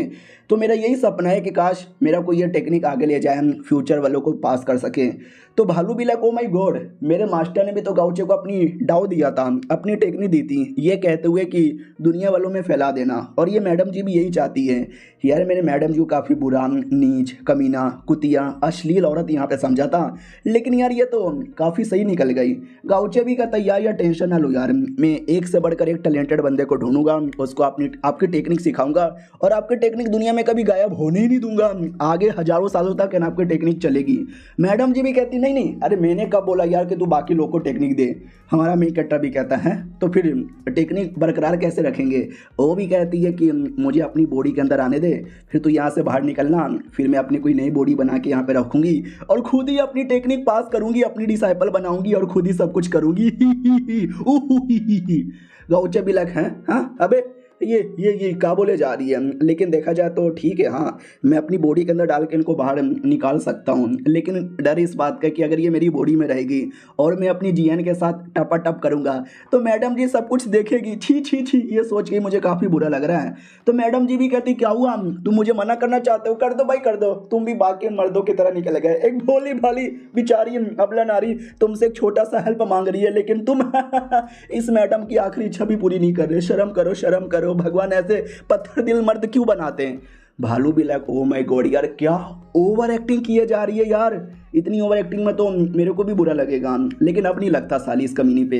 तो मेरा यही सपना है कि काश मेरा कोई ये टेक्निक आगे ले जाए, फ्यूचर वालों को पास कर सके। तो भालू भी लाइक ओ माई गॉड, मेरे मास्टर ने भी तो गाउचे को अपनी डाउ दिया था, अपनी टेक्निक दी थी, ये कहते हुए कि दुनिया वालों में फैला देना। और ये मैडम जी भी यही चाहती है। यार मेरे मैडम जी को काफ़ी बुरा, नीच, कमीना, कुतिया, अश्लील औरत यहाँ पे समझा था, लेकिन यार ये तो काफ़ी सही निकल गई। गाउचे भी कहता यार टेंशन ना लो यार, मैं एक से बढ़कर एक टैलेंटेड बंदे को ढूंढूंगा, उसको आपकी टेक्निक सिखाऊंगा और आपकी टेक्निक दुनिया में कभी गायब होने ही नहीं दूंगा, आगे हजारों सालों तक ना आपकी टेक्निक चलेगी। मैडम जी भी कहती नहीं नहीं, अरे मैंने कब बोला यार कि तू बाकी लोग को टेक्निक दे। हमारा मेन कैरेक्टर भी कहता है तो फिर टेक्निक बरकरार कैसे रखेंगे। वो भी कहती है कि मुझे अपनी बॉडी के अंदर आने दे, फिर तू यहाँ से बाहर निकलना, फिर मैं अपनी कोई नई बॉडी बना के यहाँ पे रखूँगी और खुद ही अपनी टेक्निक पास करूँगी, अपनी डिसाइपल बनाऊँगी और खुद ही सब कुछ करूँगी। गाउचे भी लग हैं हाँ अबे ये क्या बोले जा रही है। लेकिन देखा जाए तो ठीक है, हाँ मैं अपनी बॉडी के अंदर डाल के इनको बाहर निकाल सकता हूँ, लेकिन डर इस बात का कि अगर ये मेरी बॉडी में रहेगी और मैं अपनी जीएन के साथ टपाटप करूँगा तो मैडम जी सब कुछ देखेगी। छी छी छी, ये सोच के मुझे काफ़ी बुरा लग रहा है। तो मैडम जी भी कहती क्या हुआ, तुम मुझे मना करना चाहते हो, कर दो भाई कर दो, तुम भी बाकी मर्दों की तरह निकल गए। एक भोली भाली बेचारी अबला नारी तुमसे एक छोटा सा हेल्प मांग रही है, लेकिन तुम इस मैडम की आखिरी इच्छा भी पूरी नहीं कर रहे। शर्म करो शर्म करो, भगवान ऐसे पत्थर दिल मर्द क्यों बनाते हैं। भालू भी लाइक ओ माय गॉड यार क्या ओवर एक्टिंग किए जा रही है यार, इतनी ओवर एक्टिंग में तो मेरे को भी बुरा लगेगा, लेकिन अब नहीं लगता साली इस कमीनी पे।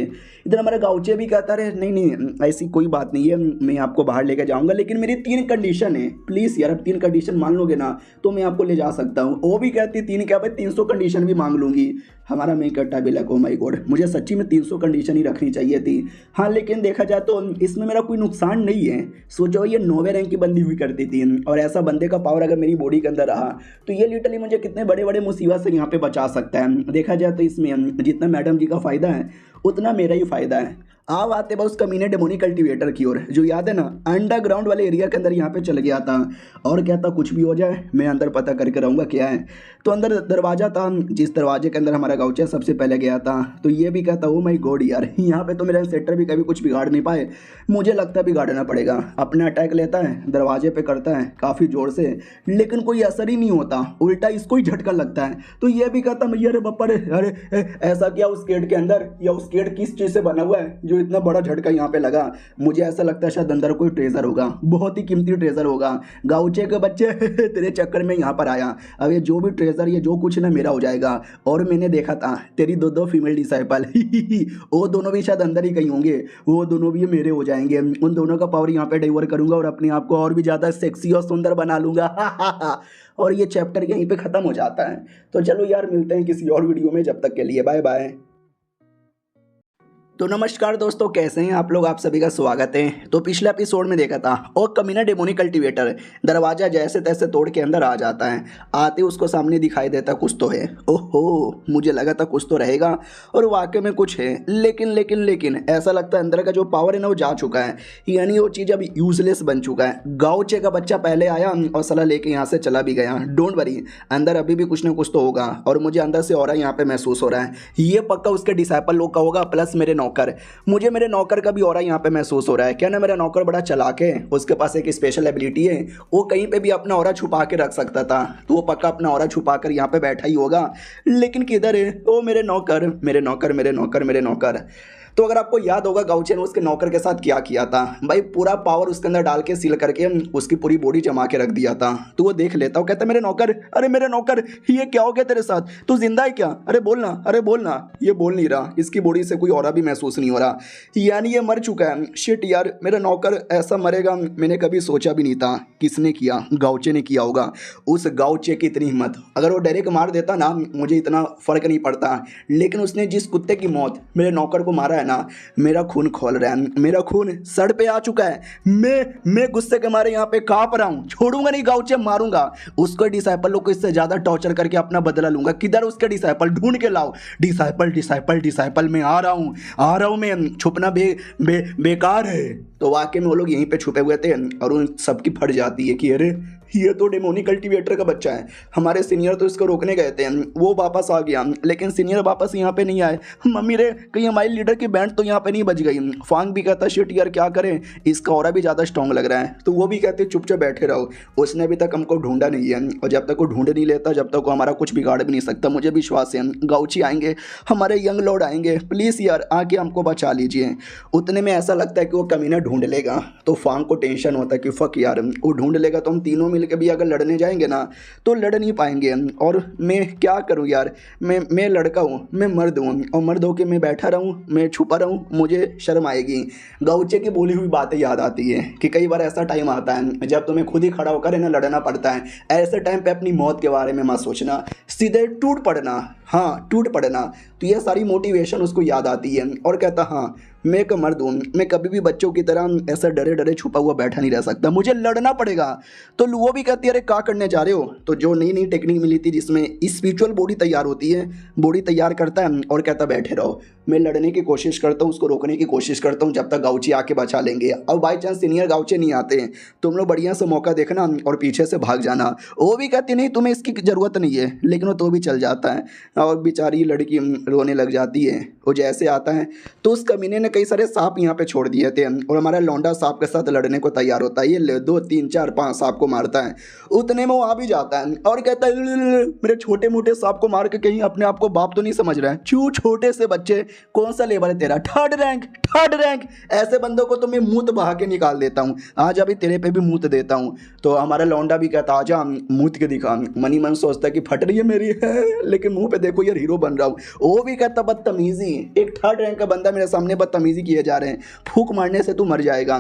इधर हमारा गाउचे भी कहता रहे नहीं नहीं ऐसी कोई बात नहीं है, मैं आपको बाहर लेकर जाऊंगा, लेकिन मेरी 3 कंडीशन है, प्लीज़ यार अब 3 कंडीशन मान लोगे ना तो मैं आपको ले जा सकता हूँ। वो भी कहती 3 क्या भाई 300 कंडीशन भी मांग लूँगी। हमारा मैं कट्टा भी लगा ओ माय गॉड, मुझे सच्ची में 300 कंडीशन ही रखनी चाहिए थी। हाँ लेकिन देखा जाए तो इसमें मेरा कोई नुकसान नहीं है। सोचो ये 9वें रैंक की बंदी हुई करती थी और ऐसा बंदे का पावर अगर मेरी बॉडी के अंदर रहा तो ये लिटरली मुझे कितने बड़े बड़े मुसीबत से यहाँ पे बचा सकता है। देखा जाए तो इसमें जितना मैडम जी का फ़ायदा है उतना मेरा ही फ़ायदा है। अब आते बस कमीने डेमोनी कल्टीवेटर की ओर, जो याद है ना अंडरग्राउंड वाले एरिया के अंदर यहाँ पे चल गया था और क्या था, कुछ भी हो जाए मैं अंदर पता करके रहूँगा क्या है। तो अंदर दरवाजा था, जिस दरवाजे के अंदर हमारा गाउचा सबसे पहले गया था। तो ये भी कहता ओ माय गॉड यार, यहाँ पे तो मेरा सेक्टर भी कभी कुछ बिगाड़ नहीं पाए, मुझे लगता है बिगाड़ना पड़ेगा। अपना अटैक लेता है, दरवाजे पे करता है काफ़ी ज़ोर से, लेकिन कोई असर ही नहीं होता, उल्टा इसको ही झटका लगता है। तो ये भी कहता भैया अरे बप्पा रे, अरे ऐसा क्या उस गेट के अंदर, या उस गेट किस चीज़ से बना हुआ है जो इतना बड़ा झटका यहाँ पे लगा। मुझे ऐसा लगता है शायद अंदर कोई ट्रेजर होगा, बहुत ही कीमती ट्रेजर होगा। गाउचे के बच्चे तेरे चक्कर में यहाँ पर आया, अब ये जो भी ट्रेजर, ये जो कुछ ना मेरा हो जाएगा। और मैंने देखा था तेरी दो फीमेल डिसाइपल वो दोनों भी शायद अंदर ही कहीं होंगे, वो दोनों भी मेरे हो जाएंगे। उन दोनों का पावर यहाँ पे डिलीवर करूंगा और अपने आप को और भी ज़्यादा सेक्सी और सुंदर बना लूंगा। और ये चैप्टर यहीं पे ख़त्म हो जाता है। तो चलो यार, मिलते हैं किसी और वीडियो में, जब तक के लिए बाय बाय। तो नमस्कार दोस्तों, कैसे हैं आप लोग, आप सभी का स्वागत है। तो पिछले एपिसोड में देखा था और कमीना डेमोनिक कल्टीवेटर दरवाजा जैसे तैसे तोड़ के अंदर आ जाता है। आते उसको सामने दिखाई देता कुछ तो है। ओहो, मुझे लगा था कुछ तो रहेगा और वाकई में कुछ है, लेकिन ऐसा लगता है अंदर का जो पावर है ना वो जा चुका है, यानी वो चीज़ अब यूजलेस बन चुका है। गाउचे का बच्चा पहले आया और सलाह लेके यहाँ से चला भी गया। डोंट वरी, अंदर अभी भी कुछ ना कुछ तो होगा और मुझे अंदर से ऑरा यहाँ पे महसूस हो रहा है। ये पक्का उसके डिसाइपल लोग का होगा, प्लस मेरे नौकर। मुझे मेरे नौकर का भी ऑरा यहाँ पे महसूस हो रहा है। क्या ना, मेरा नौकर बड़ा चालाक है, उसके पास एक स्पेशल एबिलिटी है, वो कहीं पे भी अपना ऑरा छुपा के रख सकता था। तो वो पक्का अपना ऑरा छुपा कर यहाँ पे बैठा ही होगा, लेकिन किधर है वो मेरे नौकर, मेरे नौकर, मेरे नौकर, मेरे नौकर। तो अगर आपको याद होगा गाउचे ने उसके नौकर के साथ क्या किया था भाई, पूरा पावर उसके अंदर डाल के सील करके उसकी पूरी बॉडी जमा के रख दिया था। तो वो देख लेता, वो कहता मेरे नौकर, अरे मेरे नौकर ये क्या हो गया तेरे साथ, तू जिंदा है क्या, अरे बोलना, अरे बोलना। ये बोल नहीं रहा, इसकी बॉडी से कोई ऑरा भी महसूस नहीं हो रहा, यानी ये मर चुका है। शिट यार, मेरा नौकर ऐसा मरेगा मैंने कभी सोचा भी नहीं था। किसने किया? गाउचे ने किया होगा। उस गाउचे की इतनी हिम्मत, अगर वो डायरेक्ट मार देता ना मुझे इतना फर्क नहीं पड़ता, लेकिन उसने जिस कुत्ते की मौत मेरे नौकर को मारा है ना, मेरा खून खोल रहा है, मेरा खून सड़ पे आ चुका है। मैं गुस्से के मारे यहाँ पे कांप रहा हूँ। छोड़ूंगा नहीं गाउचे, मारूंगा उसको। डिसाइपल लोग को इससे ज्यादा टॉर्चर करके अपना बदला लूंगा। किधर उसके डिसाइपल, ढूंढ के लाओ। डिसाइपल डिसाइपल डिसाइपल, मैं आ रहा हूँ मैं, छुपना बेकार है। तो वाकई में वो लोग यहीं पे छुपे हुए थे और उन सबकी फट जाती है कि अरे ये तो डेमोनी कल्टीवेटर का बच्चा है। हमारे सीनियर तो इसको रोकने गए थे, वो वापस आ गया, लेकिन सीनियर वापस यहाँ पे नहीं आए। मम्मी रे, कहीं हमारे लीडर की बैंड तो यहाँ पे नहीं बज गई। फांग भी कहता शिट यार क्या करें, इसका ऑरा भी ज़्यादा स्ट्रॉन्ग लग रहा है। तो वो भी कहते चुपचाप बैठे रहो, उसने अभी तक हमको ढूंढा नहीं है और जब तक वो ढूंढ नहीं लेता जब तक वो हमारा कुछ बिगाड़ भी नहीं सकता। मुझे विश्वास है गाउची आएंगे, हमारे यंग लॉर्ड आएंगे, प्लीज़ यार आके हमको बचा लीजिए। उतने में ऐसा लगता है कि वो कमीना ढूंढ लेगा। तो फांग को टेंशन होता है कि फक यार, वो ढूंढ लेगा तो हम तीनों मिल के भी अगर लड़ने जाएंगे ना तो लड़ नहीं पाएंगे। और मैं क्या करूं यार, मैं लड़का हूं, मैं मर्द हूं, और मर्द होकर मैं बैठा रहूं, मैं छुपा रहूं, मुझे शर्म आएगी। गाउचे की बोली हुई बातें याद आती है कि कई बार ऐसा टाइम आता है जब तुम्हें खुद ही खड़ा होकर ना लड़ना पड़ता है। ऐसे टाइम पे अपनी मौत के बारे में मत सोचना, सीधे टूट पड़ना। हाँ, टूट पड़ना। तो ये सारी मोटिवेशन उसको याद आती है और कहता हाँ मैं एक मर्द हूँ, मैं कभी भी बच्चों की तरह ऐसा डरे डरे छुपा हुआ बैठा नहीं रह सकता, मुझे लड़ना पड़ेगा। तो वो भी कहती है अरे क्या करने जा रहे हो। तो जो नई नई टेक्निक मिली थी जिसमें स्पिरिचुअल बॉडी तैयार होती है, बॉडी तैयार करता है और कहता बैठे रहो। मैं लड़ने की कोशिश करता हूँ, उसको रोकने की कोशिश करता हूँ जब तक गाउची आके बचा लेंगे। अब बाई चांस सीनियर गाउचे नहीं आते हैं, तुम लोग बढ़िया से मौका देखना और पीछे से भाग जाना। वो भी कहती नहीं तुम्हें इसकी ज़रूरत नहीं है, लेकिन वो तो भी चल जाता है और बेचारी लड़की रोने लग जाती है। वो जैसे आता है तो उस कमीने ने कई सारे सांप यहाँ पे छोड़ दिए थे और हमारा लौंडा सांप के साथ लड़ने को तैयार होता है। ये 2 3 4 5 सांप को मारता है। उतने में वो आ भी जाता है और कहता है मेरे छोटे मोटे सांप को मार के कहीं अपने आप को बाप तो नहीं समझ रहा है। छोटे से बच्चे, कौन सा लेवल है तेरा, थर्ड रैंक। ऐसे बंदों को तो मैं मूत बहा के निकाल देता हूँ, आज अभी तेरे पे भी मूत देता हूँ। तो हमारा लौंडा भी कहता आजा मूत के दिखा। मनी मन सोचता है कि फट रही है मेरी है, लेकिन मुंह पे देखो यार हीरो बन रहा हूँ। वो भी कहता बदतमीजी, एक थर्ड रैंक का बंदा मेरे सामने बदतमीजी किए जा रहे हैं, फूक मारने से तू मर जाएगा,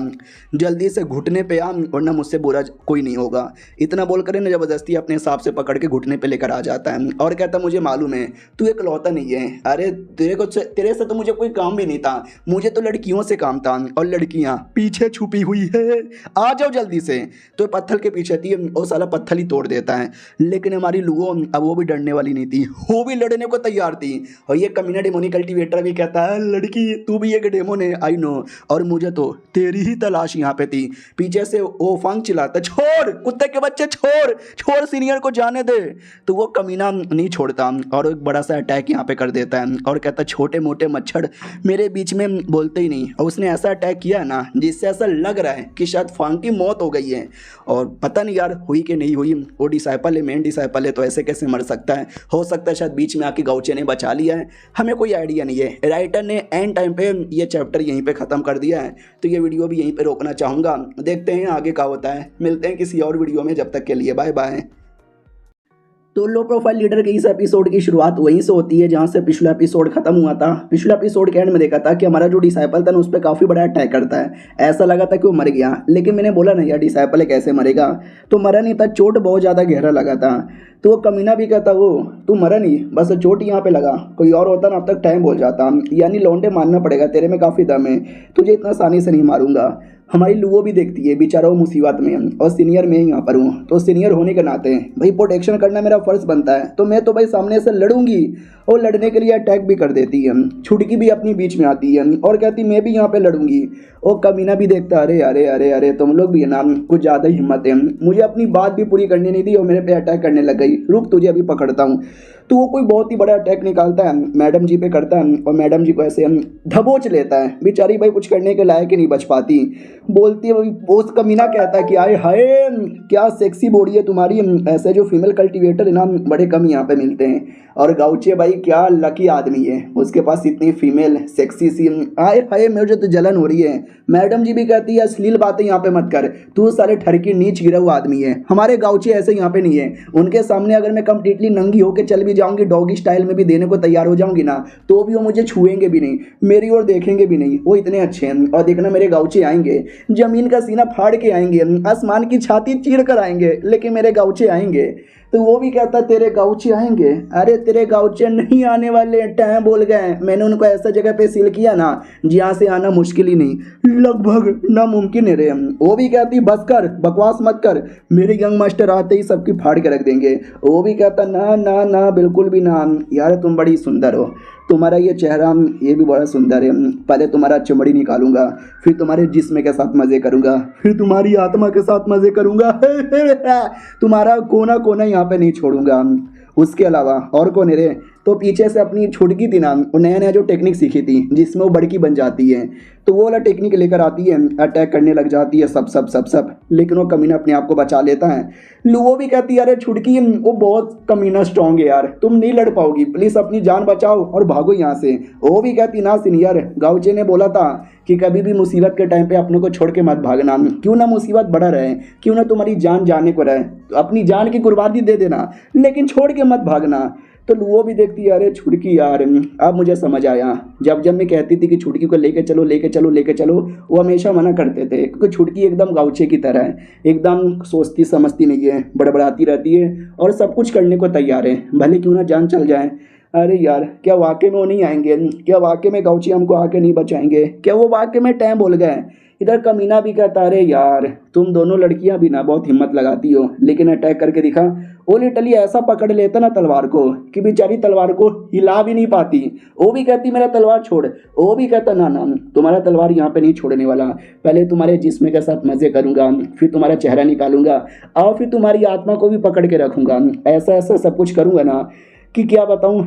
जल्दी से घुटने पे आ वरना मुझसे बुरा कोई नहीं होगा। इतना बोल कर ना जबरदस्ती अपने हिसाब से पकड़ के घुटने पे लेकर आ जाता है और कहता मुझे मालूम है तू एक लौता नहीं है, अरे तेरे तेरे से तो मुझे कोई काम भी नहीं था, मुझे तो लड़कियों से काम था, और लड़कियां पीछे छुपी हुई है, आ जाओ जल्दी से। तो पत्थर के पीछे थी, वो साला पत्थर ही तोड़ देता है। लेकिन हमारी लुओ अब वो भी डरने वाली नहीं थी, वो भी लड़ने को तैयार थी। और ये कमीना डेमोनी कल्टीवेटर भी कहता है, लड़की तू भी एक डेमोन है, आई नो, और मुझे तो तेरी ही तलाश यहाँ पे थी। पीछे से वो फंग चिल्लाता, छोड़ कुत्ते के बच्चे, छोड़ छोड़, सीनियर को जाने दे। तो वो कमीना नहीं छोड़ता और एक बड़ा सा अटैक यहाँ पे कर देता है और कहता, छोटे मोटे मच्छर मेरे बीच में बोलते ही नहीं। और उसने ऐसा अटैक किया है ना जिससे ऐसा लग रहा है कि शायद फंग की मौत हो गई है। और पता नहीं यार हुई कि नहीं हुई, वो डिसाइपल है, मेन डिसाइपल है, तो ऐसे कैसे मर सकता है। हो सकता है शायद बीच में आके गाउचे ने बचा लिया है, हमें कोई आइडिया नहीं है। राइटर ने एंड टाइम पे ये चैप्टर यहीं पे ख़त्म कर दिया है, तो ये वीडियो भी यहीं पे रोकना चाहूँगा। देखते हैं आगे क्या होता है, मिलते हैं किसी और वीडियो में, जब तक के लिए बाय बाय। तो लो प्रोफाइल लीडर के इस एपिसोड की शुरुआत वहीं से होती है जहां से पिछला एपिसोड खत्म हुआ था। पिछला एपिसोड के एंड में देखा था कि हमारा जो डिसाइपल था ना उस पर काफ़ी बड़ा अटैक करता है। ऐसा लगा था कि वो मर गया, लेकिन मैंने बोला नहीं यार डिसाइपल है कैसे मरेगा, तो मरा नहीं था, चोट बहुत ज़्यादा गहरा लगा था। तो वो कमीना भी कहता, वो तू मरा नहीं, बस चोट यहाँ पे लगा, कोई और होता ना अब तक टाइम बोल जाता, यानी लौंडे मानना पड़ेगा, तेरे में काफ़ी दम है, तुझे इतना आसानी से नहीं मारूंगा। हमारी लुओ भी देखती है, बेचारा वो मुसीबत में, और सीनियर मैं यहाँ पर हूँ, तो सीनियर होने के नाते भाई प्रोटेक्शन करना मेरा फर्ज बनता है, तो मैं तो भाई सामने से लड़ूंगी। और लड़ने के लिए अटैक भी कर देती है, छुटकी भी अपनी बीच में आती है और कहती मैं भी यहाँ पे लड़ूंगी। और कमीना भी देखता, अरे अरे अरे अरे तुम लोग भी है ना कुछ ज़्यादा ही हिम्मत है, मुझे अपनी बात भी पूरी करनी नहीं थी और मेरे पे अटैक करने लग गई, रुक तुझे अभी पकड़ता हूँ। तो वो कोई बहुत ही बड़ा अटैक निकालता है, मैडम जी पे करता है और मैडम जी को ऐसे धबोच लेता है। बेचारी भाई कुछ करने के लायक ही नहीं बच पाती, बोलती है वो कमीना कहता है कि आए हाय क्या सेक्सी बॉडी है तुम्हारी, ऐसे जो फीमेल कल्टीवेटर है ना बड़े कम यहाँ पे मिलते हैं। और गाउचे भाई क्या लकी आदमी है, उसके पास इतनी फीमेल सेक्सी सी, आए हाय मुझे तो जलन हो रही है। मैडम जी भी कहती है अश्लील बातें यहाँ पे मत कर, तू सारे ठरकी नीच गिरा हुआ आदमी है, हमारे गाउचे ऐसे यहाँ पे नहीं है, उनके सामने अगर मैं कंप्लीटली नंगी होकर चल भी जाऊंगी, डॉगी स्टाइल में भी देने को तैयार हो जाऊंगी ना, तो भी वो मुझे छुएंगे भी नहीं, मेरी ओर देखेंगे भी नहीं, वो इतने अच्छे हैं। और देखना मेरे गाउचे आएंगे, जमीन का सीना फाड़ के आएंगे, आसमान की छाती चीर कर आएंगे, लेकिन मेरे गाउचे आएंगे। तो वो भी कहता तेरे गाउचे आएंगे, अरे तेरे गाउचे नहीं आने वाले, टाइम बोल गए, मैंने उनको ऐसा जगह पे सील किया ना जहाँ से आना मुश्किल ही नहीं, लगभग नामुमकिन है रे। वो भी कहती बस कर, बकवास मत कर, मेरे यंग मास्टर आते ही सबकी फाड़ के रख देंगे। वो भी कहता ना ना ना बिल्कुल भी ना, यार तुम बड़ी सुंदर हो, तुम्हारा ये चेहरा ये भी बड़ा सुंदर है, पहले तुम्हारा चमड़ी निकालूंगा, फिर तुम्हारे जिस्म के साथ मज़े करूंगा, फिर तुम्हारी आत्मा के साथ मज़े करूंगा, तुम्हारा कोना कोना यहाँ पे नहीं छोड़ूंगा। उसके अलावा और कौन है रे, तो पीछे से अपनी छुटकी थी ना, वो नया नया जो टेक्निक सीखी थी जिसमें वो बड़की बन जाती है, तो वो वाला टेक्निक लेकर आती है, अटैक करने लग जाती है सब सब सब सब, लेकिन वो कमीना अपने आप को बचा लेता है। लुओ भी कहती है अरे छुटकी वो बहुत कमीना स्ट्रांग है यार, तुम नहीं लड़ पाओगी, प्लीज़ अपनी जान बचाओ और भागो यहाँ से। वो भी कहती ना सीनियर, गाउचे ने बोला था कि कभी भी मुसीबत के टाइम पे अपनों को छोड़ के मत भागना, क्यों ना मुसीबत बढ़ा रहे, क्यों ना तुम्हारी जान जाने को रहे, तो अपनी जान की कुर्बानी दे देना, लेकिन छोड़ के मत भागना। तो लुओ भी देखती है अरे छुटकी यार, अब मुझे समझ आया, जब जब मैं कहती थी कि छुटकी को लेके चलो लेके चलो लेके चलो, वो हमेशा मना करते थे, क्योंकि छुटकी एकदम गाउचे की तरह है, एकदम सोचती समझती नहीं है, बड़बड़ाती रहती है और सब कुछ करने को तैयार है, भले क्यों ना जान चल जाए। अरे यार क्या वाकई में वो नहीं आएंगे, क्या वाकई में गाउचे हमको आके नहीं बचाएंगे, क्या वो वाकई में टाइम बोल गए। इधर कमीना भी कहता अरे यार तुम दोनों लड़कियां भी ना बहुत हिम्मत लगाती हो, लेकिन अटैक करके दिखा। वो लिटरली ऐसा पकड़ लेता ना तलवार को कि बेचारी तलवार को हिला भी नहीं पाती। वो भी कहती मेरा तलवार छोड़, वो भी कहता ना ना तुम्हारा तलवार यहाँ पे नहीं छोड़ने वाला, पहले तुम्हारे जिस्म के साथ मजे करूंगा, फिर तुम्हारा चेहरा निकालूंगा और फिर तुम्हारी आत्मा को भी पकड़ के रखूंगा, ऐसा ऐसा सब कुछ करूंगा ना कि क्या बताऊं,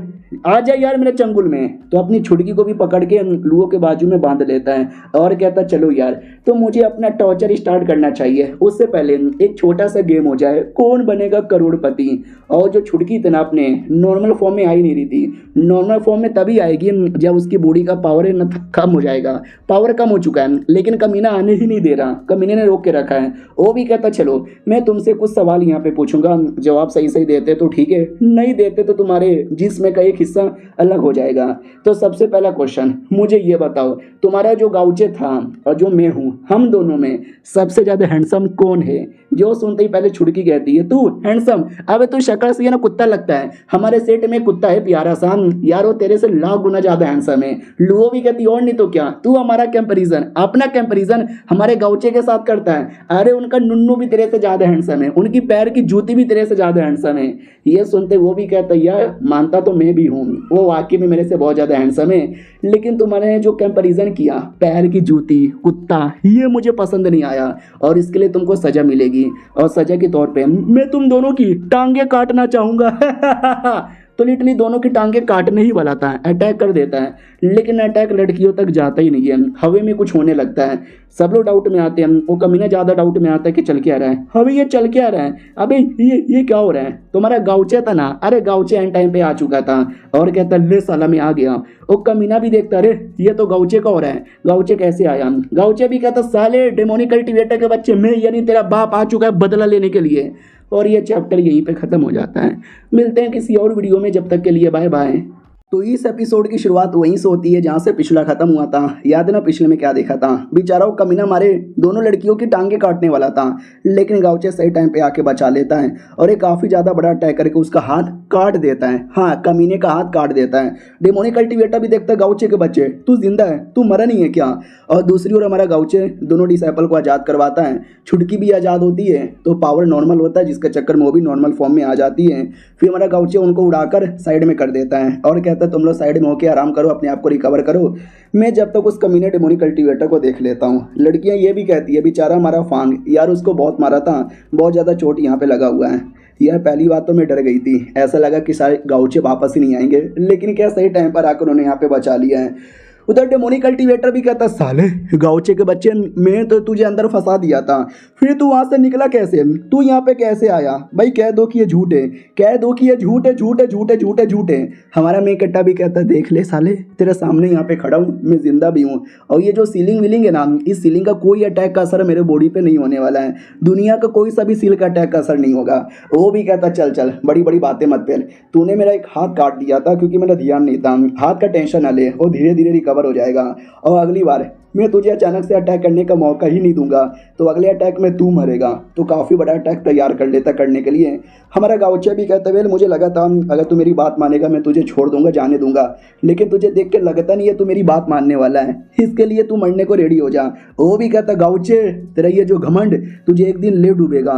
आ जाए यार मेरे चंगुल में। तो अपनी छुटकी को भी पकड़ के लुओ के बाजू में बांध लेता है और कहता चलो यार तो मुझे अपना टॉर्चर स्टार्ट करना चाहिए, उससे पहले एक छोटा सा गेम हो जाए, कौन बनेगा करोड़पति। और जो छुटकी थी ना अपने नॉर्मल फॉर्म में आ ही नहीं रही थी, नॉर्मल फॉर्म में तभी आएगी जब उसकी बॉडी का पावर न कम हो जाएगा, पावर कम हो चुका है, लेकिन कमीना आने ही नहीं दे रहा, कमीने ने रोक के रखा है। वो भी कहता चलो मैं तुमसे कुछ सवाल यहाँ पे पूछूंगा, जवाब सही सही देते तो ठीक है, नहीं देते तो तुम्हारे जिस्म का एक किस्सा अलग हो जाएगा। तो सबसे पहला क्वेश्चन मुझे ये बताओ, तुम्हारा जो गाउचे था और जो मैं हूँ, हम दोनों में सबसे ज्यादा हैंडसम कौन है? जो सुनते ही पहले छुड़की कहती है तू हैंडसम। अबे तू शक्ल से ना कुत्ता लगता है। हमारे सेट में कुत्ता है प्यारा सा यार, वो तेरे से लाख गुना ज्यादा हैंडसम है। लुओ भी कहती और नहीं तो क्या। तू हमारा कंपैरिजन, अपना कंपैरिजन हमारे गाउचे के साथ करता है। अरे उनका नुन्नू भी तेरे से ज्यादा हैंडसम है, उनकी पैर की जूती भी तेरे से ज्यादा हैंडसम है। ये सुनते वो भी कहता है यार मानता तो मैं भी हूँ, वो वाकई में मेरे से बहुत ज्यादा हैंडसम है, लेकिन तुम्हारे जो कंपैरिजन किया पैर की जूती, कुत्ता, ये मुझे पसंद नहीं आया और इसके लिए तुमको सजा मिलेगी। और सजा के तौर पे मैं तुम दोनों की टांगे काटना चाहूंगा। तो लिटरली दोनों की टांगे काटने ही वाला था, अटैक कर देता है, लेकिन अटैक लड़कियों तक जाता ही नहीं है, हवे में कुछ होने लगता है। सब लोग डाउट में आते हैं, वो कमीना ज्यादा डाउट में आता है कि चल क्या रहा है, अबे ये चल क्या रहा है, अबे ये क्या हो रहा है। तुम्हारा गाउचे था ना, अरे गाउचे एंड टाइम पे आ चुका था और कहता ले साला मैं आ गया। वो कमीना भी देखता अरे ये तो गाउचे का हो रहा है, गाउचे कैसे आया। गाउचे भी कहता साले डेमोनिक कल्टीवेटर के बच्चे, मैं यानी तेरा बाप आ चुका है बदला लेने के लिए। और ये चैप्टर यहीं पे ख़त्म हो जाता है। मिलते हैं किसी और वीडियो में, जब तक के लिए बाय बाय। तो इस एपिसोड की शुरुआत वहीं से होती है जहाँ से पिछला खत्म हुआ था। याद है ना पिछले में क्या देखा था, बेचारा वो कमीना मारे दोनों लड़कियों की टांगे काटने वाला था, लेकिन गाउचे सही टाइम पे आके बचा लेता है और एक काफ़ी ज़्यादा बड़ा अटैक करके उसका हाथ काट देता है। हाँ, कमीने का हाथ काट देता है। डेमोनिक कल्टीवेटर भी देखता है गाउचे के बच्चे तू जिंदा है, तू मरा नहीं है क्या। और दूसरी ओर हमारा गाउचे दोनों डिसाइपल को आज़ाद करवाता है। छुटकी भी आज़ाद होती है तो पावर नॉर्मल होता है, जिसके चक्कर में वो भी नॉर्मल फॉर्म में आ जाती है। फिर हमारा गाउचे उनको उड़ाकर साइड में कर देता है और कहता है तुम लोग साइड में होकर आराम करो, अपने आप को रिकवर करो, मैं जब तक उस कमीने डेमोनिक कल्टीवेटर को देख लेता हूँ। लड़कियाँ ये भी कहती है बेचारा हमारा फांग यार, उसको बहुत मारा था, बहुत ज़्यादा चोट यहाँ पे लगा हुआ है। यार पहली बात तो मैं डर गई थी, ऐसा लगा कि सारे गाउचे वापस ही नहीं आएंगे, लेकिन क्या सही टाइम पर आकर उन्होंने यहाँ पे बचा लिया है। उधर डेमोनिक कल्टीवेटर भी कहता साले गाउचे के बच्चे, मैं तो तुझे अंदर फंसा दिया था, फिर तू वहां से निकला कैसे, तू यहाँ पे कैसे आया। भाई कह दो कि ये झूठ है, कह दो कि ये झूठ है, झूठ है, झूठ है, झूठ है, झूठ है। हमारा मेन कट्टा भी कहता है देख ले साले तेरे सामने यहाँ पे खड़ा हूँ, मैं जिंदा भी हूँ। और ये जो सीलिंग विलिंग है ना, इस सीलिंग का कोई अटैक का असर मेरे बॉडी पे नहीं होने वाला है, दुनिया का कोई सा भी सील का अटैक का असर नहीं होगा। वो भी कहता चल चल बड़ी बड़ी बातें मत फैल, तूने मेरा एक हाथ काट दिया था क्योंकि मेरा ध्यान नहीं था, हाथ का टेंशन ना ले, वो धीरे धीरे रिकवर हो जाएगा और अगली बार मैं तुझे अचानक से अटैक करने का मौका ही नहीं दूंगा, तो अगले अटैक में तू मरेगा। तो काफ़ी बड़ा अटैक तैयार कर लेता करने के लिए। हमारा गाउचे भी कहता है मुझे लगा था अगर तू मेरी बात मानेगा मैं तुझे छोड़ दूंगा, जाने दूंगा, लेकिन तुझे देख के लगता नहीं है तू मेरी बात मानने वाला है, इसके लिए तू मरने को रेडी हो जा। वो भी कहता गाउचे तेरा ये जो घमंड तुझे एक दिन ले डूबेगा,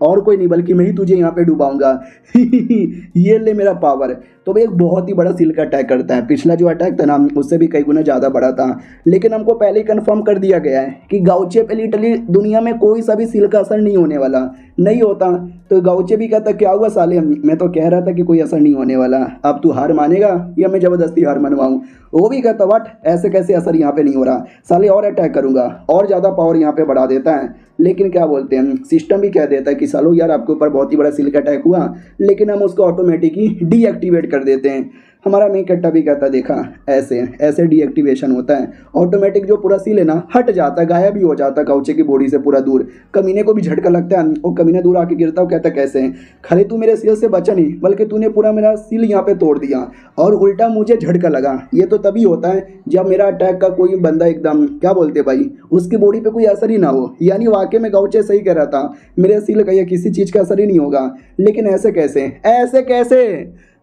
और कोई नहीं बल्कि मैं ही तुझे यहाँ पे डुबाऊंगा। ये ले मेरा पावर। तो भाई एक बहुत ही बड़ा सील का अटैक करता है। पिछला जो अटैक था ना उससे भी कई गुना ज़्यादा बड़ा था, लेकिन हमको पहले ही कंफर्म कर दिया गया है कि गाउचे पे लिटरली दुनिया में कोई सा भी सील का असर नहीं होने वाला, नहीं होता। तो गाउचे भी कहता क्या हुआ साले, मैं तो कह रहा था कि कोई असर नहीं होने वाला, अब तू हार मानेगा या मैं ज़बरदस्ती हार मनवाऊँ। वो भी कहता वट ऐसे कैसे असर यहाँ पे नहीं हो रहा, साले और अटैक करूँगा, और ज़्यादा पावर यहाँ पे बढ़ा देता है। लेकिन क्या बोलते हैं सिस्टम भी कह देता है कि सालो यार आपके ऊपर बहुत ही बड़ा सील का अटैक हुआ, लेकिन हम उसको ऑटोमेटिक ही डीएक्टिवेट कर देते हैं। हमारा मेन कट्टा भी कहता देखा ऐसे ऐसे डीएक्टिवेशन होता है, ऑटोमेटिक जो पूरा सील है ना हट जाता है, गायब भी हो जाता है गाउचे की बॉडी से पूरा दूर। कमीने को भी झटका लगता है, वो कमीना दूर आके गिरता है, कहता कैसे खाली तू मेरे सील से बचा नहीं बल्कि तूने पूरा मेरा सील यहाँ पे तोड़ दिया और उल्टा मुझे झटका लगा। ये तो तभी होता है जब मेरा अटैक का कोई बंदा एकदम क्या बोलते भाई उसकी बॉडी पे कोई असर ही ना हो। यानी वाकई में गाउचे सही कह रहा था, मेरे सील का या किसी चीज़ का असर ही नहीं होगा, लेकिन ऐसे कैसे, ऐसे कैसे।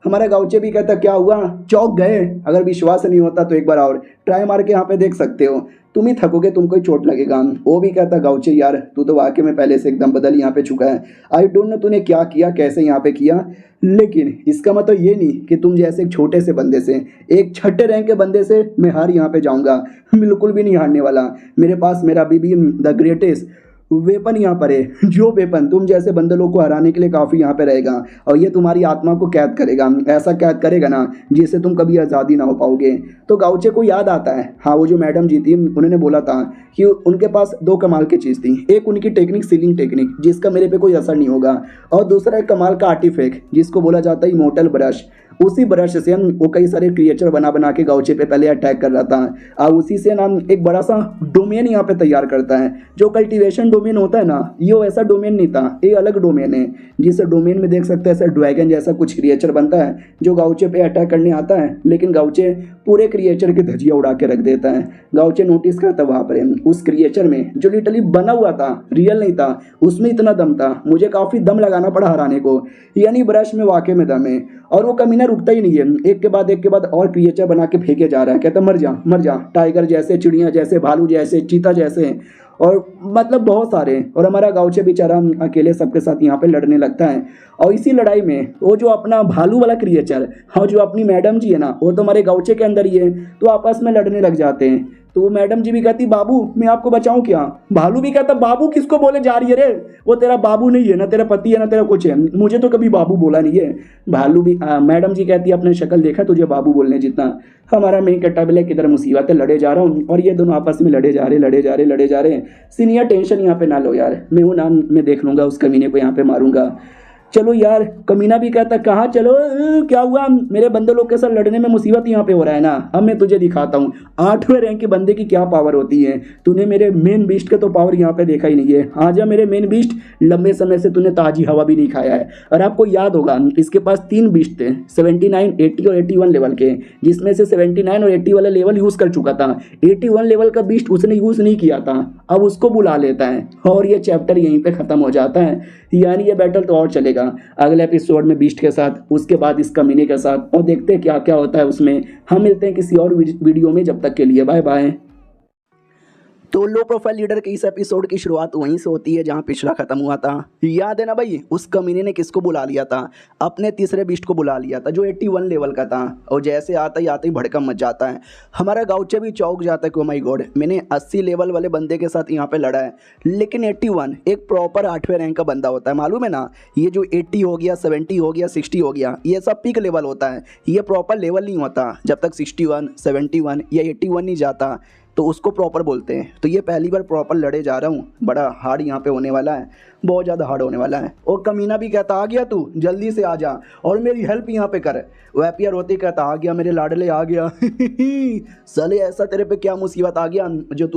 हमारा गाउचे भी कहता क्या हुआ, चौंक गए। अगर विश्वास नहीं होता तो एक बार और ट्राई मार के यहाँ पे देख सकते हो, तुम ही थकोगे, तुमको ही चोट लगेगा। वो भी कहता गाउचे यार तू तो वाकई में पहले से एकदम बदल यहाँ पे चुका है, आई डोंट नो तूने क्या किया, कैसे यहाँ पे किया, लेकिन इसका मतलब ये नहीं कि तुम जैसे एक छोटे से बंदे से, एक छठे रैंक के बंदे से मैं हार यहाँ पे जाऊँगा, बिल्कुल भी नहीं हारने वाला। मेरे पास मेरा अभी भी द ग्रेटेस्ट वेपन यहाँ पर है, जो वेपन तुम जैसे बंदे लोग को हराने के लिए काफ़ी यहाँ पे रहेगा और ये तुम्हारी आत्मा को कैद करेगा, ऐसा कैद करेगा ना जिससे तुम कभी आज़ादी ना हो पाओगे। तो गाउचे को याद आता है, हाँ वो जो मैडम जी थी उन्होंने बोला था कि उनके पास दो कमाल की चीज़ थी, एक उनकी टेक्निक सीलिंग टेक्निक जिसका मेरे पे कोई असर नहीं होगा, और दूसरा एक कमाल का आर्टिफैक्ट जिसको बोला जाता है इमोर्टल ब्रश। उसी ब्रश से वो कई सारे क्रिएचर बना बना के गाउचे पे पहले अटैक कर रहा था। और उसी से ना एक बड़ा सा डोमेन यहाँ पे तैयार करता है। जो कल्टीवेशन डोमेन होता है ना, ये वैसा डोमेन नहीं था, ये अलग डोमेन है। जिस डोमेन में देख सकते हैं ऐसा ड्रैगन जैसा कुछ क्रिएचर बनता है जो गाउचे पे अटैक करने आता है, लेकिन गाउचे पूरे क्रिएचर की धजिया उड़ा के रख देता है। गाउचे नोटिस करता वहाँ पर उस क्रिएचर में जो लिटरली बना हुआ था, रियल नहीं था, उसमें इतना दम था, मुझे काफ़ी दम लगाना पड़ा हराने को। यानी ब्रश में वाकई में दम है। और वो कमीना रुकता ही नहीं है, एक के बाद और क्रिएचर बना के फेंके जा रहा है। कहता मर जा, टाइगर जैसे, चिड़िया जैसे, भालू जैसे, चीता जैसे, और मतलब बहुत सारे। और हमारा गाउचे बेचारा अकेले सबके साथ यहाँ पे लड़ने लगता है। और इसी लड़ाई में वो जो अपना भालू वाला क्रिएचर और जो अपनी मैडम जी है ना, वो तो हमारे गाउचे के अंदर ही है, तो आपस में लड़ने लग जाते हैं। तो वो मैडम जी भी कहती बाबू मैं आपको बचाऊं क्या। भालू भी कहता बाबू किसको बोले जा रही है रे, वो तेरा बाबू नहीं है, ना तेरा पति है ना तेरा कुछ है, मुझे तो कभी बाबू बोला नहीं है। भालू भी मैडम जी कहती है अपने शक्ल देखा तुझे बाबू बोलने जितना। हमारा मेन कट्टा बिल्ला किधर मुसीबत है, लड़े जा रहा हूँ और ये दोनों आपस में लड़े जा रहे। सीनियर टेंशन यहाँ पे ना लो यार, मैं हूँ ना, मैं देख लूंगा, उस कमीने को यहाँ पे मारूंगा। चलो यार, कमीना भी कहता कहाँ चलो, क्या हुआ, मेरे बंदे लोग के साथ लड़ने में मुसीबत यहाँ पे हो रहा है ना, अब मैं तुझे दिखाता हूँ 8वें रैंक के बंदे की क्या पावर होती है। तूने मेरे मेन बीस्ट का तो पावर यहाँ पे देखा ही नहीं है। आजा मेरे मेन बीस्ट, लंबे समय से तूने ताजी हवा भी नहीं खाया है। और आपको याद होगा इसके पास 3 बीस्ट थे, 79, 80 और 81 लेवल के, जिसमें से 79 और 80 वाला लेवल यूज़ कर चुका था। 81 लेवल का बीस्ट उसने यूज़ नहीं किया था, अब उसको बुला लेता है और ये चैप्टर यहीं पर ख़त्म हो जाता है। यानी ये बैटल तो और चलेगा अगले एपिसोड में बीस्ट के साथ, उसके बाद इस कमीने के साथ, और देखते हैं क्या क्या होता है उसमें। हम मिलते हैं किसी और वीडियो में, जब तक के लिए बाय बाय। तो लो प्रोफाइल लीडर के इस एपिसोड की शुरुआत वहीं से होती है जहां पिछला खत्म हुआ था। याद है ना भाई, उस कमीने ने किसको बुला लिया था, अपने तीसरे बीस्ट को बुला लिया था जो 81 लेवल का था। और जैसे आते ही भड़कम मच जाता है। हमारा गाउचे भी चौंक जाता है कि ओ माय गॉड, मैंने 80 लेवल वाले बंदे के साथ यहाँ पे लड़ा है, लेकिन 81 एक प्रॉपर 8वें रैंक का बंदा होता है, मालूम है ना। ये जो 80 हो गया, 70 हो गया, 60 हो गया, ये सब पीक लेवल होता है, ये प्रॉपर लेवल नहीं होता जब तक 61, 71 या 81 नहीं जाता, तो उसको प्रॉपर बोलते हैं। तो ये पहली बार प्रॉपर लड़े जा रहा हूँ, बड़ा हार्ड यहाँ पे होने वाला है, बहुत ज़्यादा हार्ड होने वाला है। और कमीना भी कहता आ गया तू, जल्दी से आ जा और मेरी हेल्प यहाँ पे कर। वैपियर होते कहता आ गया मेरे लाडले, आ गया साले ऐसा तेरे पे क्या मुसीबत आ गया जो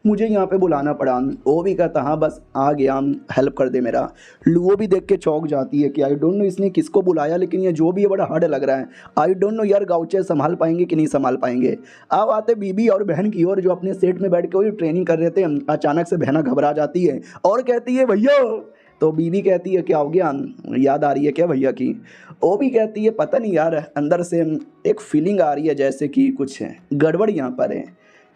मुझे यहाँ पे बुलाना पड़ा। वो भी कहता हाँ बस आ गया, हेल्प कर दे मेरा। लुओ भी देख के चौंक जाती है कि आई डोंट नो इसने किसको बुलाया, लेकिन ये जो भी है बड़ा हार्ड लग रहा है। आई डोंट नो यार गाउचे संभाल पाएंगे कि नहीं संभाल पाएंगे। अब आते बीबी और बहन की ओर, जो अपने सेट में बैठ के वही ट्रेनिंग कर रहे थे। अचानक से बहना घबरा जाती है और कहती है भैया। तो बीबी कहती है क्या हो गया, याद आ रही है क्या भैया की। वो भी कहती है पता नहीं यार, अंदर से एक फीलिंग आ रही है जैसे कि कुछ है गड़बड़ यहाँ पर है।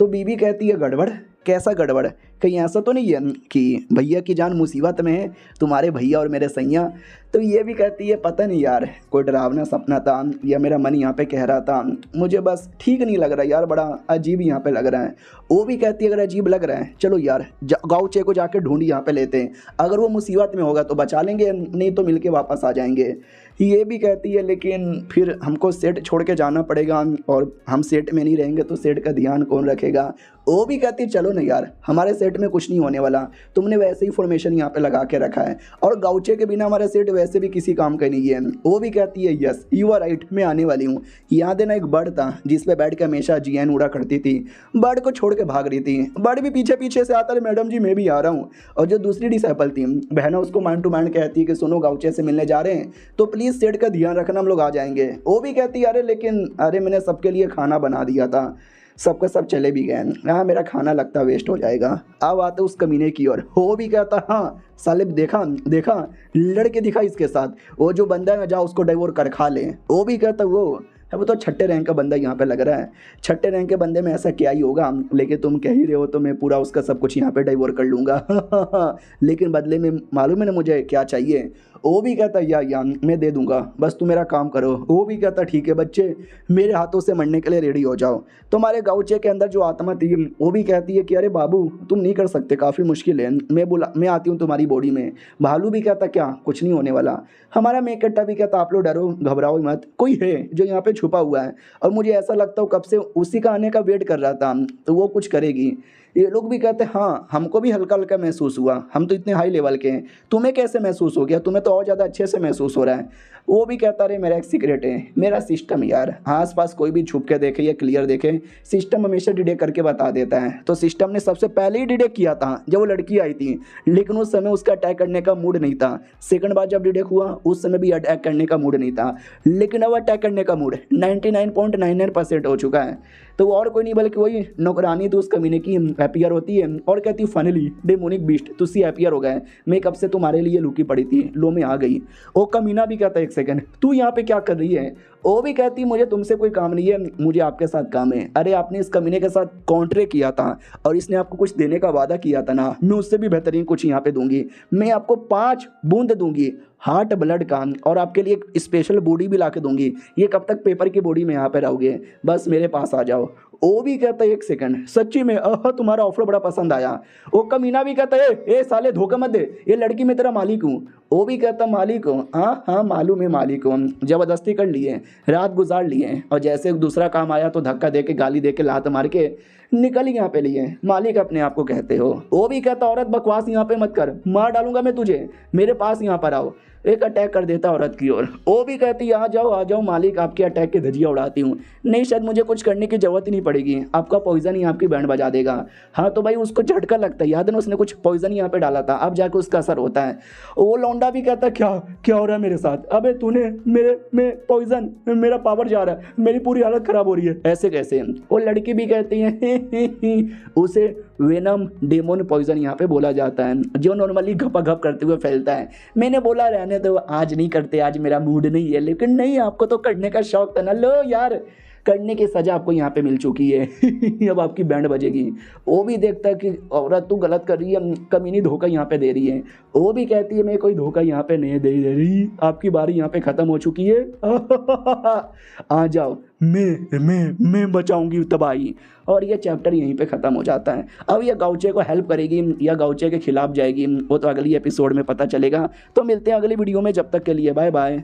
तो बीबी कहती है गड़बड़, कैसा गड़बड़, कहीं ऐसा तो नहीं है कि भैया की जान मुसीबत में है, तुम्हारे भैया और मेरे सैया। तो ये भी कहती है पता नहीं यार, कोई डरावना सपना था या मेरा मन यहाँ पे कह रहा था, मुझे बस ठीक नहीं लग रहा यार, बड़ा अजीब यहाँ पे लग रहा है। वो भी कहती है अगर अजीब लग रहा है चलो यार गाउचे को जाके ढूंढी यहाँ पे लेते हैं, अगर वो मुसीबत में होगा तो बचा लेंगे, नहीं तो मिल के वापस आ जाएंगे। ये भी कहती है लेकिन फिर हमको सेट छोड़ के जाना पड़ेगा, और हम सेट में नहीं रहेंगे तो सेट का ध्यान कौन रखेगा। वो भी कहती है चलो ना यार, हमारे सेट में कुछ नहीं होने वाला, तुमने वैसे ही फॉर्मेशन यहाँ पे लगा के रखा है, और गाउचे के बिना हमारा सेट वैसे भी किसी काम का नहीं है। वो भी कहती है यस यू आर राइट, मैं आने वाली हूँ। याद है ना एक बर्ड था जिस पे बैठ के हमेशा जीएन उड़ा करती थी, बर्ड को छोड़ के भाग रही थी, बर्ड भी पीछे पीछे से आता है मैडम जी मैं भी आ रहा हूँ। और जो दूसरी डिसाइपल थी बहना, उसको माइंड टू माइंड कहती है कि सुनो गाउचे से मिलने जा रहे हैं तो प्लीज़ सेट का ध्यान रखना, हम लोग आ जाएंगे। वो भी कहती है अरे लेकिन अरे मैंने सबके लिए खाना बना दिया था, सबका सब चले भी गए, हाँ मेरा खाना लगता वेस्ट हो जाएगा। अब आते उस कमीने की ओर, वो भी कहता हाँ साले देखा लड़के दिखा इसके साथ, वो जो बंदा है ना जाओ उसको डाइवोर कर खा ले। वो भी कहता वो तो 6ठे रैंक का बंदा यहाँ पे लग रहा है, 6ठे रैंक के बंदे में ऐसा क्या ही होगा, लेकिन तुम कह ही रहे हो तो मैं पूरा उसका सब कुछ यहाँ पे डाइवोर कर लूँगा लेकिन बदले में मालूम है ना मुझे क्या चाहिए। वो भी कहता या मैं दे दूंगा, बस तू मेरा काम करो। वो भी कहता ठीक है बच्चे, मेरे हाथों से मरने के लिए रेडी हो जाओ। तुम्हारे गाउचे के अंदर जो आत्मा थी वो भी कहती है कि अरे बाबू तुम नहीं कर सकते, काफ़ी मुश्किल है, मैं आती हूँ तुम्हारी बॉडी में। भालू भी कहता क्या कुछ नहीं होने वाला। हमारा मेकट्टा भी कहता आप लोग डरो घबराओ मत, कोई है जो यहाँ पे छुपा हुआ है और मुझे ऐसा लगता है कब से उसी का आने का वेट कर रहा था, तो वो कुछ करेगी। ये लोग भी कहते हैं हाँ हमको भी हल्का हल्का महसूस हुआ, हम तो इतने हाई लेवल के हैं, तुम्हें कैसे महसूस हो गया, तुम्हें तो और ज़्यादा अच्छे से महसूस हो रहा है। वो भी कहता रहे मेरा एक सीक्रेट है, मेरा सिस्टम यार, आसपास कोई भी छुप के देखे या क्लियर देखे, सिस्टम हमेशा डिटेक्ट करके बता देता है। तो सिस्टम ने सबसे पहले ही डिटेक्ट किया था जब वो लड़की आई थी, लेकिन उस समय उसका अटैक करने का मूड नहीं था। सेकंड बार जब डिटेक्ट हुआ उस समय भी अटैक करने का मूड नहीं था, लेकिन अब अटैक करने का मूड 99.99% हो चुका है। तो वो और कोई नहीं बल्कि वही नौकरानी तो उस कमीने की हैप्पियर होती है और कहती है फाइनली डेमोनिक बीस्ट तुझसे हैप्पियर हो गए, मैं कब से तुम्हारे लिए लुकी पड़ी थी, लो मैं आ गई। वो कमीना भी कहता है एक सेकंड तू यहाँ पे क्या कर रही है। वो भी कहती मुझे तुमसे कोई काम नहीं है, मुझे आपके साथ काम है। अरे आपने इस कमीने के साथ कॉन्ट्रैक्ट किया था और इसने आपको कुछ देने का वादा किया था ना, मैं उससे भी बेहतरीन कुछ यहाँ पे दूंगी। मैं आपको 5 बूंद दूंगी हार्ट ब्लड का और आपके लिए एक स्पेशल बॉडी भी ला के दूंगी। ये कब तक पेपर की बॉडी में यहाँ पे रहोगे, बस मेरे पास आ जाओ। वो भी कहता है एक सेकंड सच्ची में तुम्हारा ऑफर बड़ा पसंद आया। वो कमीना भी कहता है ए साले धोखा मत दे, ये लड़की मैं तेरा मालिक हूँ। वो भी कहता मालिक हूँ, हाँ हाँ मालूम है मालिक हूँ। जबरदस्ती कर लिए, रात गुजार लिए और जैसे दूसरा काम आया तो धक्का दे के गाली दे के लात मार के निकल यहाँ पे लिए, मालिक अपने आप को कहते हो। वो भी कहता औरत बकवास यहाँ पे मत कर, मार डालूंगा मैं तुझे, मेरे पास यहाँ पर आओ। एक अटैक कर देता औरत की ओर। वो भी कहती आ जाओ मालिक, आपके अटैक की धजिया उड़ाती हूँ। नहीं शायद मुझे कुछ करने की जरूरत ही नहीं पड़ेगी, आपका पॉइजन ही आपकी बैंड बजा देगा। हाँ तो भाई उसको झटका लगता है, याद है ना उसने कुछ पॉइजन यहाँ पे डाला था, अब जाकर उसका असर होता है। वो लौंडा भी कहता क्या क्या हो रहा है मेरे साथ, अबे तूने मेरे में पॉइजन, मेरा पावर जा रहा है, मेरी पूरी हालत खराब हो रही है, ऐसे कैसे। वो लड़की भी कहती है उसे वेनम डेमोन पॉइजन यहाँ पे बोला जाता है, जो नॉर्मली घपा करते हुए फैलता है। मैंने बोला रहने दो, आज नहीं करते, आज मेरा मूड नहीं है, लेकिन नहीं आपको तो करने का शौक था ना, लो यार करने की सजा आपको यहाँ पे मिल चुकी है अब आपकी बैंड बजेगी। वो भी देखता है कि औरत तू गलत कर रही है, कमीनी धोखा यहाँ पे दे रही है। वो भी कहती है मैं कोई धोखा यहाँ पे नहीं दे रही, आपकी बारी यहाँ पे ख़त्म हो चुकी है आ जाओ, मैं बचाऊंगी तबाही। और ये चैप्टर यहीं पे ख़त्म हो जाता है। अब ये गाउचे को हेल्प करेगी या गाउचे के खिलाफ जाएगी, वो तो अगली एपिसोड में पता चलेगा। तो मिलते हैं अगली वीडियो में, जब तक के लिए बाय बाय।